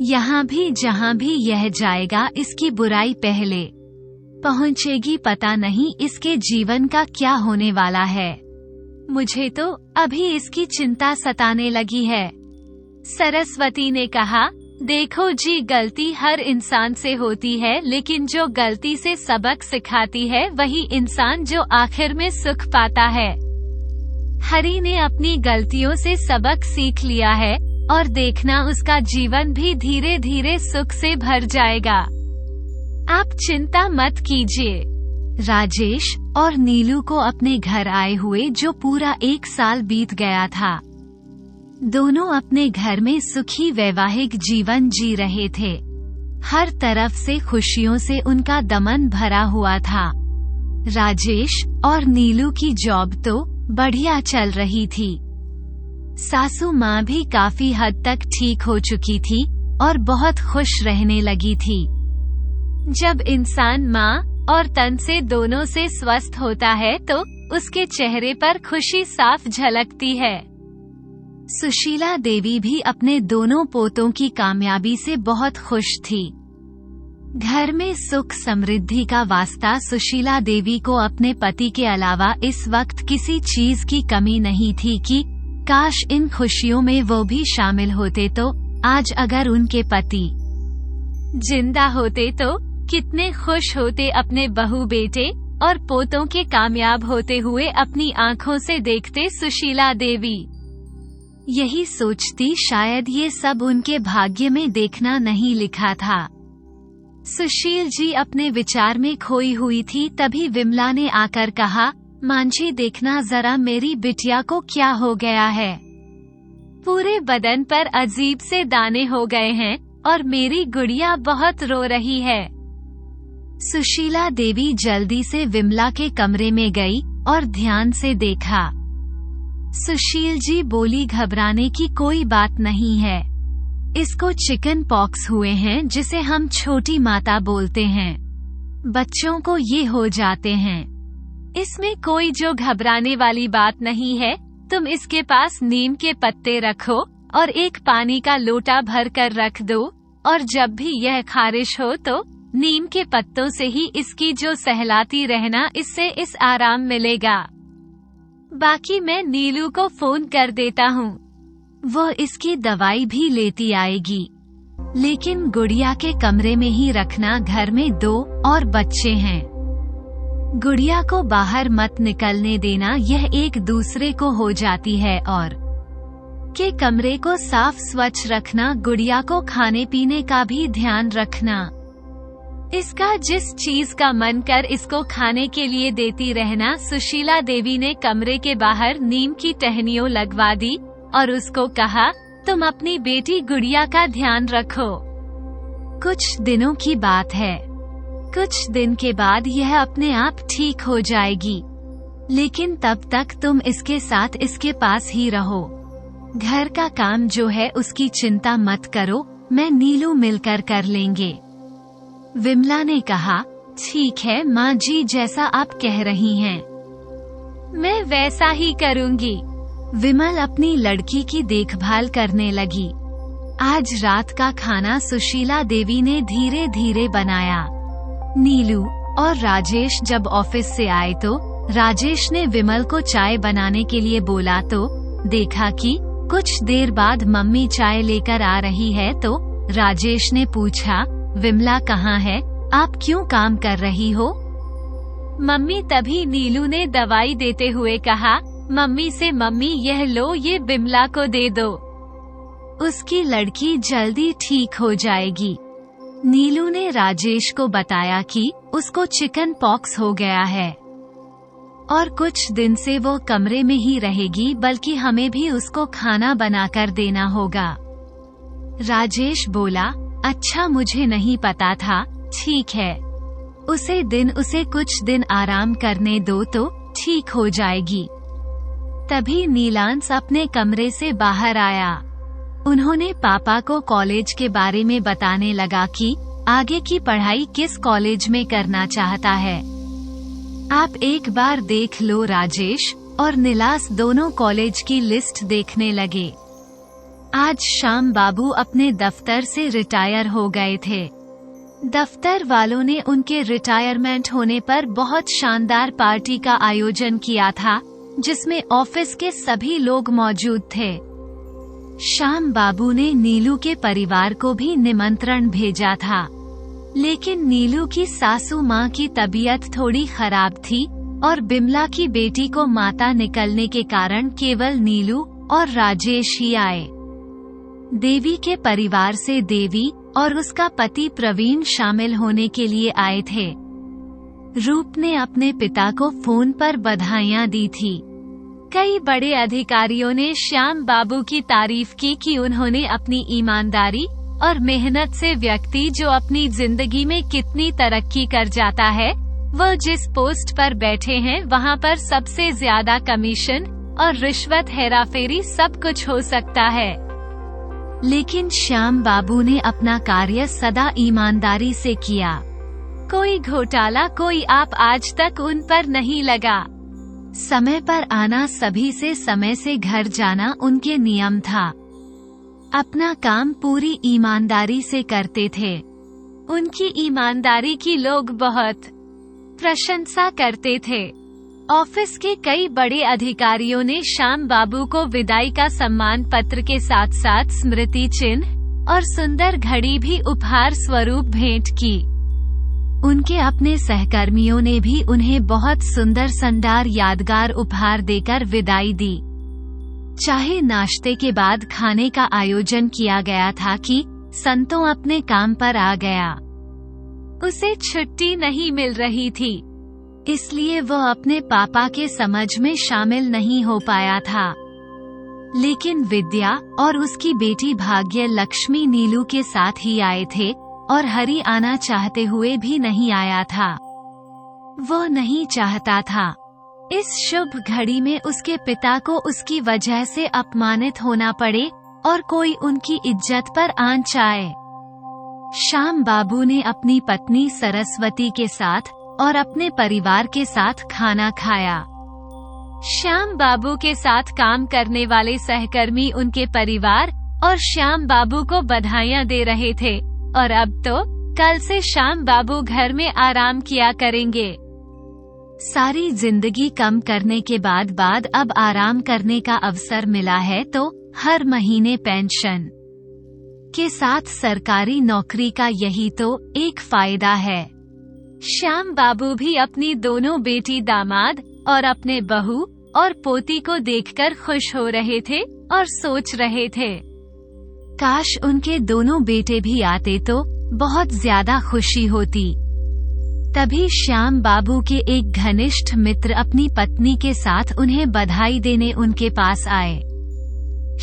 यहाँ भी जहाँ भी यह जाएगा, इसकी बुराई पहले पहुँचेगी। पता नहीं इसके जीवन का क्या होने वाला है। मुझे तो अभी इसकी चिंता सताने लगी है। सरस्वती ने कहा, देखो जी, गलती हर इंसान से होती है, लेकिन जो गलती से सबक सिखाती है वही इंसान जो आखिर में सुख पाता है। हरि ने अपनी गलतियों से सबक सीख लिया है और देखना उसका जीवन भी धीरे धीरे सुख से भर जाएगा। आप चिंता मत कीजिए। राजेश और नीलू को अपने घर आए हुए जो पूरा 1 साल बीत गया था। दोनों अपने घर में सुखी वैवाहिक जीवन जी रहे थे। हर तरफ से खुशियों से उनका दमन भरा हुआ था। राजेश और नीलू की जॉब तो बढ़िया चल रही थी। सासू माँ भी काफी हद तक ठीक हो चुकी थी और बहुत खुश रहने लगी थी। जब इंसान माँ और तन से दोनों से स्वस्थ होता है तो उसके चेहरे पर खुशी साफ झलकती है। सुशीला देवी भी अपने दोनों पोतों की कामयाबी से बहुत खुश थी। घर में सुख समृद्धि का वास्ता सुशीला देवी को अपने पति के अलावा इस वक्त किसी चीज की कमी नहीं थी कि काश इन खुशियों में वो भी शामिल होते तो आज अगर उनके पति जिंदा होते तो कितने खुश होते अपने बहू बेटे और पोतों के कामयाब होते हुए अपनी आंखों से देखते सुशीला देवी। यही सोचती शायद ये सब उनके भाग्य में देखना नहीं लिखा था। सुशील जी अपने विचार में खोई हुई थी, तभी विमला ने आकर कहा, मांझी देखना जरा मेरी बिटिया को क्या हो गया है। पूरे बदन पर अजीब से दाने हो गए हैं और मेरी गुड़िया बहुत रो रही है। सुशीला देवी जल्दी से विमला के कमरे में गई और ध्यान से देखा। सुशील जी बोली, घबराने की कोई बात नहीं है, इसको चिकन पॉक्स हुए हैं जिसे हम छोटी माता बोलते हैं। बच्चों को ये हो जाते हैं, इसमें कोई जो घबराने वाली बात नहीं है। तुम इसके पास नीम के पत्ते रखो और एक पानी का लोटा भर कर रख दो और जब भी यह खारिश हो तो नीम के पत्तों से ही इसकी जो सहलाती रहना, इससे इस आराम मिलेगा। बाकी मैं नीलू को फोन कर देता हूँ, वो इसकी दवाई भी लेती आएगी। लेकिन गुड़िया के कमरे में ही रखना, घर में 2 और बच्चे हैं। गुड़िया को बाहर मत निकलने देना, यह एक दूसरे को हो जाती है। और के कमरे को साफ स्वच्छ रखना, गुड़िया को खाने पीने का भी ध्यान रखना। इसका जिस चीज का मन कर इसको खाने के लिए देती रहना। सुशीला देवी ने कमरे के बाहर नीम की टहनियों लगवा दी और उसको कहा, तुम अपनी बेटी गुड़िया का ध्यान रखो। कुछ दिनों की बात है, कुछ दिन के बाद यह अपने आप ठीक हो जाएगी, लेकिन तब तक तुम इसके साथ इसके पास ही रहो। घर का काम जो है उसकी चिंता मत करो, मैं नीलू मिलकर कर लेंगे। विमला ने कहा, ठीक है माँ जी, जैसा आप कह रही हैं, मैं वैसा ही करूँगी। विमल अपनी लड़की की देखभाल करने लगी। आज रात का खाना सुशीला देवी ने धीरे धीरे बनाया। नीलू और राजेश जब ऑफिस से आए तो राजेश ने विमल को चाय बनाने के लिए बोला तो देखा कि कुछ देर बाद मम्मी चाय लेकर आ रही है तो राजेश ने पूछा, विमला कहाँ है, आप क्यों काम कर रही हो? मम्मी, तभी नीलू ने दवाई देते हुए कहा, मम्मी से, मम्मी यह लो, ये विमला को दे दो, उसकी लड़की जल्दी ठीक हो जाएगी। नीलू ने राजेश को बताया कि उसको चिकन पॉक्स हो गया है और कुछ दिन से वो कमरे में ही रहेगी, बल्कि हमें भी उसको खाना बनाकर देना होगा। राजेश बोला, अच्छा मुझे नहीं पता था, ठीक है, उसे कुछ दिन आराम करने दो तो ठीक हो जाएगी। तभी नीलांश अपने कमरे से बाहर आया। उन्होंने पापा को कॉलेज के बारे में बताने लगा कि आगे की पढ़ाई किस कॉलेज में करना चाहता है। आप एक बार देख लो। राजेश और नीलांश दोनों कॉलेज की लिस्ट देखने लगे। आज शाम बाबू अपने दफ्तर से रिटायर हो गए थे। दफ्तर वालों ने उनके रिटायरमेंट होने पर बहुत शानदार पार्टी का आयोजन किया था, जिसमें ऑफिस के सभी लोग मौजूद थे। शाम बाबू ने नीलू के परिवार को भी निमंत्रण भेजा था, लेकिन नीलू की सासू माँ की तबीयत थोड़ी खराब थी और बिमला की बेटी को माता निकलने के कारण केवल नीलू और राजेश ही आए। देवी के परिवार से देवी और उसका पति प्रवीण शामिल होने के लिए आए थे। रूप ने अपने पिता को फोन पर बधाइयां दी थी। कई बड़े अधिकारियों ने श्याम बाबू की तारीफ की कि उन्होंने अपनी ईमानदारी और मेहनत से व्यक्ति जो अपनी जिंदगी में कितनी तरक्की कर जाता है, वो जिस पोस्ट पर बैठे हैं वहाँ पर सबसे ज्यादा कमीशन और रिश्वत हेराफेरी सब कुछ हो सकता है। लेकिन श्याम बाबू ने अपना कार्य सदा ईमानदारी से किया। कोई घोटाला, कोई आप आज तक उन पर नहीं लगा। समय पर आना, सभी से समय से घर जाना उनके नियम था। अपना काम पूरी ईमानदारी से करते थे। उनकी ईमानदारी की लोग बहुत प्रशंसा करते थे। ऑफिस के कई बड़े अधिकारियों ने श्याम बाबू को विदाई का सम्मान पत्र के साथ साथ स्मृति चिन्ह और सुंदर घड़ी भी उपहार स्वरूप भेंट की। उनके अपने सहकर्मियों ने भी उन्हें बहुत सुंदर शानदार यादगार उपहार देकर विदाई दी। चाहे नाश्ते के बाद खाने का आयोजन किया गया था कि संतों अपने काम पर आ गया। उसे छुट्टी नहीं मिल रही थी, इसलिए वह अपने पापा के समझ में शामिल नहीं हो पाया था। लेकिन विद्या और उसकी बेटी भाग्य लक्ष्मी नीलू के साथ ही आए थे और हरि आना चाहते हुए भी नहीं आया था। वो नहीं चाहता था इस शुभ घड़ी में उसके पिता को उसकी वजह से अपमानित होना पड़े और कोई उनकी इज्जत पर आंच आए। श्याम बाबू ने अपनी पत्नी सरस्वती के साथ और अपने परिवार के साथ खाना खाया। श्याम बाबू के साथ काम करने वाले सहकर्मी उनके परिवार और श्याम बाबू को बधाइयां दे रहे थे और अब तो कल से श्याम बाबू घर में आराम किया करेंगे। सारी जिंदगी कम करने के बाद अब आराम करने का अवसर मिला है, तो हर महीने पेंशन के साथ सरकारी नौकरी का यही तो एक फायदा है। श्याम बाबू भी अपनी दोनों बेटी, दामाद और अपने बहू और पोती को देखकर खुश हो रहे थे और सोच रहे थे, काश उनके दोनों बेटे भी आते तो बहुत ज्यादा खुशी होती। तभी श्याम बाबू के एक घनिष्ठ मित्र अपनी पत्नी के साथ उन्हें बधाई देने उनके पास आए।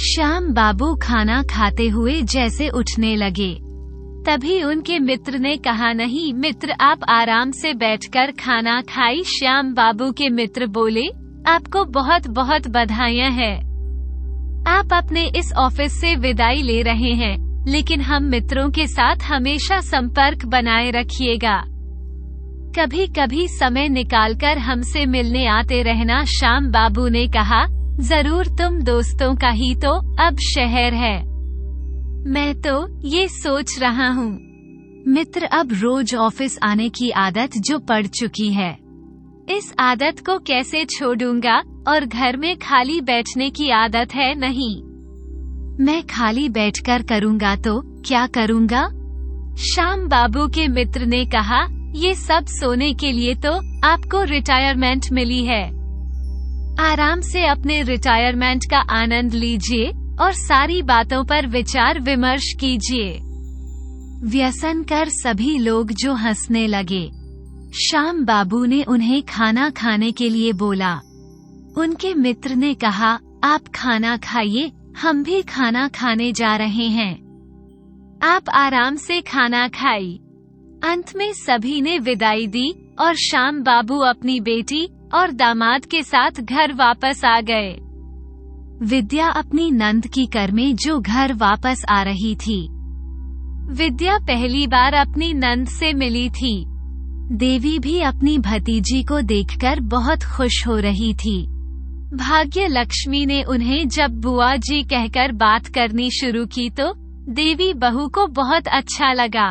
श्याम बाबू खाना खाते हुए जैसे उठने लगे, तभी उनके मित्र ने कहा, नहीं मित्र, आप आराम से बैठकर खाना खाई। श्याम बाबू के मित्र बोले, आपको बहुत बहुत बधाइयां हैं। आप अपने इस ऑफिस से विदाई ले रहे हैं, लेकिन हम मित्रों के साथ हमेशा संपर्क बनाए रखिएगा। कभी कभी समय निकालकर हमसे मिलने आते रहना। श्याम बाबू ने कहा, जरूर, तुम दोस्तों का ही तो अब शहर है। मैं तो ये सोच रहा हूँ, मित्र, अब रोज ऑफिस आने की आदत जो पड़ चुकी है, इस आदत को कैसे छोड़ूंगा। और घर में खाली बैठने की आदत है नहीं। मैं खाली बैठकर करूंगा तो क्या करूंगा? श्याम बाबू के मित्र ने कहा, ये सब सोने के लिए तो आपको रिटायरमेंट मिली है। आराम से अपने रिटायरमेंट का आनंद लीजिए और सारी बातों पर विचार विमर्श कीजिए। व्यसन कर सभी लोग जो हंसने लगे। श्याम बाबू ने उन्हें खाना खाने के लिए बोला। उनके मित्र ने कहा, आप खाना खाइए, हम भी खाना खाने जा रहे हैं। आप आराम से खाना खाई। अंत में सभी ने विदाई दी और श्याम बाबू अपनी बेटी और दामाद के साथ घर वापस आ गए। विद्या अपनी नंद की कर में जो घर वापस आ रही थी। विद्या पहली बार अपनी नंद से मिली थी। देवी भी अपनी भतीजी को देखकर बहुत खुश हो रही थी। भाग्य लक्ष्मी ने उन्हें जब बुआ जी कहकर बात करनी शुरू की तो देवी बहू को बहुत अच्छा लगा।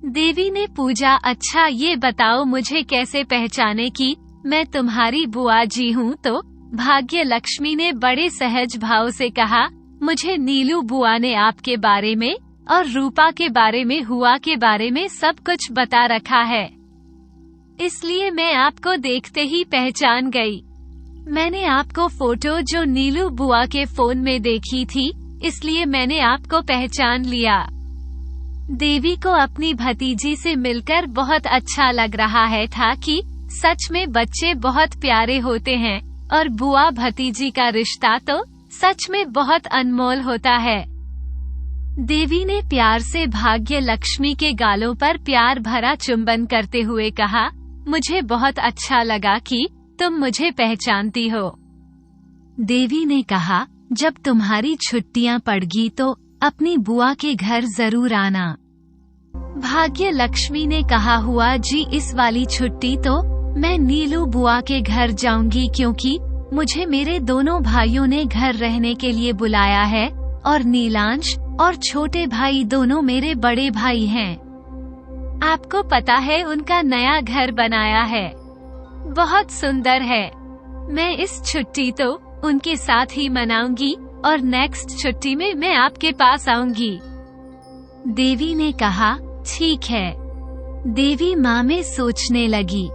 देवी ने पूछा, अच्छा ये बताओ मुझे कैसे पहचाने कि मैं तुम्हारी बुआ जी हूँ? तो भाग्य लक्ष्मी ने बड़े सहज भाव से कहा, मुझे नीलू बुआ ने आपके बारे में और रूपा के बारे में, हुआ के बारे में सब कुछ बता रखा है, इसलिए मैं आपको देखते ही पहचान गई। मैंने आपको फोटो जो नीलू बुआ के फोन में देखी थी, इसलिए मैंने आपको पहचान लिया। देवी को अपनी भतीजी से मिलकर बहुत अच्छा लग रहा है था कि सच में बच्चे बहुत प्यारे होते हैं और बुआ भतीजी का रिश्ता तो सच में बहुत अनमोल होता है। देवी ने प्यार से भाग्य लक्ष्मी के गालों पर प्यार भरा चुंबन करते हुए कहा, मुझे बहुत अच्छा लगा कि तुम मुझे पहचानती हो। देवी ने कहा, जब तुम्हारी छुट्टियां पड़गी तो अपनी बुआ के घर जरूर आना। भाग्य लक्ष्मी ने कहा, हुआ जी इस वाली छुट्टी तो मैं नीलू बुआ के घर जाऊंगी, क्योंकि मुझे मेरे दोनों भाइयों ने घर रहने के लिए बुलाया है और नीलांश और छोटे भाई दोनों मेरे बड़े भाई हैं। आपको पता है उनका नया घर बनाया है, बहुत सुंदर है। मैं इस छुट्टी तो उनके साथ ही मनाऊंगी और नेक्स्ट छुट्टी में मैं आपके पास आऊंगी। देवी ने कहा, ठीक है। देवी माँ में सोचने लगी,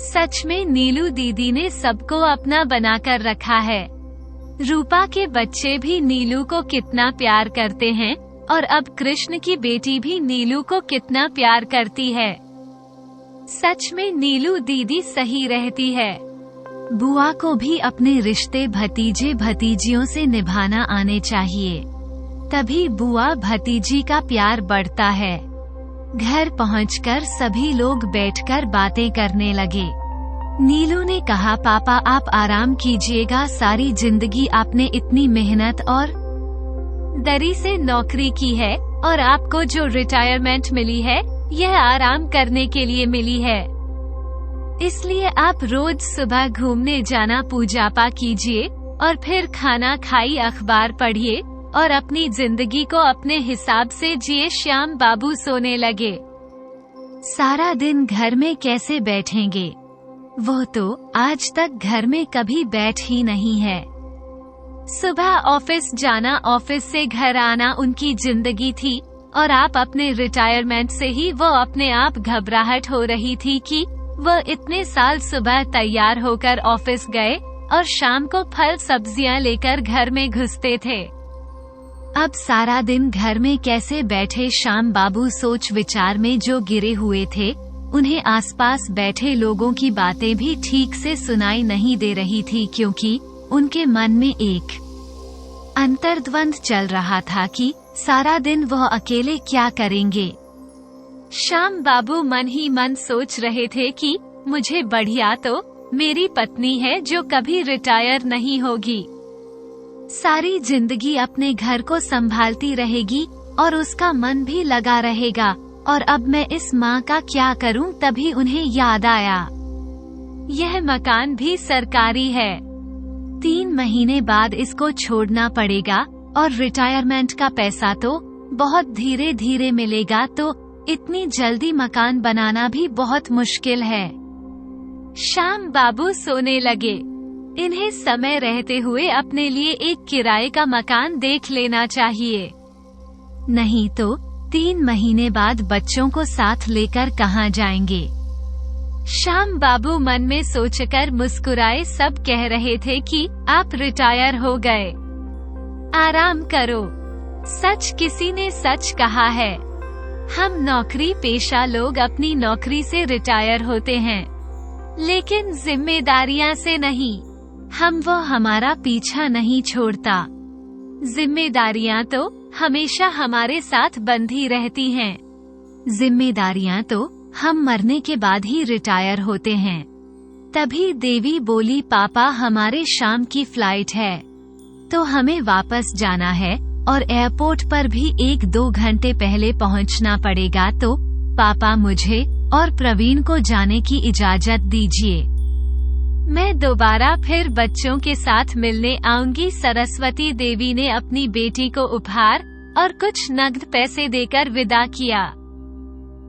सच में नीलू दीदी ने सबको अपना बनाकर रखा है। रूपा के बच्चे भी नीलू को कितना प्यार करते हैं और अब कृष्ण की बेटी भी नीलू को कितना प्यार करती है। सच में नीलू दीदी सही रहती है। बुआ को भी अपने रिश्ते भतीजे भतीजियों से निभाना आने चाहिए, तभी बुआ भतीजी का प्यार बढ़ता है। घर पहुंचकर सभी लोग बैठकर बातें करने लगे। नीलू ने कहा, पापा आप आराम कीजिएगा, सारी जिंदगी आपने इतनी मेहनत और दरी से नौकरी की है और आपको जो रिटायरमेंट मिली है यह आराम करने के लिए मिली है। इसलिए आप रोज सुबह घूमने जाना, पूजा पाठ कीजिए और फिर खाना खाई, अखबार पढ़िए और अपनी जिंदगी को अपने हिसाब से जिए। श्याम बाबू सोने लगे। सारा दिन घर में कैसे बैठेंगे? वो तो आज तक घर में कभी बैठ ही नहीं है। सुबह ऑफिस जाना, ऑफिस से घर आना उनकी जिंदगी थी और आप अपने रिटायरमेंट से ही वो अपने आप घबराहट हो रही थी कि वो इतने साल सुबह तैयार होकर ऑफिस गए और शाम को फल सब्जियां लेकर घर में घुसते थे। अब सारा दिन घर में कैसे बैठे? श्याम बाबू सोच विचार में जो गिरे हुए थे। उन्हें आसपास बैठे लोगों की बातें भी ठीक से सुनाई नहीं दे रही थी, क्योंकि उनके मन में एक अंतर्द्वंद चल रहा था कि सारा दिन वह अकेले क्या करेंगे। श्याम बाबू मन ही मन सोच रहे थे कि मुझे बढ़िया तो मेरी पत्नी है जो कभी रिटायर नहीं होगी, सारी जिंदगी अपने घर को संभालती रहेगी और उसका मन भी लगा रहेगा, और अब मैं इस माँ का क्या करूँ? तभी उन्हें याद आया, यह मकान भी सरकारी है, 3 महीने बाद इसको छोड़ना पड़ेगा और रिटायरमेंट का पैसा तो बहुत धीरे धीरे मिलेगा, तो इतनी जल्दी मकान बनाना भी बहुत मुश्किल है। श्याम बाबू सोने लगे। इन्हें समय रहते हुए अपने लिए एक किराए का मकान देख लेना चाहिए, नहीं तो 3 महीने बाद बच्चों को साथ लेकर कहाँ जाएंगे। श्याम बाबू मन में सोचकर मुस्कुराए। सब कह रहे थे कि आप रिटायर हो गए, आराम करो। सच किसी ने सच कहा है, हम नौकरी पेशा लोग अपनी नौकरी से रिटायर होते हैं, लेकिन जिम्मेदारियां से नहीं। वो हमारा पीछा नहीं छोड़ता। जिम्मेदारियां तो हमेशा हमारे साथ बंधी रहती हैं। जिम्मेदारियां तो हम मरने के बाद ही रिटायर होते हैं। तभी देवी बोली, पापा हमारे शाम की फ्लाइट है तो हमें वापस जाना है और एयरपोर्ट पर भी 1-2 घंटे पहले पहुंचना पड़ेगा, तो पापा मुझे और प्रवीण को जाने की इजाजत दीजिए। मैं दोबारा फिर बच्चों के साथ मिलने आऊंगी। सरस्वती देवी ने अपनी बेटी को उपहार और कुछ नगद पैसे देकर विदा किया।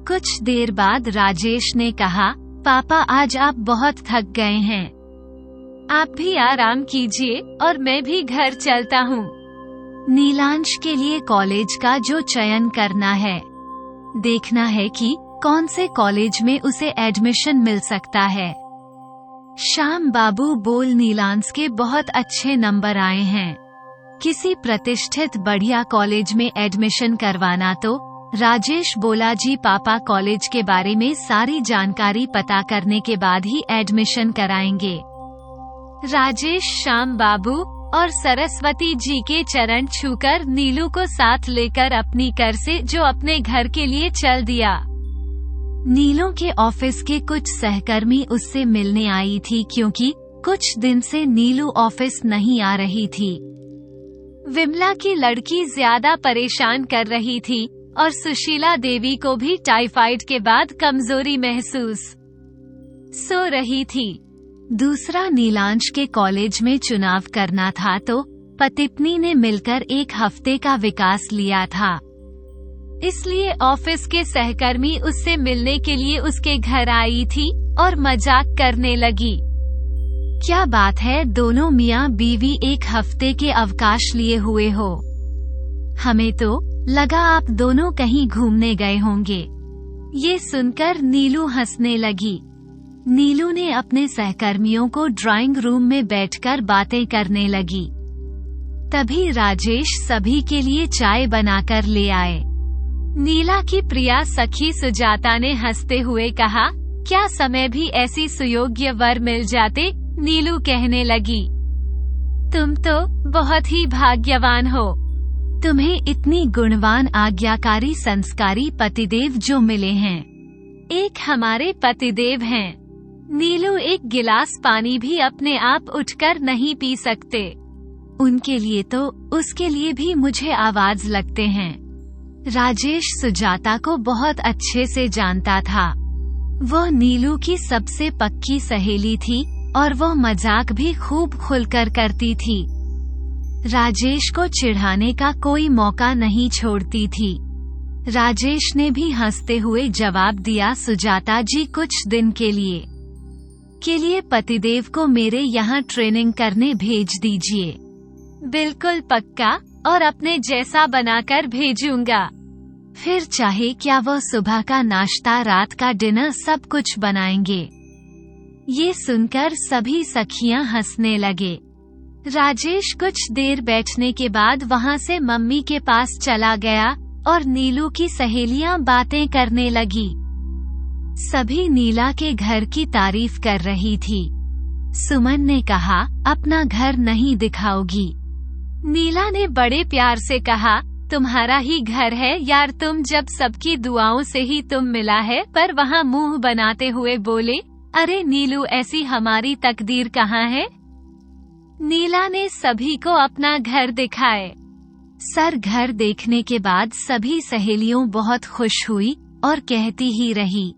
कुछ देर बाद राजेश ने कहा, पापा आज आप बहुत थक गए हैं, आप भी आराम कीजिए और मैं भी घर चलता हूँ। नीलांश के लिए कॉलेज का जो चयन करना है, देखना है कि कौन से कॉलेज में उसे एडमिशन मिल सकता है। श्याम बाबू बोल, नीलांश के बहुत अच्छे नंबर आए हैं, किसी प्रतिष्ठित बढ़िया कॉलेज में एडमिशन करवाना। तो राजेश बोला, जी पापा कॉलेज के बारे में सारी जानकारी पता करने के बाद ही एडमिशन कराएंगे। राजेश श्याम बाबू और सरस्वती जी के चरण छूकर नीलू को साथ लेकर अपनी कार से जो अपने घर के लिए चल दिया। नीलू के ऑफिस के कुछ सहकर्मी उससे मिलने आई थी क्योंकि कुछ दिन से नीलू ऑफिस नहीं आ रही थी। विमला की लड़की ज्यादा परेशान कर रही थी और सुशीला देवी को भी टाइफाइड के बाद कमजोरी महसूस सो रही थी। दूसरा, नीलांश के कॉलेज में चुनाव करना था तो पत्नी ने मिलकर एक हफ्ते का विकास लिया था, इसलिए ऑफिस के सहकर्मी उससे मिलने के लिए उसके घर आई थी और मजाक करने लगी। क्या बात है, दोनों मियाँ बीवी एक हफ्ते के अवकाश लिए हुए हो। हमें तो लगा आप दोनों कहीं घूमने गए होंगे। ये सुनकर नीलू हंसने लगी। नीलू ने अपने सहकर्मियों को ड्राइंग रूम में बैठकर बातें करने लगी। तभी राजेश सभी के लिए चाय बनाकर ले आए। नीला की प्रिया सखी सुजाता ने हंसते हुए कहा, क्या समय भी ऐसी सुयोग्य वर मिल जाते। नीलू कहने लगी, तुम तो बहुत ही भाग्यवान हो। तुम्हें इतनी गुणवान आज्ञाकारी संस्कारी पतिदेव जो मिले हैं। एक हमारे पतिदेव हैं। नीलू एक गिलास पानी भी अपने आप उठकर नहीं पी सकते। उनके लिए तो उसके लिए भी मुझे आवाज लगते हैं। राजेश सुजाता को बहुत अच्छे से जानता था। वह नीलू की सबसे पक्की सहेली थी और वह मजाक भी खूब खुलकर करती थी। राजेश को चिढ़ाने का कोई मौका नहीं छोड़ती थी। राजेश ने भी हंसते हुए जवाब दिया, सुजाता जी कुछ दिन के लिए पतिदेव को मेरे यहाँ ट्रेनिंग करने भेज दीजिए। बिल्कुल पक्का, और अपने जैसा बनाकर भेजूंगा। फिर चाहे क्या वह सुबह का नाश्ता रात का डिनर सब कुछ बनाएंगे। ये सुनकर सभी सखियां हंसने लगे। राजेश कुछ देर बैठने के बाद वहां से मम्मी के पास चला गया और नीलू की सहेलियां बातें करने लगी। सभी नीला के घर की तारीफ कर रही थी। सुमन ने कहा, अपना घर नहीं दिखाओगी। नीला ने बड़े प्यार से कहा, तुम्हारा ही घर है यार, तुम जब सबकी दुआओं से ही तुम मिला है। पर वहाँ मुंह बनाते हुए बोले, अरे नीलू ऐसी हमारी तकदीर कहाँ है। नीला ने सभी को अपना घर दिखाए। सर घर देखने के बाद सभी सहेलियों बहुत खुश हुई और कहती ही रही,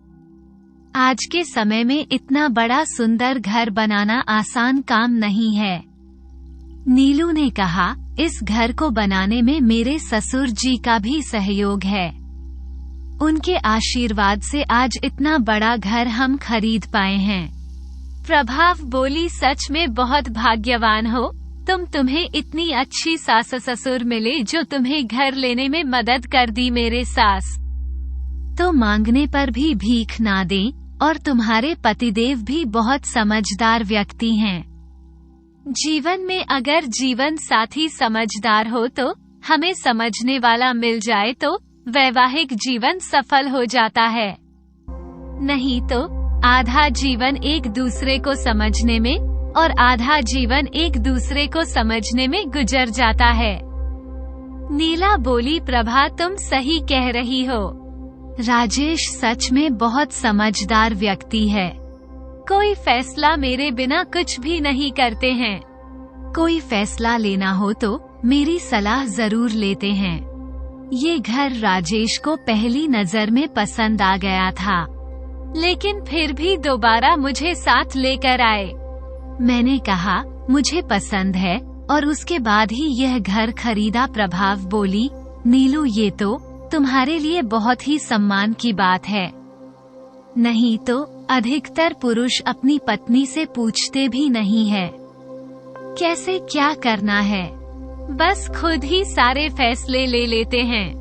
आज के समय में इतना बड़ा सुंदर घर बनाना आसान काम नहीं है। नीलू ने कहा, इस घर को बनाने में मेरे ससुर जी का भी सहयोग है। उनके आशीर्वाद से आज इतना बड़ा घर हम खरीद पाए हैं। प्रभाव बोली, सच में बहुत भाग्यवान हो तुम्हें इतनी अच्छी सास ससुर मिले जो तुम्हें घर लेने में मदद कर दी। मेरे सास तो मांगने पर भी भीख ना दें और तुम्हारे पतिदेव भी बहुत समझदार व्यक्ति हैं। जीवन में अगर जीवन साथी समझदार हो तो हमें समझने वाला मिल जाए तो वैवाहिक जीवन सफल हो जाता है। नहीं तो आधा जीवन एक दूसरे को समझने में और आधा जीवन एक दूसरे को समझने में गुजर जाता है। नीला बोली, प्रभा तुम सही कह रही हो। राजेश सच में बहुत समझदार व्यक्ति है। कोई फैसला मेरे बिना कुछ भी नहीं करते हैं। कोई फैसला लेना हो तो मेरी सलाह जरूर लेते हैं। ये घर राजेश को पहली नजर में पसंद आ गया था, लेकिन फिर भी दोबारा मुझे साथ लेकर आए। मैंने कहा, मुझे पसंद है और उसके बाद ही यह घर खरीदा। प्रभाव बोली, नीलू ये तो तुम्हारे लिए बहुत ही सम्मान की बात है। नहीं तो अधिकतर पुरुष अपनी पत्नी से पूछते भी नहीं है कैसे क्या करना है, बस खुद ही सारे फैसले ले लेते हैं।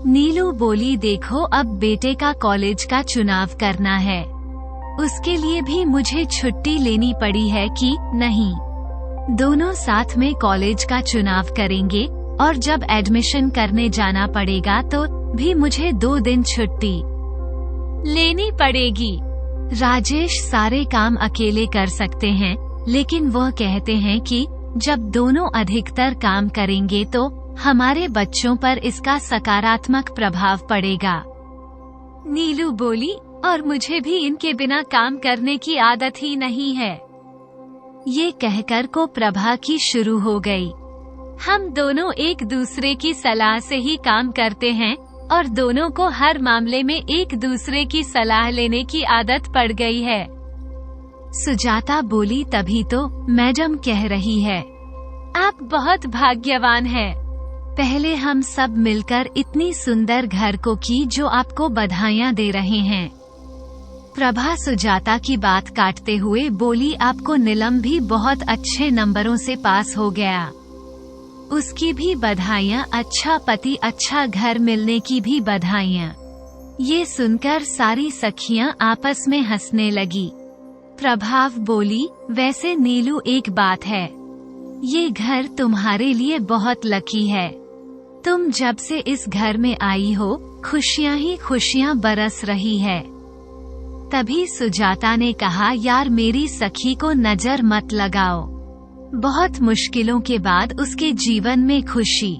नीलू बोली, देखो अब बेटे का कॉलेज का चुनाव करना है, उसके लिए भी मुझे छुट्टी लेनी पड़ी है कि नहीं। दोनों साथ में कॉलेज का चुनाव करेंगे और जब एडमिशन करने जाना पड़ेगा तो भी मुझे 2 दिन छुट्टी लेनी पड़ेगी। राजेश सारे काम अकेले कर सकते हैं लेकिन वह कहते हैं कि जब दोनों अधिकतर काम करेंगे तो हमारे बच्चों पर इसका सकारात्मक प्रभाव पड़ेगा। नीलू बोली, और मुझे भी इनके बिना काम करने की आदत ही नहीं है। ये कहकर को प्रभा की शुरू हो गई। हम दोनों एक दूसरे की सलाह से ही काम करते हैं और दोनों को हर मामले में एक दूसरे की सलाह लेने की आदत पड़ गई है। सुजाता बोली, तभी तो मैडम कह रही है आप बहुत भाग्यवान हैं। पहले हम सब मिलकर इतनी सुंदर घर को की जो आपको बधाइयाँ दे रहे हैं। प्रभा सुजाता की बात काटते हुए बोली, आपको नीलम भी बहुत अच्छे नंबरों से पास हो गया। उसकी भी बधाइयाँ, अच्छा पति अच्छा घर मिलने की भी बधाइयाँ। ये सुनकर सारी सखियाँ आपस में हंसने लगी। प्रभाव बोली, वैसे नीलू एक बात है, ये घर तुम्हारे लिए बहुत लकी है। तुम जब से इस घर में आई हो खुशियाँ ही खुशियाँ बरस रही है। तभी सुजाता ने कहा, यार मेरी सखी को नजर मत लगाओ। बहुत मुश्किलों के बाद उसके जीवन में खुशी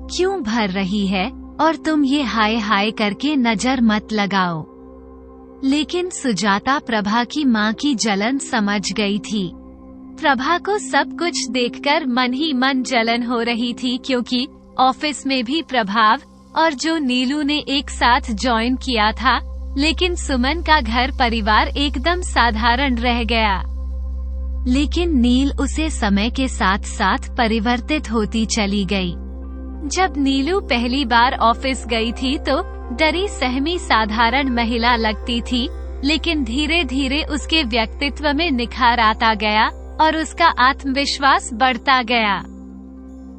क्यों भर रही है और तुम ये हाय हाय करके नजर मत लगाओ। लेकिन सुजाता प्रभा की माँ की जलन समझ गई थी। प्रभा को सब कुछ देखकर मन ही मन जलन हो रही थी, क्योंकि ऑफिस में भी प्रभाव और जो नीलू ने एक साथ ज्वाइन किया था, लेकिन सुमन का घर परिवार एकदम साधारण रह गया। लेकिन नील उसे समय के साथ साथ परिवर्तित होती चली गई। जब नीलू पहली बार ऑफिस गई थी तो डरी सहमी साधारण महिला लगती थी, लेकिन धीरे धीरे उसके व्यक्तित्व में निखार आता गया और उसका आत्मविश्वास बढ़ता गया।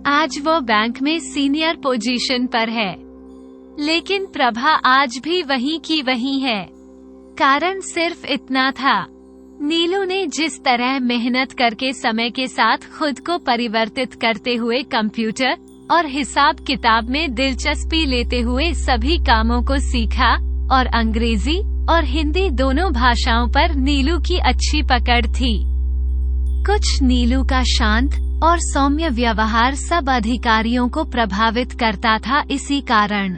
आज वो बैंक में सीनियर पोजीशन पर है, लेकिन प्रभा आज भी वहीं की वहीं है। कारण सिर्फ इतना था, नीलू ने जिस तरह मेहनत करके समय के साथ खुद को परिवर्तित करते हुए कंप्यूटर और हिसाब किताब में दिलचस्पी लेते हुए सभी कामों को सीखा, और अंग्रेजी और हिंदी दोनों भाषाओं पर नीलू की अच्छी पकड़ थी। कुछ नीलू का शांत और सौम्य व्यवहार सब अधिकारियों को प्रभावित करता था। इसी कारण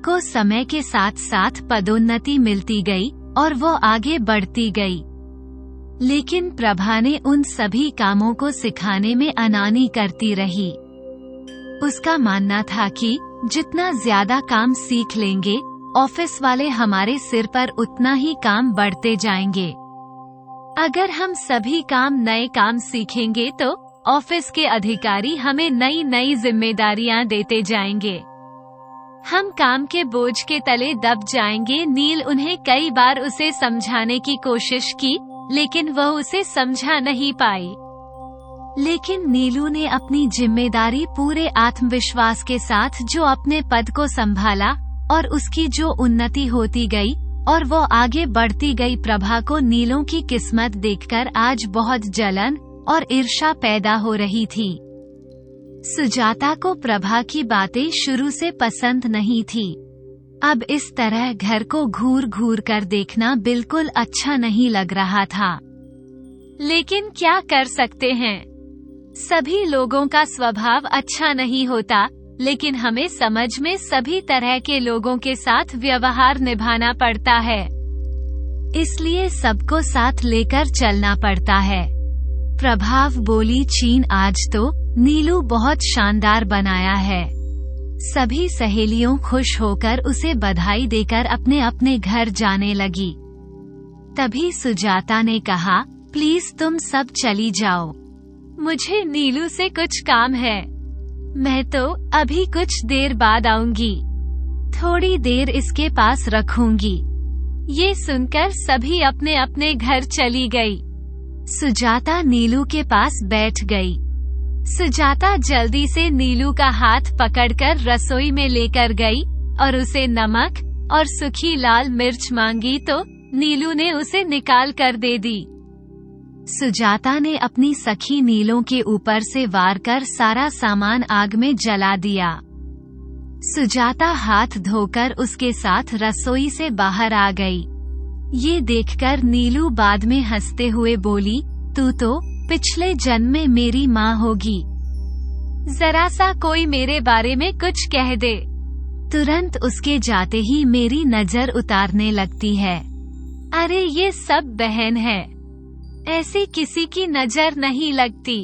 को समय के साथ साथ पदोन्नति मिलती गई और वो आगे बढ़ती गई। लेकिन प्रभा ने उन सभी कामों को सिखाने में अनानी करती रही। उसका मानना था कि जितना ज्यादा काम सीख लेंगे ऑफिस वाले हमारे सिर पर उतना ही काम बढ़ते जाएंगे। अगर हम सभी नए काम सीखेंगे तो ऑफिस के अधिकारी हमें नई नई जिम्मेदारियां देते जाएंगे। हम काम के बोझ के तले दब जाएंगे। नील उन्हें कई बार उसे समझाने की कोशिश की, लेकिन वह उसे समझा नहीं पाई। लेकिन नीलू ने अपनी जिम्मेदारी पूरे आत्मविश्वास के साथ जो अपने पद को संभाला और उसकी जो उन्नति होती गई और वो आगे बढ़ती गई। प्रभा को नीलों की किस्मत देखकर आज बहुत जलन और ईर्ष्या पैदा हो रही थी। सुजाता को प्रभा की बातें शुरू से पसंद नहीं थी। अब इस तरह घर को घूर घूर कर देखना बिल्कुल अच्छा नहीं लग रहा था। लेकिन क्या कर सकते हैं, सभी लोगों का स्वभाव अच्छा नहीं होता, लेकिन हमें समझ में सभी तरह के लोगों के साथ व्यवहार निभाना पड़ता है, इसलिए सबको साथ लेकर चलना पड़ता है। प्रभाव बोली, चीन आज तो नीलू बहुत शानदार बनाया है। सभी सहेलियों खुश होकर उसे बधाई देकर अपने अपने घर जाने लगी। तभी सुजाता ने कहा, प्लीज तुम सब चली जाओ, मुझे नीलू से कुछ काम है। मैं तो अभी कुछ देर बाद आऊंगी, थोड़ी देर इसके पास रखूंगी। ये सुनकर सभी अपने अपने घर चली गई। सुजाता नीलू के पास बैठ गई। सुजाता जल्दी से नीलू का हाथ पकड़कर रसोई में लेकर गई और उसे नमक और सूखी लाल मिर्च मांगी तो नीलू ने उसे निकाल कर दे दी। सुजाता ने अपनी सखी नीलों के ऊपर से वार कर सारा सामान आग में जला दिया। सुजाता हाथ धोकर उसके साथ रसोई से बाहर आ गई। ये देखकर नीलू बाद में हंसते हुए बोली, तू तो पिछले जन्म में मेरी माँ होगी। जरा सा कोई मेरे बारे में कुछ कह दे, तुरंत उसके जाते ही मेरी नजर उतारने लगती है। अरे ये सब बहन है, ऐसी किसी की नजर नहीं लगती।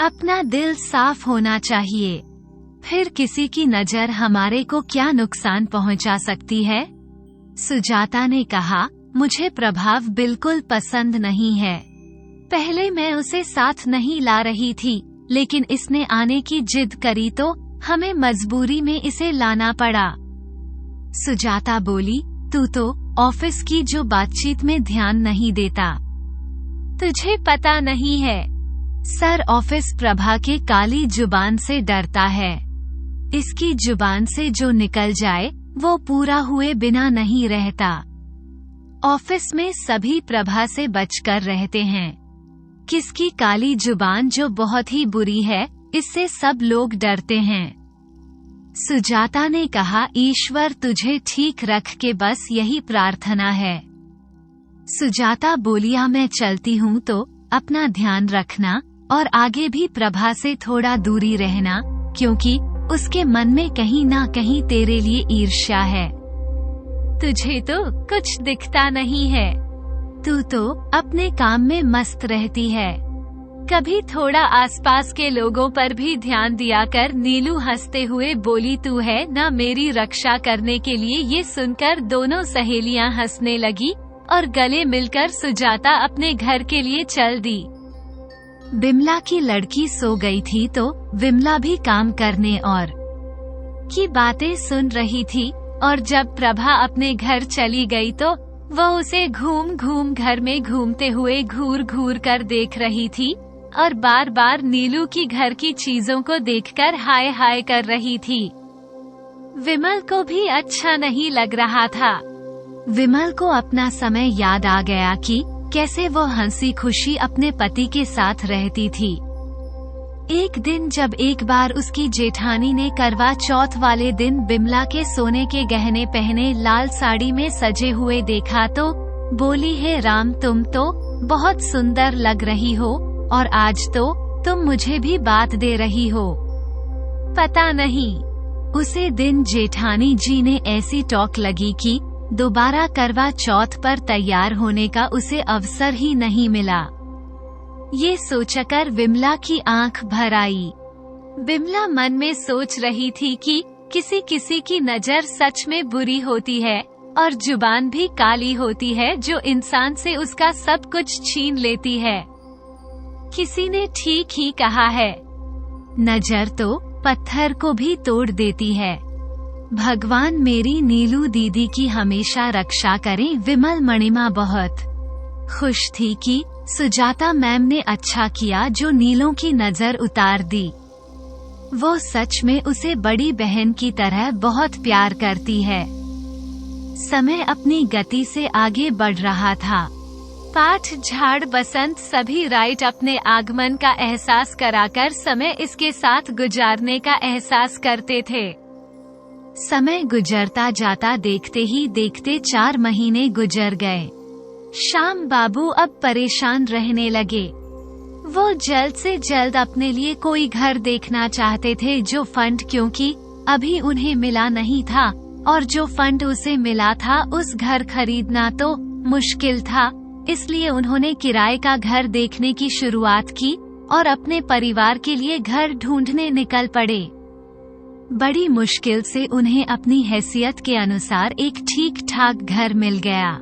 अपना दिल साफ होना चाहिए, फिर किसी की नजर हमारे को क्या नुकसान पहुंचा सकती है। सुजाता ने कहा, मुझे प्रभाव बिल्कुल पसंद नहीं है। पहले मैं उसे साथ नहीं ला रही थी, लेकिन इसने आने की जिद करी तो हमें मजबूरी में इसे लाना पड़ा। सुजाता बोली, तू तो ऑफिस की जो बातचीत में ध्यान नहीं देता। तुझे पता नहीं है, सर ऑफिस प्रभा के काली जुबान से डरता है। इसकी जुबान से जो निकल जाए वो पूरा हुए बिना नहीं रहता। ऑफिस में सभी प्रभा से बचकर रहते हैं। किसकी काली जुबान जो बहुत ही बुरी है, इससे सब लोग डरते हैं। सुजाता ने कहा, ईश्वर तुझे ठीक रख के बस यही प्रार्थना है। सुजाता बोलिया, मैं चलती हूँ तो अपना ध्यान रखना और आगे भी प्रभा से थोड़ा दूरी रहना, क्योंकि उसके मन में कहीं ना कहीं तेरे लिए ईर्ष्या है। तुझे तो कुछ दिखता नहीं है, तू तो अपने काम में मस्त रहती है। कभी थोड़ा आसपास के लोगों पर भी ध्यान दिया कर। नीलू हंसते हुए बोली, तू है ना मेरी रक्षा करने के लिए। ये सुनकर दोनों सहेलियां हंसने लगी और गले मिलकर सुजाता अपने घर के लिए चल दी। बिमला की लड़की सो गई थी तो विमला भी काम करने और की बातें सुन रही थी, और जब प्रभा अपने घर चली गई तो वो उसे घूम घूम घर में घूमते हुए घूर घूर कर देख रही थी और बार बार नीलू की घर की चीजों को देखकर हाय हाय कर रही थी। विमल को भी अच्छा नहीं लग रहा था। विमल को अपना समय याद आ गया कि कैसे वो हंसी खुशी अपने पति के साथ रहती थी। एक दिन जब एक बार उसकी जेठानी ने करवा चौथ वाले दिन बिमला के सोने के गहने पहने लाल साड़ी में सजे हुए देखा तो बोली, हे राम, तुम तो बहुत सुंदर लग रही हो और आज तो तुम मुझे भी बात दे रही हो। पता नहीं उसे दिन जेठानी जी ने ऐसी टोक लगी कि दोबारा करवा चौथ पर तैयार होने का उसे अवसर ही नहीं मिला। ये सोचकर विमला की आंख भर आई। बिमला मन में सोच रही थी कि किसी किसी की नजर सच में बुरी होती है और जुबान भी काली होती है, जो इंसान से उसका सब कुछ छीन लेती है। किसी ने ठीक ही कहा है, नजर तो पत्थर को भी तोड़ देती है। भगवान मेरी नीलू दीदी की हमेशा रक्षा करें। विमल मणिमा बहुत खुश थी कि सुजाता मैम ने अच्छा किया जो नीलों की नजर उतार दी। वो सच में उसे बड़ी बहन की तरह बहुत प्यार करती है। समय अपनी गति से आगे बढ़ रहा था। पाठ झाड़ बसंत सभी राइट अपने आगमन का एहसास कराकर समय इसके साथ गुजारने का एहसास करते थे। समय गुजरता जाता, देखते ही देखते 4 महीने गुजर गए। श्याम बाबू अब परेशान रहने लगे। वो जल्द से जल्द अपने लिए कोई घर देखना चाहते थे जो फंड, क्योंकि अभी उन्हें मिला नहीं था और जो फंड उसे मिला था उस घर खरीदना तो मुश्किल था। इसलिए उन्होंने किराए का घर देखने की शुरुआत की और अपने परिवार के लिए घर ढूंढने निकल पड़े। बड़ी मुश्किल से उन्हें अपनी हैसियत के अनुसार एक ठीक ठाक घर मिल गया।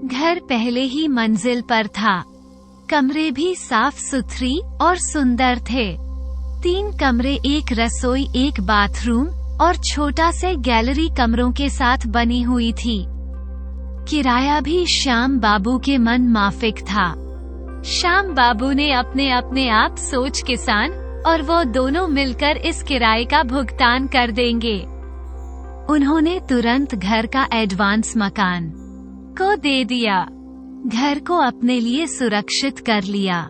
घर पहले ही मंजिल पर था। कमरे भी साफ सुथरी और सुंदर थे। 3 कमरे, एक रसोई, एक बाथरूम और छोटा से गैलरी कमरों के साथ बनी हुई थी। किराया भी श्याम बाबू के मन माफिक था। श्याम बाबू ने अपने आप सोच किसान और वो दोनों मिलकर इस किराए का भुगतान कर देंगे। उन्होंने तुरंत घर का एडवांस मकान को दे दिया। घर को अपने लिए सुरक्षित कर लिया।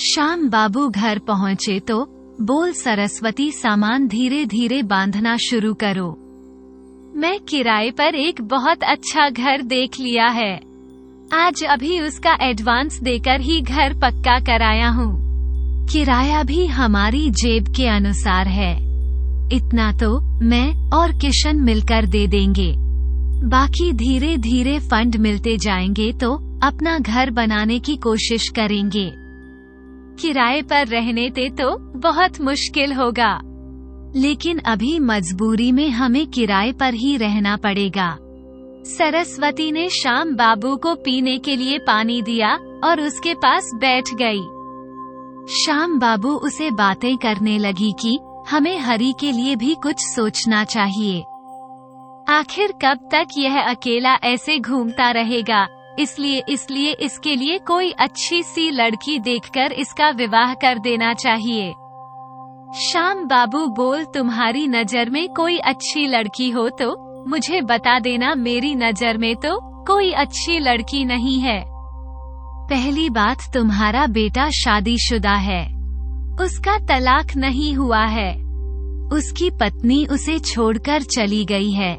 श्याम बाबू घर पहुँचे तो बोल, सरस्वती, सामान धीरे धीरे बांधना शुरू करो। मैं किराए पर एक बहुत अच्छा घर देख लिया है। आज अभी उसका एडवांस देकर ही घर पक्का कराया हूँ। किराया भी हमारी जेब के अनुसार है। इतना तो मैं और किशन मिलकर दे देंगे। बाकी धीरे धीरे फंड मिलते जाएंगे तो अपना घर बनाने की कोशिश करेंगे। किराए पर रहने ते तो बहुत मुश्किल होगा, लेकिन अभी मजबूरी में हमें किराए पर ही रहना पड़ेगा। सरस्वती ने श्याम बाबू को पीने के लिए पानी दिया और उसके पास बैठ गई। श्याम बाबू उसे बातें करने लगी कि हमें हरी के लिए भी कुछ सोचना चाहिए। आखिर कब तक यह अकेला ऐसे घूमता रहेगा, इसलिए इसके लिए कोई अच्छी सी लड़की देखकर इसका विवाह कर देना चाहिए। श्याम बाबू बोल, तुम्हारी नजर में कोई अच्छी लड़की हो तो मुझे बता देना, मेरी नजर में तो कोई अच्छी लड़की नहीं है। पहली बात, तुम्हारा बेटा शादीशुदा है, उसका तलाक नहीं हुआ है। उसकी पत्नी उसे छोड़कर चली गई है।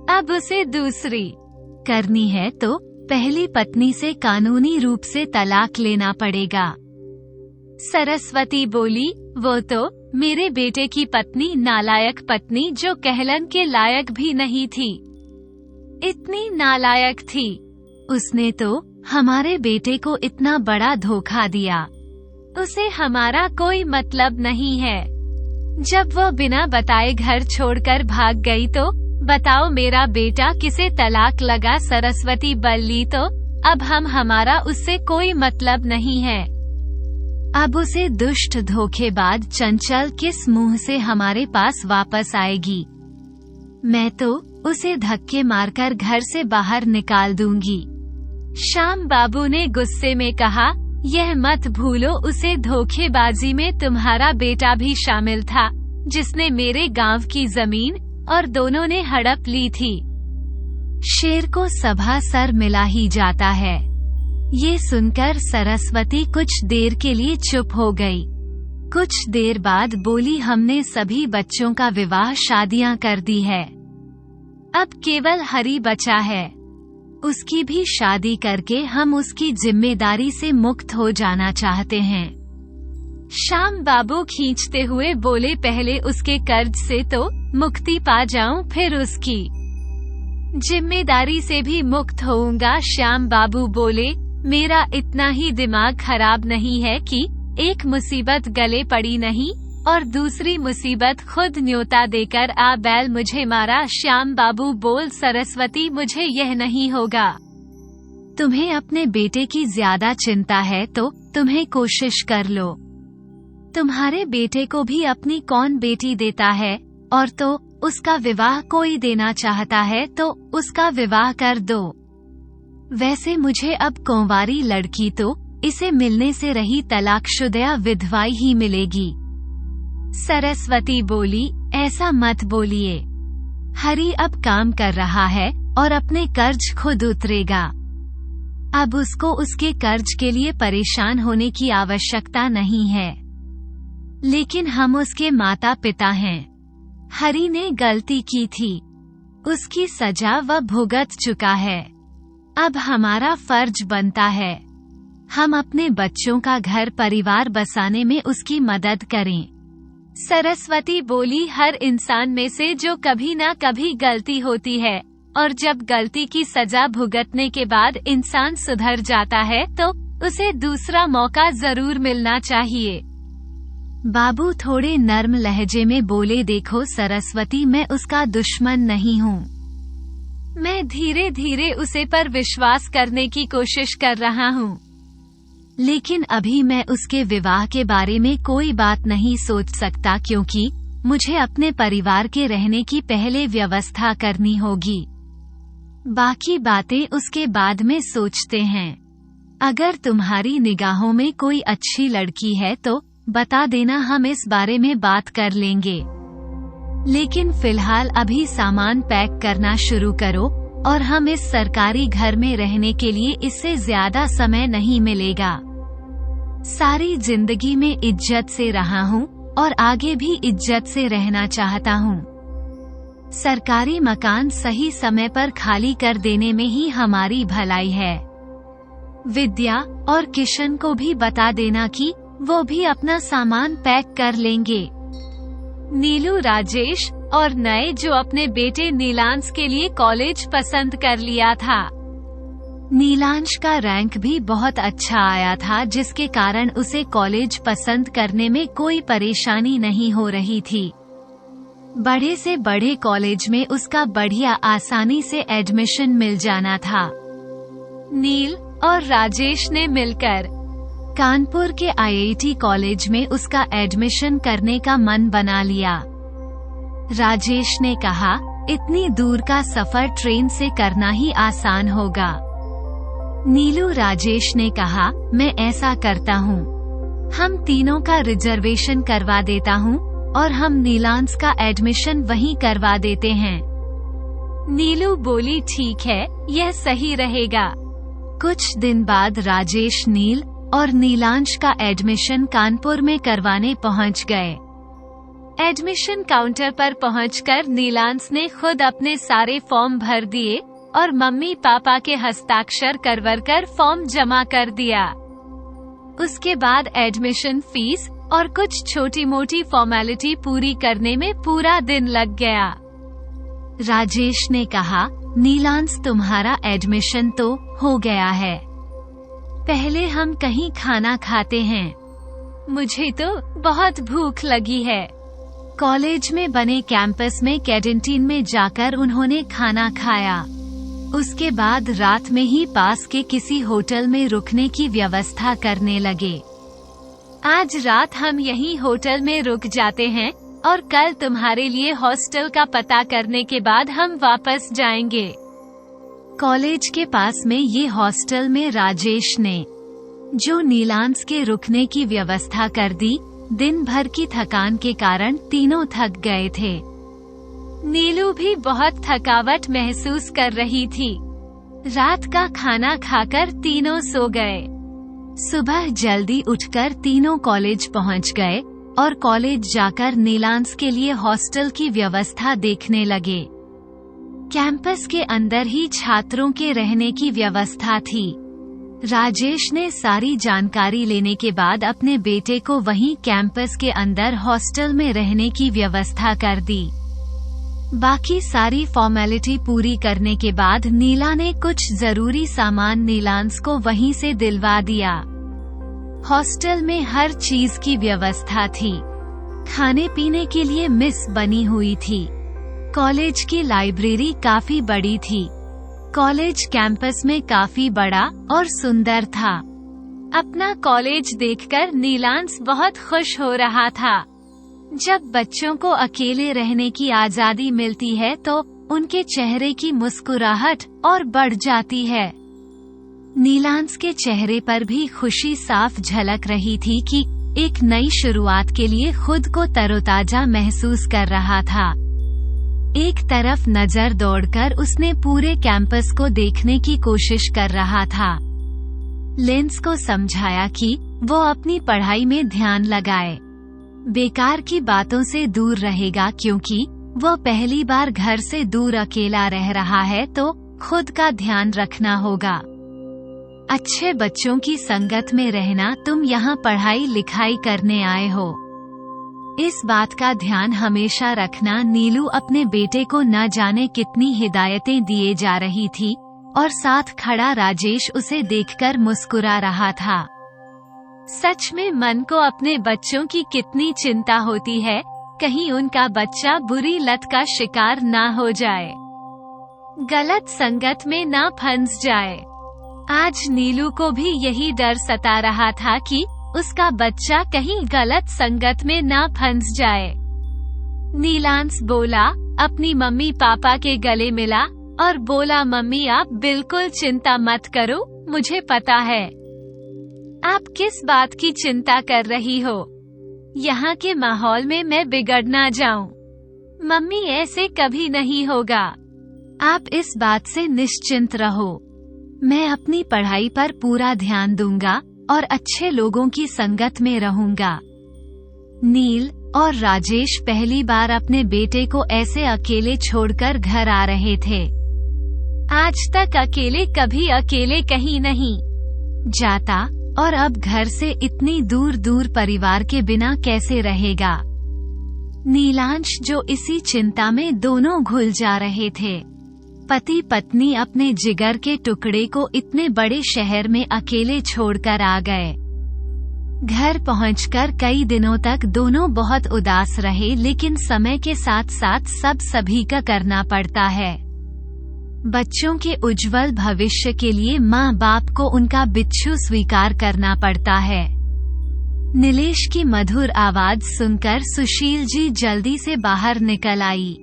अब उसे दूसरी करनी है तो पहली पत्नी से कानूनी रूप से तलाक लेना पड़ेगा। सरस्वती बोली, वो तो मेरे बेटे की पत्नी नालायक पत्नी जो कहलन के लायक भी नहीं थी, इतनी नालायक थी। उसने तो हमारे बेटे को इतना बड़ा धोखा दिया। उसे हमारा कोई मतलब नहीं है। जब वो बिना बताए घर छोड़कर भाग गई तो बताओ मेरा बेटा किसे तलाक लगा। सरस्वती बल्ली, तो अब हमारा उससे कोई मतलब नहीं है। अब उसे दुष्ट धोखेबाज चंचल किस मुंह से हमारे पास वापस आएगी। मैं तो उसे धक्के मारकर घर से बाहर निकाल दूंगी। श्याम बाबू ने गुस्से में कहा, यह मत भूलो उसे धोखेबाजी में तुम्हारा बेटा भी शामिल था, जिसने मेरे गांव की जमीन और दोनों ने हड़प ली थी। शेर को सभा सर मिला ही जाता है। ये सुनकर सरस्वती कुछ देर के लिए चुप हो गई। कुछ देर बाद बोली, हमने सभी बच्चों का विवाह शादियां कर दी है, अब केवल हरी बचा है। उसकी भी शादी करके हम उसकी जिम्मेदारी से मुक्त हो जाना चाहते हैं। श्याम बाबू खींचते हुए बोले, पहले उसके कर्ज से तो मुक्ति पा जाऊं, फिर उसकी जिम्मेदारी से भी मुक्त होऊंगा। श्याम बाबू बोले, मेरा इतना ही दिमाग खराब नहीं है कि एक मुसीबत गले पड़ी नहीं और दूसरी मुसीबत खुद न्योता देकर आ बैल मुझे मारा। श्याम बाबू बोल, सरस्वती मुझे यह नहीं होगा। तुम्हें अपने बेटे की ज्यादा चिंता है तो तुम्हें कोशिश कर लो। तुम्हारे बेटे को भी अपनी कौन बेटी देता है, और तो उसका विवाह कोई देना चाहता है तो उसका विवाह कर दो। वैसे मुझे अब कुंवारी लड़की तो इसे मिलने से रही तलाकशुदा विधवा ही मिलेगी। सरस्वती बोली, ऐसा मत बोलिए। हरी अब काम कर रहा है और अपने कर्ज खुद उतरेगा। अब उसको उसके कर्ज के लिए परेशान होने की आवश्यकता नहीं है। लेकिन हम उसके माता पिता हैं। हरी ने गलती की थी, उसकी सजा वह भुगत चुका है। अब हमारा फर्ज बनता है हम अपने बच्चों का घर परिवार बसाने में उसकी मदद करें। सरस्वती बोली, हर इंसान में से जो कभी ना कभी गलती होती है, और जब गलती की सजा भुगतने के बाद इंसान सुधर जाता है तो उसे दूसरा मौका जरूर मिलना चाहिए। बाबू थोड़े नर्म लहजे में बोले, देखो सरस्वती, मैं उसका दुश्मन नहीं हूँ। मैं धीरे धीरे उसे पर विश्वास करने की कोशिश कर रहा हूँ, लेकिन अभी मैं उसके विवाह के बारे में कोई बात नहीं सोच सकता, क्योंकि मुझे अपने परिवार के रहने की पहले व्यवस्था करनी होगी। बाकी बातें उसके बाद में सोचते हैं। अगर तुम्हारी निगाहों में कोई अच्छी लड़की है तो बता देना, हम इस बारे में बात कर लेंगे। लेकिन फिलहाल अभी सामान पैक करना शुरू करो, और हम इस सरकारी घर में रहने के लिए इससे ज्यादा समय नहीं मिलेगा। सारी जिंदगी में इज्जत से रहा हूँ और आगे भी इज्जत से रहना चाहता हूँ। सरकारी मकान सही समय पर खाली कर देने में ही हमारी भलाई है। विद्या और किशन को भी बता देना कि वो भी अपना सामान पैक कर लेंगे। नीलू, राजेश और नए जो अपने बेटे नीलांश के लिए कॉलेज पसंद कर लिया था। नीलांश का रैंक भी बहुत अच्छा आया था, जिसके कारण उसे कॉलेज पसंद करने में कोई परेशानी नहीं हो रही थी। बड़े से बड़े कॉलेज में उसका बढ़िया आसानी से एडमिशन मिल जाना था। नील और राजेश ने मिलकर कानपुर के IIT कॉलेज में उसका एडमिशन करने का मन बना लिया। राजेश ने कहा, इतनी दूर का सफर ट्रेन से करना ही आसान होगा। नीलू, राजेश ने कहा, मैं ऐसा करता हूँ, हम तीनों का रिजर्वेशन करवा देता हूँ और हम नीलांश का एडमिशन वहीं करवा देते हैं। नीलू बोली, ठीक है, यह सही रहेगा। कुछ दिन बाद राजेश नील और नीलांश का एडमिशन कानपुर में करवाने पहुंच गए। एडमिशन काउंटर पर पहुंचकर नीलांश ने खुद अपने सारे फॉर्म भर दिए और मम्मी पापा के हस्ताक्षर करवाकर फॉर्म जमा कर दिया। उसके बाद एडमिशन फीस और कुछ छोटी मोटी फॉर्मेलिटी पूरी करने में पूरा दिन लग गया। राजेश ने कहा, नीलांश, तुम्हारा एडमिशन तो हो गया है, पहले हम कहीं खाना खाते हैं, मुझे तो बहुत भूख लगी है। कॉलेज में बने कैंपस में कैंटीन में जाकर उन्होंने खाना खाया। उसके बाद रात में ही पास के किसी होटल में रुकने की व्यवस्था करने लगे। आज रात हम यहीं होटल में रुक जाते हैं और कल तुम्हारे लिए हॉस्टल का पता करने के बाद हम वापस जाएंगे। कॉलेज के पास में ये हॉस्टल में राजेश ने जो नीलांश के रुकने की व्यवस्था कर दी। दिन भर की थकान के कारण तीनों थक गए थे। नीलू भी बहुत थकावट महसूस कर रही थी। रात का खाना खाकर तीनों सो गए। सुबह जल्दी उठकर तीनों कॉलेज पहुंच गए और कॉलेज जाकर नीलांश के लिए हॉस्टल की व्यवस्था देखने लगे। कैंपस के अंदर ही छात्रों के रहने की व्यवस्था थी। राजेश ने सारी जानकारी लेने के बाद अपने बेटे को वहीं कैंपस के अंदर हॉस्टल में रहने की व्यवस्था कर दी। बाकी सारी फॉर्मेलिटी पूरी करने के बाद नीला ने कुछ जरूरी सामान नीलांश को वहीं से दिलवा दिया। हॉस्टल में हर चीज की व्यवस्था थी। खाने पीने के लिए मेस बनी हुई थी। कॉलेज की लाइब्रेरी काफी बड़ी थी। कॉलेज कैंपस में काफी बड़ा और सुंदर था। अपना कॉलेज देखकर नीलांश बहुत खुश हो रहा था। जब बच्चों को अकेले रहने की आजादी मिलती है तो उनके चेहरे की मुस्कुराहट और बढ़ जाती है। नीलांश के चेहरे पर भी खुशी साफ झलक रही थी कि एक नई शुरुआत के लिए खुद को तरोताजा महसूस कर रहा था। एक तरफ नजर दौड़कर उसने पूरे कैंपस को देखने की कोशिश कर रहा था। लेंस को समझाया कि वो अपनी पढ़ाई में ध्यान लगाए, बेकार की बातों से दूर रहेगा, क्योंकि वो पहली बार घर से दूर अकेला रह रहा है तो खुद का ध्यान रखना होगा। अच्छे बच्चों की संगत में रहना, तुम यहाँ पढ़ाई लिखाई करने आए हो, इस बात का ध्यान हमेशा रखना। नीलू अपने बेटे को न जाने कितनी हिदायतें दिए जा रही थी और साथ खड़ा राजेश उसे देखकर मुस्कुरा रहा था। सच में मन को अपने बच्चों की कितनी चिंता होती है, कहीं उनका बच्चा बुरी लत का शिकार ना हो जाए, गलत संगत में ना फंस जाए। आज नीलू को भी यही डर सता रहा था कि उसका बच्चा कहीं गलत संगत में ना फंस जाए। नीलांश बोला, अपनी मम्मी पापा के गले मिला और बोला, मम्मी आप बिल्कुल चिंता मत करो, मुझे पता है आप किस बात की चिंता कर रही हो। यहाँ के माहौल में मैं बिगड़ ना जाऊं। मम्मी, ऐसे कभी नहीं होगा, आप इस बात से निश्चिंत रहो। मैं अपनी पढ़ाई पर पूरा ध्यान दूंगा और अच्छे लोगों की संगत में रहूंगा। नील और राजेश पहली बार अपने बेटे को ऐसे अकेले छोड़कर घर आ रहे थे। आज तक अकेले कभी अकेले कहीं नहीं। जाता, और अब घर से इतनी दूर दूर परिवार के बिना कैसे रहेगा। नीलांश जो इसी चिंता में दोनों घुल जा रहे थे। पति पत्नी अपने जिगर के टुकड़े को इतने बड़े शहर में अकेले छोड़कर आ गए। घर पहुंचकर कई दिनों तक दोनों बहुत उदास रहे, लेकिन समय के साथ साथ सब सभी का करना पड़ता है। बच्चों के उज्जवल भविष्य के लिए माँ बाप को उनका बिच्छू स्वीकार करना पड़ता है। नीलेश की मधुर आवाज सुनकर सुशील जी जल्दी से बाहर निकल आई।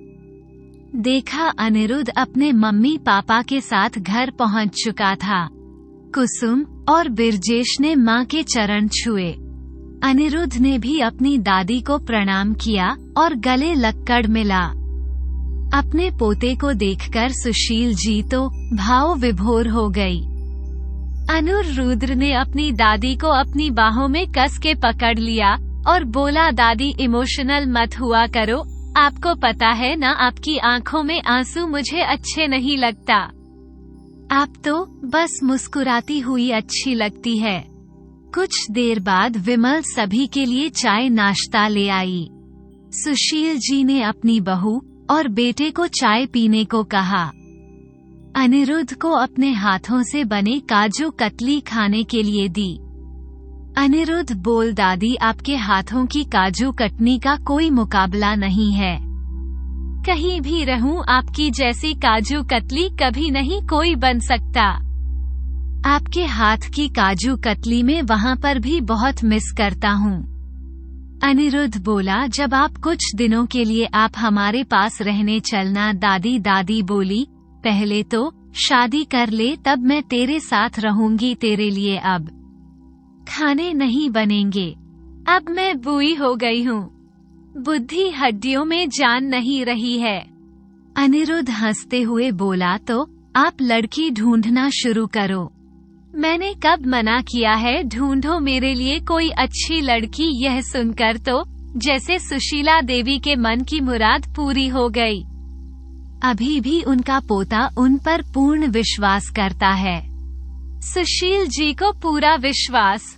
देखा अनिरुद्ध अपने मम्मी पापा के साथ घर पहुंच चुका था। कुसुम और बिरजेश ने माँ के चरण छुए। अनिरुद्ध ने भी अपनी दादी को प्रणाम किया और गले लगकर मिला। अपने पोते को देखकर सुशील जी तो भाव विभोर हो गई। अनिरुद्ध ने अपनी दादी को अपनी बाहों में कस के पकड़ लिया और बोला, दादी इमोशनल मत हुआ करो, आपको पता है ना आपकी आंखों में आंसू मुझे अच्छे नहीं लगता। आप तो बस मुस्कुराती हुई अच्छी लगती है। कुछ देर बाद विमल सभी के लिए चाय नाश्ता ले आई। सुशील जी ने अपनी बहू और बेटे को चाय पीने को कहा। अनिरुद्ध को अपने हाथों से बने काजू कतली खाने के लिए दी। अनिरुद्ध बोल, दादी आपके हाथों की काजू कतली का कोई मुकाबला नहीं है। कहीं भी रहूं आपकी जैसी काजू कतली कभी नहीं कोई बन सकता। आपके हाथ की काजू कतली में वहाँ पर भी बहुत मिस करता हूँ। अनिरुद्ध बोला, जब आप कुछ दिनों के लिए आप हमारे पास रहने चलना। दादी बोली, पहले तो शादी कर ले तब मैं तेरे साथ रहूंगी, तेरे लिए अब खाने नहीं बनेंगे। अब मैं बूढ़ी हो गई हूँ, बुद्धि हड्डियों में जान नहीं रही है। अनिरुद्ध हंसते हुए बोला, तो आप लड़की ढूंढना शुरू करो। मैंने कब मना किया है, ढूंढो मेरे लिए कोई अच्छी लड़की। यह सुनकर तो जैसे सुशीला देवी के मन की मुराद पूरी हो गई। अभी भी उनका पोता उन पर पूर्ण विश्वास करता है। सुशील जी को पूरा विश्वास